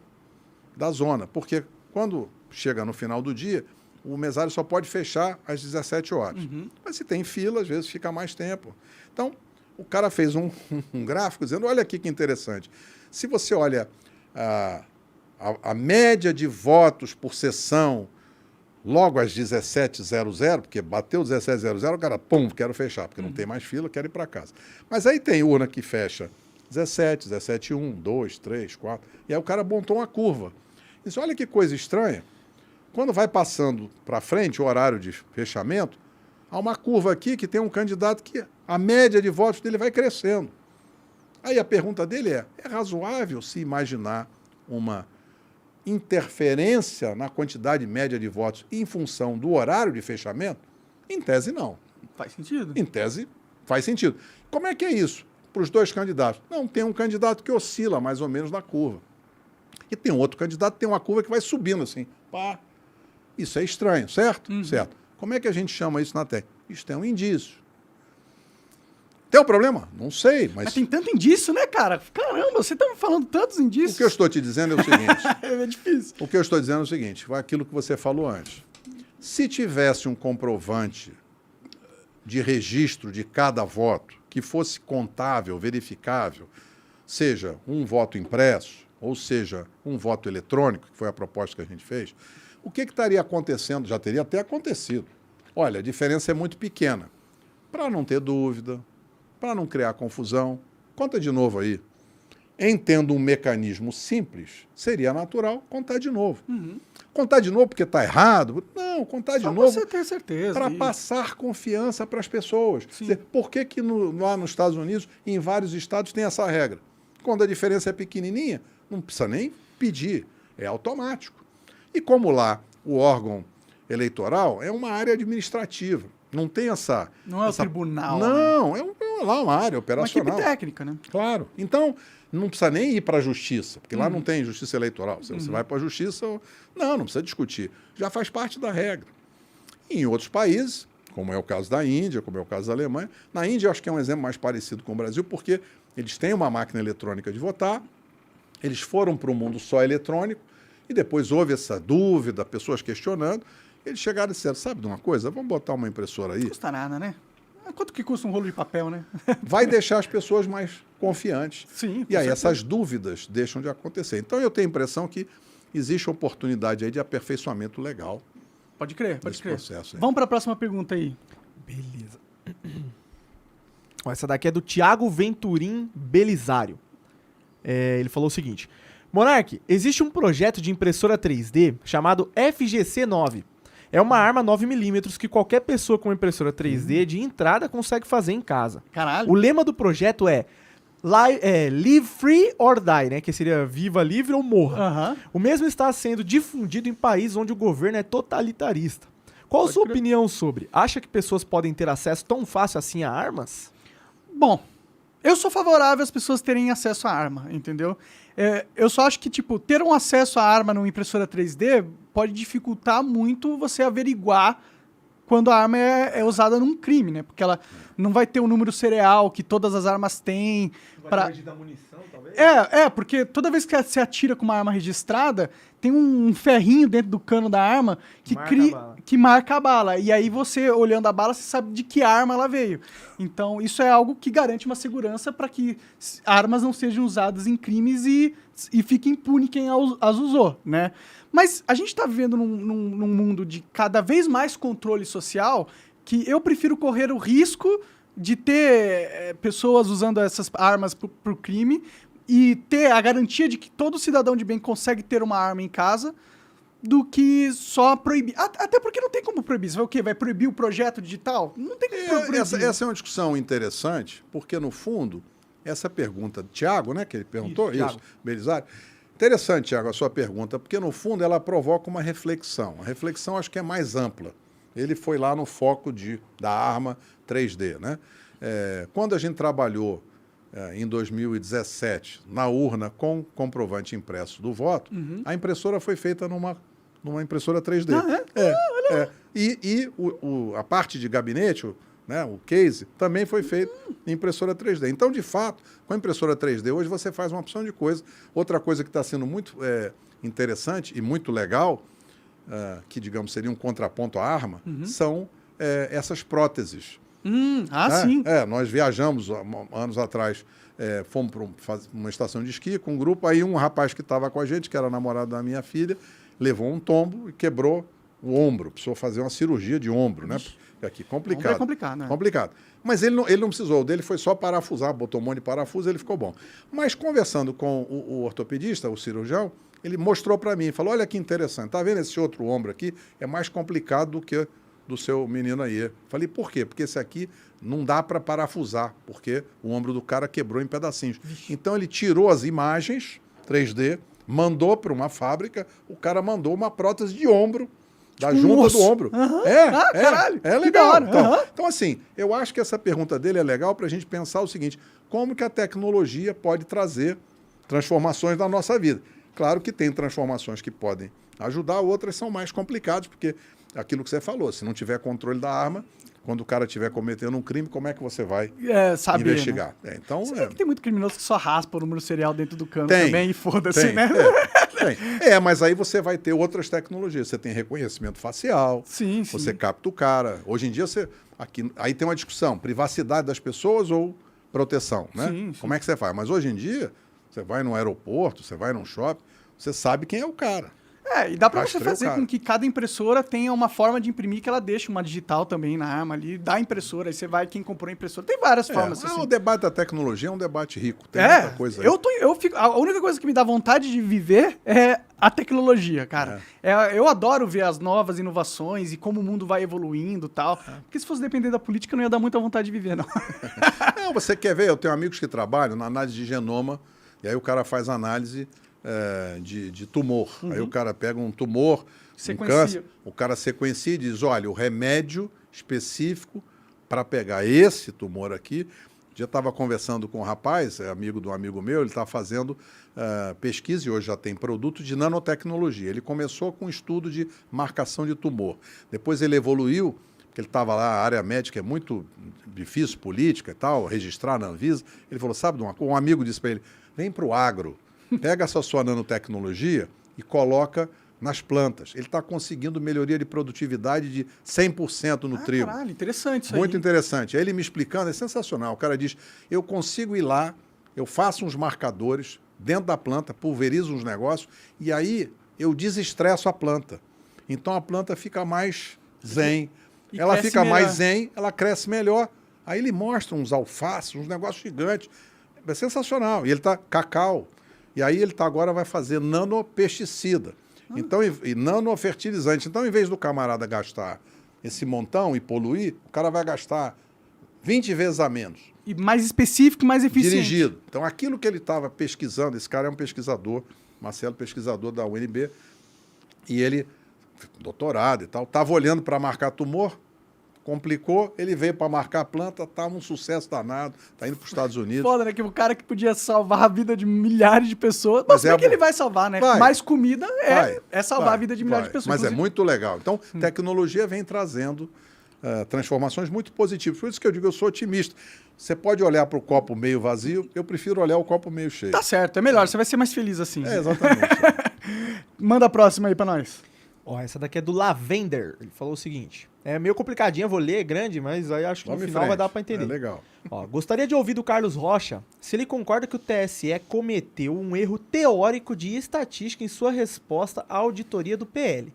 da zona. Porque quando chega no final do dia, o mesário só pode fechar às 17 horas. Mas se tem fila, às vezes fica mais tempo. Então, o cara fez um gráfico dizendo, olha aqui que interessante. Se você olha a média de votos por sessão logo às 17h00, porque bateu 17h00, o cara, pum, quero fechar, porque não tem mais fila, quero ir para casa. Mas aí tem urna que fecha 17, 17h01, 2, 3, 4, e aí o cara montou uma curva. Disse, olha que coisa estranha, quando vai passando para frente o horário de fechamento, há uma curva aqui que tem um candidato que a média de votos dele vai crescendo. Aí a pergunta dele é razoável se imaginar uma interferência na quantidade média de votos em função do horário de fechamento? Em tese, não. Faz sentido. Em tese, faz sentido. Como é que é isso para os dois candidatos? Não, tem um candidato que oscila mais ou menos na curva. E tem um outro candidato que tem uma curva que vai subindo assim. Pá. Isso é estranho, certo? Certo. Como é que a gente chama isso na técnica? Isso é um indício. Tem um problema? Não sei, Mas tem tanto indício, né, cara? Caramba, você tá me falando tantos indícios. O que eu estou te dizendo é o seguinte. É difícil. O que eu estou dizendo é o seguinte, foi aquilo que você falou antes. Se tivesse um comprovante de registro de cada voto que fosse contável, verificável, seja um voto impresso, ou seja, um voto eletrônico, que foi a proposta que a gente fez, o que estaria acontecendo? Já teria até acontecido. Olha, a diferença é muito pequena. Para não ter dúvida, para não criar confusão, conta de novo aí. Entendo um mecanismo simples, seria natural contar de novo. Contar de novo porque está errado? Não, contar de novo você ter certeza. para passar confiança para as pessoas. Dizer, por que lá nos Estados Unidos, em vários estados, tem essa regra? Quando a diferença é pequenininha, não precisa nem pedir, é automático. E como lá o órgão eleitoral é uma área administrativa, não tem essa... Não é o tribunal. Não, né? Lá uma área operacional. Uma equipe técnica, né? Claro. Então, não precisa nem ir para a justiça, porque lá não tem justiça eleitoral. Se você vai para a justiça, não precisa discutir. Já faz parte da regra. E em outros países, como é o caso da Índia, como é o caso da Alemanha, na Índia eu acho que é um exemplo mais parecido com o Brasil, porque eles têm uma máquina eletrônica de votar, eles foram para um mundo só eletrônico, e depois houve essa dúvida, pessoas questionando, eles chegaram e disseram, sabe de uma coisa, vamos botar uma impressora aí. Não custa nada, né? Quanto que custa um rolo de papel, né? Vai deixar as pessoas mais confiantes. Sim. E aí essas dúvidas deixam de acontecer. Então eu tenho a impressão que existe oportunidade aí de aperfeiçoamento legal. Pode crer, pode crer. Processo aí. Vamos para a próxima pergunta aí. Beleza. Essa daqui é do Thiago Venturim Belisário. Ele falou o seguinte: Monark, existe um projeto de impressora 3D chamado FGC9. É uma arma 9mm que qualquer pessoa com impressora 3D de entrada consegue fazer em casa. Caralho. O lema do projeto é Live Free or Die, né? Que seria viva livre ou morra. Aham. O mesmo está sendo difundido em países onde o governo é totalitarista. Qual a sua opinião sobre? Acha que pessoas podem ter acesso tão fácil assim a armas? Bom, eu sou favorável às pessoas terem acesso à arma, entendeu? Eu só acho que, tipo, ter um acesso à arma numa impressora 3D pode dificultar muito você averiguar quando a arma é usada num crime, né? Porque ela não vai ter o número serial que todas as armas têm. Vai da munição, talvez? Porque toda vez que você atira com uma arma registrada, tem um ferrinho dentro do cano da arma que marca a bala. E aí você, olhando a bala, você sabe de que arma ela veio. Então, isso é algo que garante uma segurança para que armas não sejam usadas em crimes e fique impune quem as usou, né? Mas a gente está vivendo num mundo de cada vez mais controle social que eu prefiro correr o risco de ter pessoas usando essas armas para o crime e ter a garantia de que todo cidadão de bem consegue ter uma arma em casa do que só proibir. Até porque não tem como proibir. Você vai o quê? Vai proibir o projeto digital? Não tem como proibir. Essa é uma discussão interessante, porque, no fundo, essa pergunta do Thiago, né, que ele perguntou, isso Belisário. Interessante, Thiago, a sua pergunta, porque, no fundo, ela provoca uma reflexão. A reflexão acho que é mais ampla. Ele foi lá no foco da arma 3D, né? Quando a gente trabalhou em 2017 na urna com comprovante impresso do voto, a impressora foi feita numa impressora 3D. A parte de gabinete, o case, também foi feito em impressora 3D. Então, de fato, com a impressora 3D, hoje você faz uma opção de coisa. Outra coisa que está sendo muito interessante e muito legal, que, digamos, seria um contraponto à arma, são essas próteses. Sim. Nós viajamos anos atrás, fomos para uma estação de esqui com um grupo, aí um rapaz que estava com a gente, que era namorado da minha filha, levou um tombo e quebrou o ombro. Precisou fazer uma cirurgia de ombro, né? Aqui, complicado. É complicado, né? Complicado. Mas ele não precisou, o dele foi só parafusar, botou um monte de parafuso, ele ficou bom. Mas conversando com o ortopedista, o cirurgião, ele mostrou para mim, falou, olha que interessante, tá vendo esse outro ombro aqui? É mais complicado do que do seu menino aí. Falei, por quê? Porque esse aqui não dá para parafusar, porque o ombro do cara quebrou em pedacinhos. Então ele tirou as imagens 3D, mandou para uma fábrica, o cara mandou uma prótese de ombro, da junta do ombro. Caralho, é legal. Que da hora. Então, assim, eu acho que essa pergunta dele é legal para a gente pensar o seguinte, como que a tecnologia pode trazer transformações na nossa vida? Claro que tem transformações que podem ajudar, outras são mais complicadas, porque aquilo que você falou, se não tiver controle da arma, quando o cara estiver cometendo um crime, como é que você vai investigar? Né? Então, que tem muito criminoso que só raspa o número serial dentro do cano também e foda-se, né? Mas aí você vai ter outras tecnologias. Você tem reconhecimento facial, você capta o cara. Hoje em dia, aí tem uma discussão, privacidade das pessoas ou proteção, né? Como é que você faz? Mas hoje em dia, você vai no aeroporto, você vai num shopping, você sabe quem é o cara. E dá pra você fazer com que cada impressora tenha uma forma de imprimir que ela deixe uma digital também na arma ali, da impressora, aí você vai, quem comprou a impressora. Tem várias formas. Assim. O debate da tecnologia é um debate rico, tem muita coisa aí. A única coisa que me dá vontade de viver é a tecnologia, cara. Eu adoro ver as novas inovações e como o mundo vai evoluindo e tal. Porque se fosse depender da política, não ia dar muita vontade de viver, não. Não, você quer ver? Eu tenho amigos que trabalham na análise de genoma, e aí o cara faz análise de tumor. Aí o cara pega um tumor, um câncer, o cara sequencia e diz, olha, o remédio específico para pegar esse tumor aqui. Já estava conversando com um rapaz, amigo de um amigo meu, ele está fazendo pesquisa e hoje já tem produto de nanotecnologia. Ele começou com um estudo de marcação de tumor. Depois ele evoluiu, porque ele estava lá, a área médica é muito difícil, política e tal, registrar na Anvisa. Ele falou, sabe, um amigo disse para ele, vem para o agro, pega essa sua nanotecnologia e coloca nas plantas. Ele está conseguindo melhoria de produtividade de 100% no trigo. Caralho, interessante isso aí. Muito interessante. Aí ele me explicando, é sensacional. O cara diz, eu consigo ir lá, eu faço uns marcadores dentro da planta, pulverizo uns negócios, e aí eu desestresso a planta. Então a planta fica mais zen. Ela fica mais zen, ela cresce melhor. Aí ele mostra uns alfaces, uns negócios gigantes. É sensacional. E ele está cacau. E aí ele agora vai fazer nanopesticida. Então, e nanofertilizante. Então, em vez do camarada gastar esse montão e poluir, o cara vai gastar 20 vezes a menos. E mais específico, mais eficiente. Dirigido. Então, aquilo que ele estava pesquisando, esse cara é um pesquisador, Marcelo, pesquisador da UNB, e ele, doutorado e tal, estava olhando para marcar tumor, complicou, ele veio para marcar a planta, estava um sucesso danado, está indo para os Estados Unidos. Foda, né? Que o cara que podia salvar a vida de milhares de pessoas. Mas Mas como é que ele vai salvar, né? Vai. Mais comida é salvar vai, a vida de milhares de pessoas. Mas é inclusive. muito legal. Então, tecnologia vem trazendo transformações muito positivas. Por isso que eu digo, eu sou otimista. Você pode olhar para o copo meio vazio, eu prefiro olhar o copo meio cheio. Tá certo, é melhor, você vai ser mais feliz assim. É, exatamente. Manda a próxima aí pra nós. Ó, essa daqui é do Lavender. Ele falou o seguinte. É meio complicadinha, vou ler, é grande, mas aí acho que Vamos no em final frente. vai dar pra entender. É legal. Ó, gostaria de ouvir do Carlos Rocha se ele concorda que o TSE cometeu um erro teórico de estatística em sua resposta à auditoria do PL.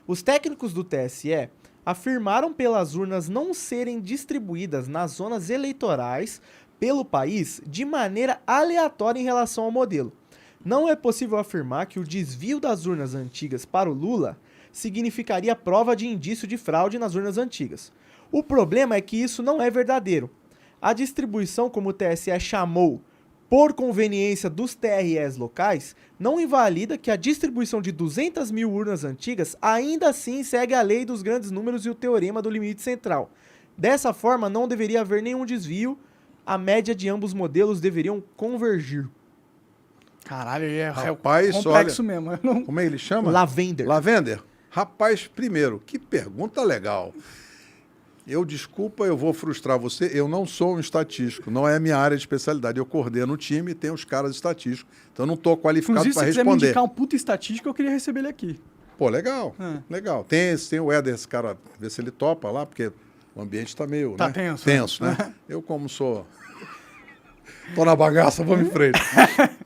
Os técnicos do TSE afirmaram pelas urnas não serem distribuídas nas zonas eleitorais pelo país de maneira aleatória em relação ao modelo. Não é possível afirmar que o desvio das urnas antigas para o Lula significaria prova de indício de fraude nas urnas antigas. O problema é que isso não é verdadeiro. A distribuição, como o TSE chamou, por conveniência dos TREs locais, não invalida que a distribuição de 200 mil urnas antigas ainda assim segue a lei dos grandes números e o teorema do limite central. Dessa forma, não deveria haver nenhum desvio, a média de ambos modelos deveriam convergir. Caralho, é Rapaz, complexo olha, mesmo. Eu não- Como é que ele chama? Lavender. Lavender. Rapaz, primeiro, que pergunta legal. Eu vou frustrar você, eu não sou um estatístico, não é a minha área de especialidade. Eu coordeno o time e tenho os caras estatísticos, então eu não estou qualificado Inclusive, se para quiser me responder. indicar um puta estatístico, eu queria receber ele aqui. Pô, legal, É. legal. Tem o Éder, esse cara, ver se ele topa lá, porque o ambiente está meio Tá né? tenso, né? Eu, como sou... Tô na bagaça, vamos em frente.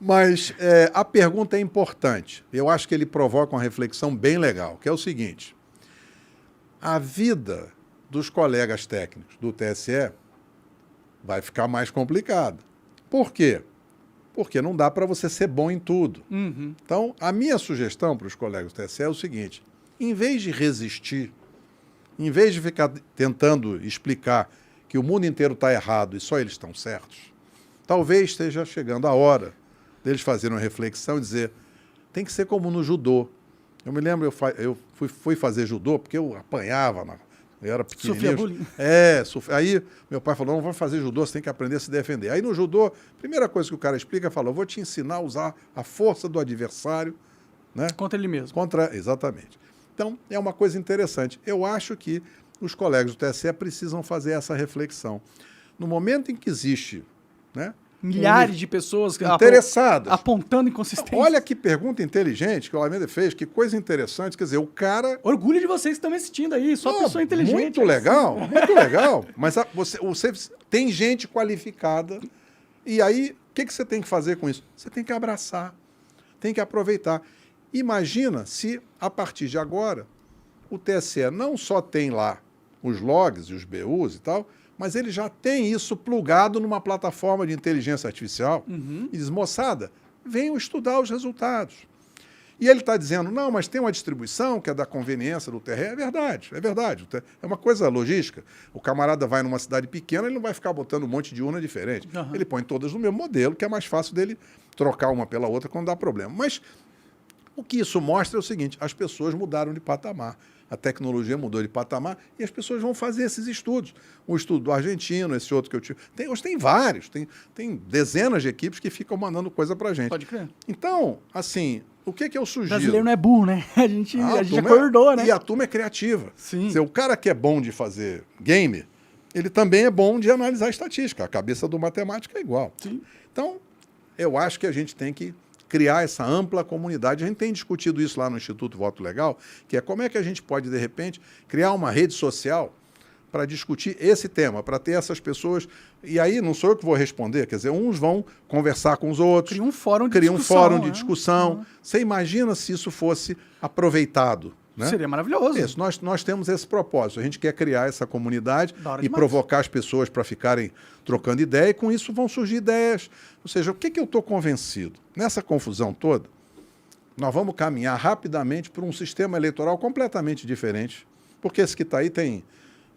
Mas a pergunta é importante. Eu acho que ele provoca uma reflexão bem legal, que é o seguinte. A vida dos colegas técnicos do TSE vai ficar mais complicada. Por quê? Porque não dá para você ser bom em tudo. Uhum. Então, a minha sugestão para os colegas do TSE é o seguinte, em vez de resistir, em vez de ficar tentando explicar que o mundo inteiro está errado e só eles estão certos, talvez esteja chegando a hora deles fazerem uma reflexão e dizer, tem que ser como no judô. Eu me lembro, eu fui fazer judô porque eu apanhava, eu era pequenininho. Sofria bullying. Aí meu pai falou, não, vamos fazer judô, você tem que aprender a se defender. Aí no judô, a primeira coisa que o cara explica, falou, eu vou te ensinar a usar a força do adversário, né? Contra ele mesmo. Exatamente. Então, é uma coisa interessante. Eu acho que os colegas do TSE precisam fazer essa reflexão. No momento em que existe, né, Milhares de pessoas interessadas. apontando inconsistência. Olha que pergunta inteligente que o Lavender fez, que coisa interessante. Quer dizer, o cara... Orgulho de vocês que estão me assistindo aí, só pessoa inteligente. Muito legal, muito legal. Mas você tem gente qualificada. E aí, o que você tem que fazer com isso? Você tem que abraçar, tem que aproveitar. Imagina se, a partir de agora, o TSE não só tem lá os logs e os BUs e tal, mas ele já tem isso plugado numa plataforma de inteligência artificial. E diz, moçada, venham estudar os resultados. E ele está dizendo, não, mas tem uma distribuição que é da conveniência do TRE. É verdade, é verdade. É uma coisa logística. O camarada vai numa cidade pequena, ele não vai ficar botando um monte de urna diferente. Uhum. Ele põe todas no mesmo modelo, que é mais fácil dele trocar uma pela outra quando dá problema. Mas o que isso mostra é o seguinte, as pessoas mudaram de patamar. A tecnologia mudou de patamar e as pessoas vão fazer esses estudos. O estudo do argentino, esse outro que eu tive. Hoje tem vários, tem dezenas de equipes que ficam mandando coisa pra gente. Pode crer. Então, assim, o que eu O sugiro? brasileiro não é burro, né? A gente turma acordou, né? E a turma é criativa. Sim. Quer dizer, o cara que é bom de fazer game, ele também é bom de analisar estatística. A cabeça do matemático é igual. Sim. Então, eu acho que a gente tem que criar essa ampla comunidade. A gente tem discutido isso lá no Instituto Voto Legal, que é como é que a gente pode, de repente, criar uma rede social para discutir esse tema, para ter essas pessoas... E aí não sou eu que vou responder, quer dizer, uns vão conversar com os outros, Cria um fórum de cria um discussão. fórum de né? discussão. Você imagina se isso fosse aproveitado, né? Seria maravilhoso. Isso, nós temos esse propósito. A gente quer criar essa comunidade Da hora e demais. provocar as pessoas para ficarem trocando ideia, e com isso vão surgir ideias. Ou seja, o que eu estou convencido? Nessa confusão toda, nós vamos caminhar rapidamente para um sistema eleitoral completamente diferente, porque esse que está aí tem...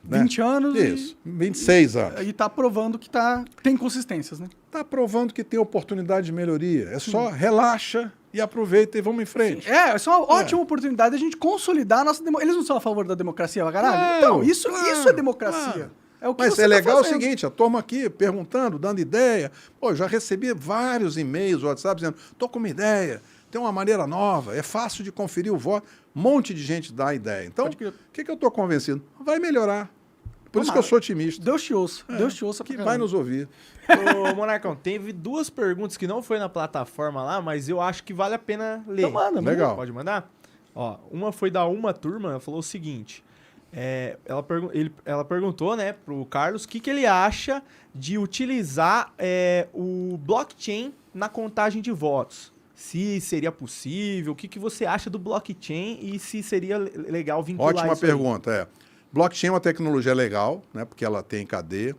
20 anos Isso, 26 anos. e tá provando que tem consistências, né? Está provando que tem oportunidade de melhoria. É só relaxa e aproveita e vamos em frente. Essa é uma ótima oportunidade de a gente consolidar a nossa democracia. Eles não são a favor da democracia, pra caralho? Claro, Então, isso é democracia. claro. É o que Mas você é tá legal o fazendo. seguinte, a turma aqui perguntando, dando ideia. Pô, eu já recebi vários e-mails, WhatsApp, dizendo, tô com uma ideia, tem uma maneira nova, é fácil de conferir o voto. Um monte de gente dá ideia. Então, Pode crer. o que eu estou convencido? Vai melhorar. Por isso que Tomara. eu sou otimista. Deus te ouça. Deus te ouça Que pra vai caramba. nos ouvir. Ô, Monarcão, teve 2 perguntas que não foi na plataforma lá, mas eu acho que vale a pena ler. Então manda, Legal. Pode mandar? Ó, uma foi da Uma Turma, ela falou o seguinte. Ela perguntou, né, pro Carlos, o que ele acha de utilizar o blockchain na contagem de votos. Se seria possível, o que você acha do blockchain e se seria legal vincular Ótima isso aí? pergunta. Blockchain é uma tecnologia legal, né, porque ela tem cadeia.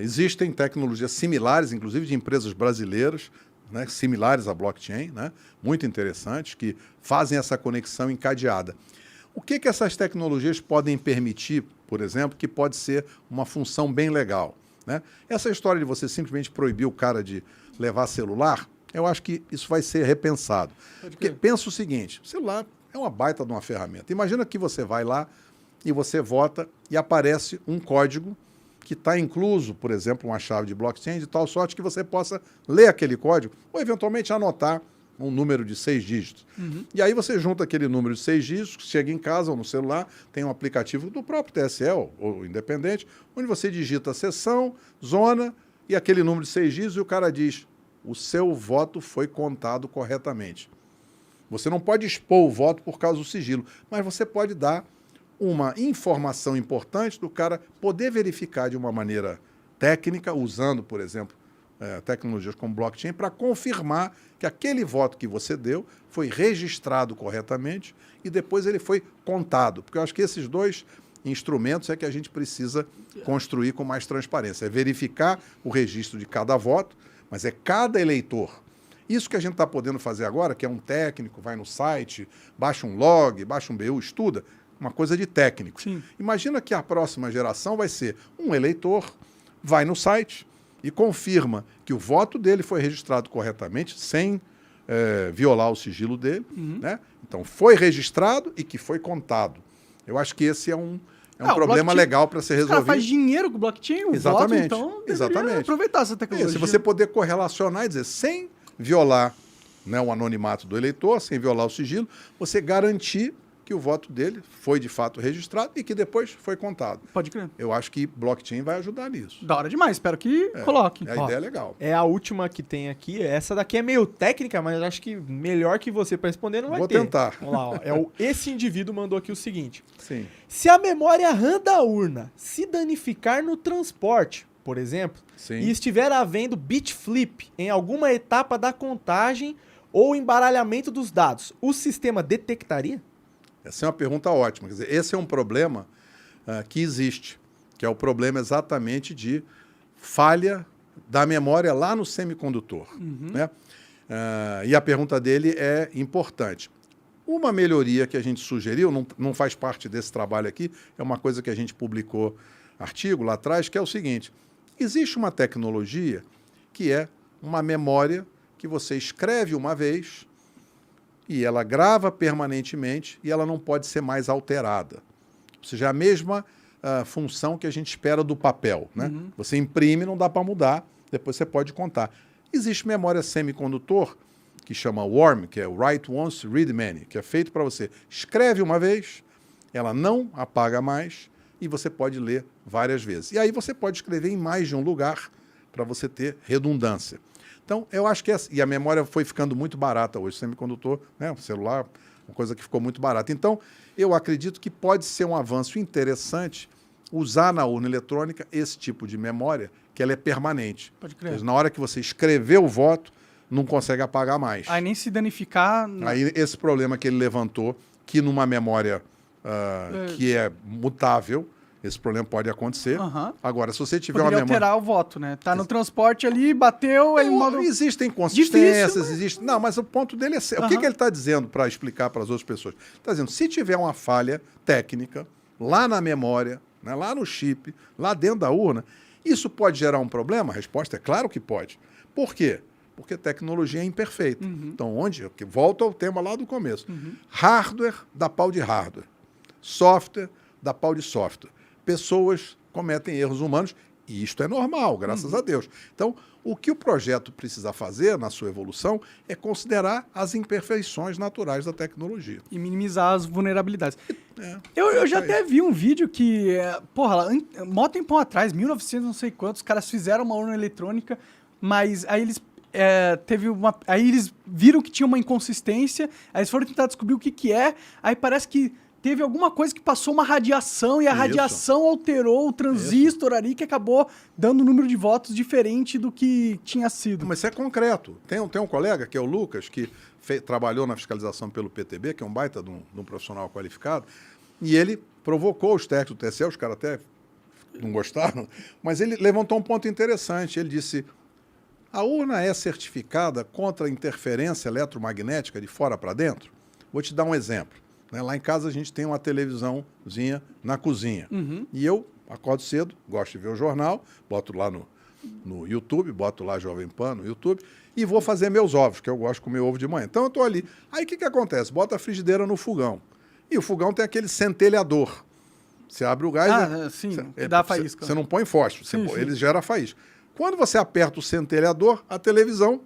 Existem tecnologias similares, inclusive de empresas brasileiras, né, similares à blockchain, né, muito interessantes, que fazem essa conexão encadeada. O que essas tecnologias podem permitir, por exemplo, que pode ser uma função bem legal, né? Essa história de você simplesmente proibir o cara de levar celular, eu acho que isso vai ser repensado. Porque pensa o seguinte, o celular é uma baita de uma ferramenta. Imagina que você vai lá e você vota e aparece um código que está incluso, por exemplo, uma chave de blockchain, de tal sorte que você possa ler aquele código ou, eventualmente, anotar um número de 6 dígitos. E aí você junta aquele número de 6 dígitos, chega em casa ou no celular, tem um aplicativo do próprio TSE ou independente, onde você digita a seção, zona e aquele número de 6 dígitos e o cara diz, o seu voto foi contado corretamente. Você não pode expor o voto por causa do sigilo, mas você pode dar uma informação importante do cara poder verificar de uma maneira técnica, usando, por exemplo, tecnologias como blockchain, para confirmar que aquele voto que você deu foi registrado corretamente e depois ele foi contado. Porque eu acho que esses 2 instrumentos é que a gente precisa construir com mais transparência. É verificar o registro de cada voto, mas é cada eleitor. Isso que a gente está podendo fazer agora, que é um técnico, vai no site, baixa um log, baixa um BU, estuda, uma coisa de técnico. Sim. Imagina que a próxima geração vai ser um eleitor, vai no site e confirma que o voto dele foi registrado corretamente, sem violar o sigilo dele, né? Então, foi registrado e que foi contado. Eu acho que esse é um o problema blockchain- legal para ser O cara resolvido. faz dinheiro com o blockchain, o Exatamente, voto, então deveria exatamente. aproveitar essa tecnologia. Se você poder correlacionar e dizer, sem violar, né, o anonimato do eleitor, sem violar o sigilo, você garantir que o voto dele foi de fato registrado e que depois foi contado. Pode crer. Eu acho que blockchain vai ajudar nisso. Da hora demais, espero que coloque. A ideia é legal. É a última que tem aqui. Essa daqui é meio técnica, mas acho que melhor que você para responder não vai Vou ter. tentar. Vamos lá, ó. Esse indivíduo mandou aqui o seguinte. Sim. Se a memória RAM da urna se danificar no transporte, por exemplo, Sim. e estiver havendo bit flip em alguma etapa da contagem ou embaralhamento dos dados, o sistema detectaria? Essa é uma pergunta ótima. Quer dizer, esse é um problema que existe, que é o problema exatamente de falha da memória lá no semicondutor. Né? E a pergunta dele é importante. Uma melhoria que a gente sugeriu, não faz parte desse trabalho aqui, é uma coisa que a gente publicou artigo lá atrás, que é o seguinte, existe uma tecnologia que é uma memória que você escreve uma vez e ela grava permanentemente e ela não pode ser mais alterada. Ou seja, a mesma função que a gente espera do papel. Né? Você imprime, não dá para mudar, depois você pode contar. Existe memória semicondutor, que chama WORM, que é Write Once, Read Many, que é feito para você escreve uma vez, ela não apaga mais e você pode ler várias vezes. E aí você pode escrever em mais de um lugar para você ter redundância. Então, eu acho que e a memória foi ficando muito barata hoje, o semicondutor, né, o celular, uma coisa que ficou muito barata. Então, eu acredito que pode ser um avanço interessante usar na urna eletrônica esse tipo de memória, que ela é permanente. Pode crer. Ou seja, na hora que você escreveu o voto, não consegue apagar mais. Aí nem se danificar... Aí esse problema que ele levantou que numa memória que é mutável, esse problema pode acontecer. Agora, se você tiver Poderia uma memória... alterar o voto, né? Tá no transporte ali, bateu, ele manda... Existem inconsistências, Difícil, existem... Não, mas o ponto dele é... O que ele está dizendo para explicar para as outras pessoas? Está dizendo, se tiver uma falha técnica lá na memória, né, lá no chip, lá dentro da urna, isso pode gerar um problema? A resposta é claro que pode. Por quê? Porque a tecnologia é imperfeita. Então, volta ao tema lá do começo. Hardware dá pau de hardware. Software dá pau de software. Pessoas cometem erros humanos e isto é normal, graças a Deus. Então, o que o projeto precisa fazer na sua evolução é considerar as imperfeições naturais da tecnologia. E minimizar as vulnerabilidades. Eu já até vi um vídeo que, mó tempão atrás, 1900 não sei quantos, os caras fizeram uma urna eletrônica, mas aí eles aí eles viram que tinha uma inconsistência, aí eles foram tentar descobrir o que é, aí parece que teve alguma coisa que passou uma radiação e a radiação alterou o transistor ali que acabou dando um número de votos diferente do que tinha sido. Mas isso é concreto. Tem um colega, que é o Lucas, que trabalhou na fiscalização pelo PTB, que é um baita de um profissional qualificado, e ele provocou os técnicos do TSE, os caras até não gostaram, mas ele levantou um ponto interessante. Ele disse, a urna é certificada contra interferência eletromagnética de fora para dentro? Vou te dar um exemplo. Lá em casa a gente tem uma televisãozinha na cozinha. E eu acordo cedo, gosto de ver o jornal, boto lá no YouTube, boto lá Jovem Pan no YouTube e vou fazer meus ovos, que eu gosto de comer ovo de manhã. Então eu estou ali. Aí o que acontece? Bota a frigideira no fogão. E o fogão tem aquele centelhador. Você abre o gás... dá faísca. Você não põe fósforo, ele gera faísca. Quando você aperta o centelhador, a televisão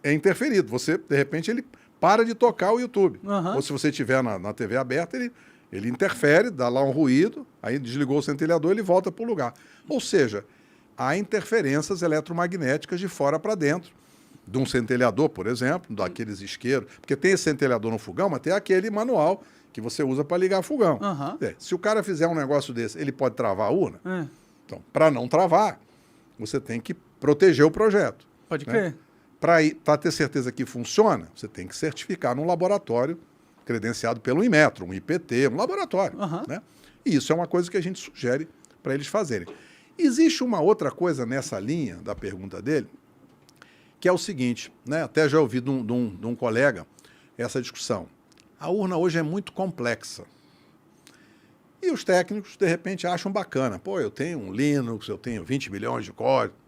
é interferido. De repente, ele para de tocar o YouTube. Ou se você estiver na TV aberta, ele interfere, dá lá um ruído, aí desligou o centelhador, ele volta para o lugar. Ou seja, há interferências eletromagnéticas de fora para dentro, de um centelhador, por exemplo, daqueles isqueiros, porque tem esse centelhador no fogão, mas tem aquele manual que você usa para ligar fogão. Se o cara fizer um negócio desse, ele pode travar a urna? Então, para não travar, você tem que proteger o projeto. Pode crer. Para ter certeza que funciona, você tem que certificar num laboratório credenciado pelo Inmetro, um IPT, um laboratório. Né? E isso é uma coisa que a gente sugere para eles fazerem. Existe uma outra coisa nessa linha da pergunta dele, que é o seguinte, né? Até já ouvi de um colega essa discussão. A urna hoje é muito complexa. E os técnicos, de repente, acham bacana. Pô, eu tenho um Linux, eu tenho 20 milhões de códigos.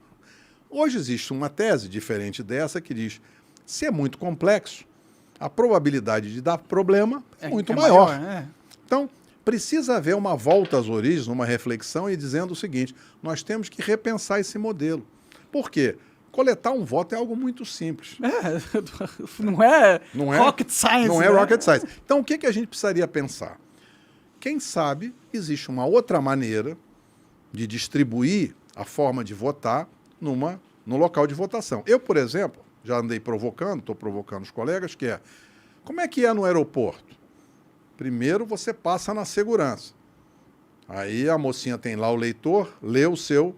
Hoje existe uma tese diferente dessa que diz, se é muito complexo, a probabilidade de dar problema é muito maior. Então, precisa haver uma volta às origens, uma reflexão e dizendo o seguinte, nós temos que repensar esse modelo. Por quê? Coletar um voto é algo muito simples. Não é rocket science. Não é rocket science. Então, o que a gente precisaria pensar? Quem sabe existe uma outra maneira de distribuir a forma de votar no local de votação. Eu, por exemplo, já andei estou provocando os colegas, que como é que é no aeroporto? Primeiro você passa na segurança. Aí a mocinha tem lá o leitor, lê o seu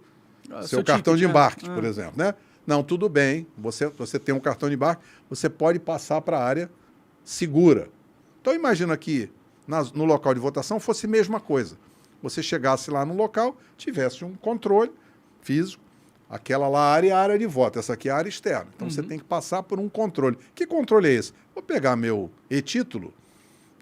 cartão de embarque, por exemplo, né? Não, tudo bem, você tem um cartão de embarque, você pode passar para a área segura. Então imagina que no local de votação fosse a mesma coisa. Você chegasse lá no local, tivesse um controle físico, aquela lá área é a área de voto, essa aqui é a área externa. Então você tem que passar por um controle. Que controle é esse? Vou pegar meu e-título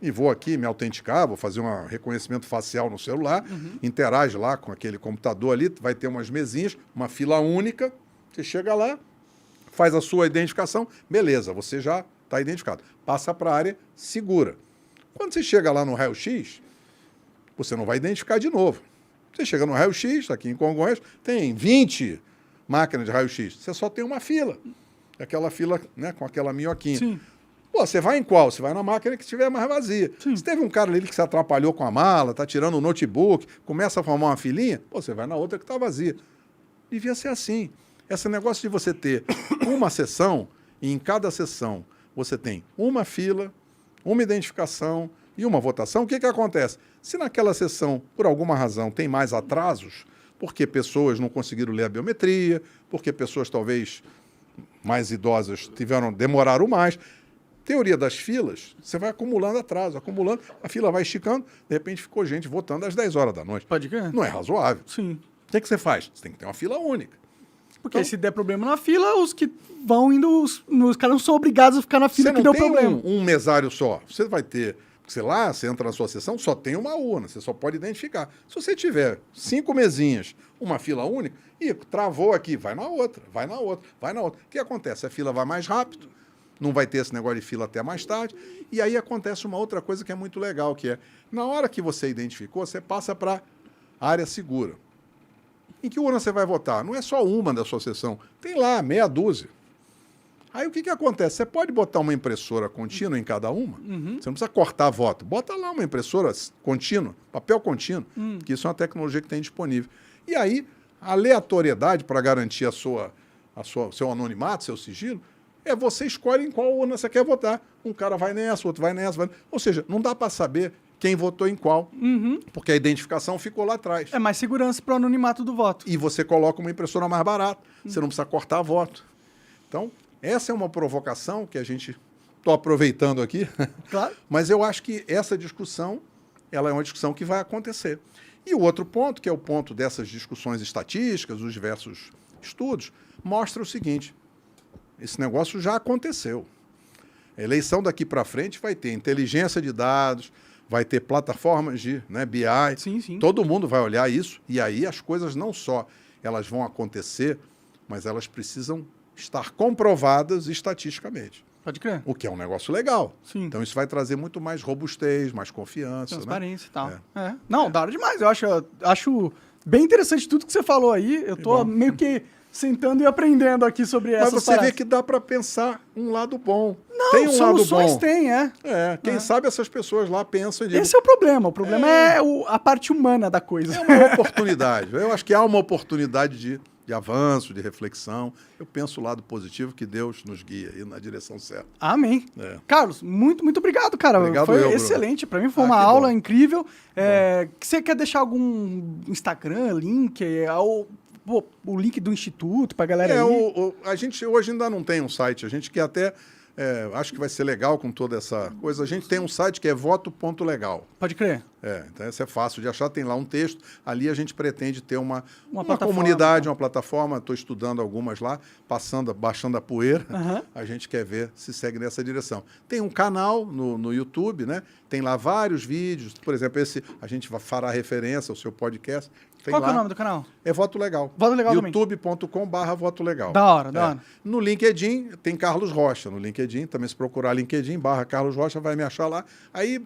e vou aqui me autenticar, vou fazer um reconhecimento facial no celular, interage lá com aquele computador ali, vai ter umas mesinhas, uma fila única, você chega lá, faz a sua identificação, beleza, você já está identificado. Passa para a área segura. Quando você chega lá no raio-x, você não vai identificar de novo. Você chega no raio-x, aqui em Congonhas, tem 20 máquinas de raio-x. Você só tem uma fila. Aquela fila, né, com aquela minhoquinha. Sim. Pô, você vai em qual? Você vai na máquina que estiver mais vazia. Sim. Se teve um cara ali que se atrapalhou com a mala, está tirando o notebook, começa a formar uma filinha, pô, você vai na outra que está vazia. Devia ser assim. Esse negócio de você ter uma sessão, e em cada sessão você tem uma fila, uma identificação e uma votação, o que acontece? Se naquela sessão, por alguma razão, tem mais atrasos, porque pessoas não conseguiram ler a biometria, porque pessoas talvez mais idosas demoraram mais, Teoria das filas, você vai acumulando atraso, acumulando, a fila vai esticando, de repente ficou gente votando às 10 horas da noite. Pode crer. Não é razoável. Sim. O que, é que você faz? Você tem que ter uma fila única. Porque aí, se der problema na fila, os que vão indo, os caras não são obrigados a ficar na fila Você que não deu tem problema. um mesário só. Você vai ter, sei lá, você entra na sua sessão, só tem uma urna, você só pode identificar. Se você tiver 5 mesinhas, uma fila única, e travou aqui, vai na outra, vai na outra, vai na outra. O que acontece? A fila vai mais rápido, não vai ter esse negócio de fila até mais tarde, e aí acontece uma outra coisa que é muito legal, que é, na hora que você identificou, você passa para área segura. Em que urna você vai votar? Não é só uma da sua sessão, tem lá meia dúzia. Aí o que acontece? Você pode botar uma impressora contínua em cada uma, você não precisa cortar voto. Bota lá uma impressora contínua, papel contínuo, que isso é uma tecnologia que tem disponível. E aí, a aleatoriedade para garantir seu anonimato, seu sigilo, você escolhe em qual urna você quer votar. Um cara vai nessa, outro vai nessa. Ou seja, não dá para saber quem votou em qual, porque a identificação ficou lá atrás. É mais segurança para o anonimato do voto. E você coloca uma impressora mais barata, você não precisa cortar voto. Então, essa é uma provocação que a gente está aproveitando aqui, Claro. mas eu acho que essa discussão ela é uma discussão que vai acontecer. E o outro ponto, que é o ponto dessas discussões estatísticas, os diversos estudos, mostra o seguinte, esse negócio já aconteceu. A eleição daqui para frente vai ter inteligência de dados, vai ter plataformas de BI, Sim. todo mundo vai olhar isso, e aí as coisas não só elas vão acontecer, mas elas precisam estar comprovadas estatisticamente. Pode crer. O que é um negócio legal. Sim. Então isso vai trazer muito mais robustez, mais confiança. Transparência e tal. É. Não, da hora demais. Eu acho bem interessante tudo que você falou aí. Eu tô meio que sentando e aprendendo aqui sobre essas Mas você vê que dá para pensar um lado bom. Não, tem um lado soluções bom. tem, Quem sabe essas pessoas lá pensam e dizem, Esse é o problema. O problema é a parte humana da coisa. é uma oportunidade. Eu acho que há uma oportunidade de avanço, de reflexão. Eu penso o lado positivo, que Deus nos guia aí na direção certa. Amém. Carlos, muito obrigado, cara. Obrigado foi Bruno. excelente. Para mim foi uma que aula bom. incrível. Que você quer deixar algum Instagram, link, o link do Instituto pra galera aí? A gente hoje ainda não tem um site. A gente quer até... acho que vai ser legal com toda essa coisa. A gente tem um site que é voto.legal. Pode crer. Então esse é fácil de achar, tem lá um texto. Ali a gente pretende ter uma plataforma, comunidade, então. uma plataforma. Estou estudando algumas lá, baixando a poeira. Uhum. A gente quer ver se segue nessa direção. Tem um canal no YouTube, né? Tem lá vários vídeos. Por exemplo, esse a gente fará referência ao seu podcast. Tem Qual lá. que é o nome do canal? É Voto Legal. Voto Legal também. youtube.com/Voto Legal. Da hora. No LinkedIn tem Carlos Rocha. No LinkedIn, também se procurar LinkedIn/Carlos Rocha, vai me achar lá. Aí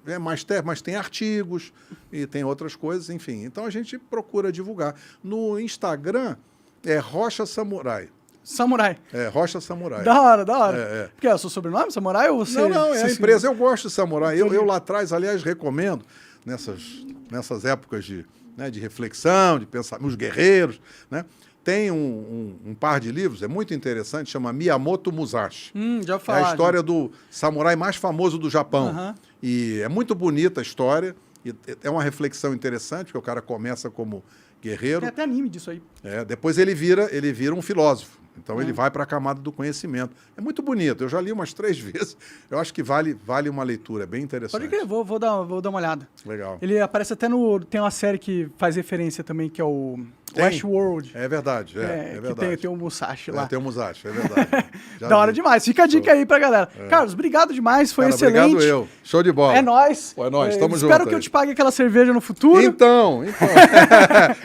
mas tem artigos e tem outras coisas, enfim. Então a gente procura divulgar. No Instagram é Rocha Samurai. Samurai. Rocha Samurai. Da hora. Porque é o seu sobrenome, Samurai, ou você... Não, é a você empresa. Eu gosto de Samurai. Eu lá atrás, aliás, recomendo, nessas épocas de reflexão, de pensamento, os guerreiros, né? Tem um par de livros, é muito interessante, chama Miyamoto Musashi. Já É falei. a história do samurai mais famoso do Japão. Uhum. E é muito bonita a história, e é uma reflexão interessante, porque o cara começa como guerreiro, Tem até anime disso aí. depois ele vira um filósofo. Então ele vai para a camada do conhecimento. É muito bonito, eu já li umas 3 vezes. Eu acho que vale uma leitura, é bem interessante. Pode crer, vou dar uma olhada. Legal. Ele aparece até tem uma série que faz referência também, que é o Westworld. É verdade, que verdade. tem o Musashi lá. Tem o Musashi, é verdade. Já Da hora vi. demais. Fica a dica aí pra galera. Carlos, obrigado demais, foi Cara, excelente. Obrigado eu. Show de bola. É nóis. É nóis, tamo junto Espero que aí. eu te pague aquela cerveja no futuro. Então.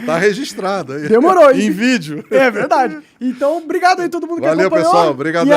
Tá registrado aí. Demorou, hein? Em vídeo. É verdade. Então, obrigado aí todo mundo que Valeu, acompanhou. pessoal. Obrigadão. E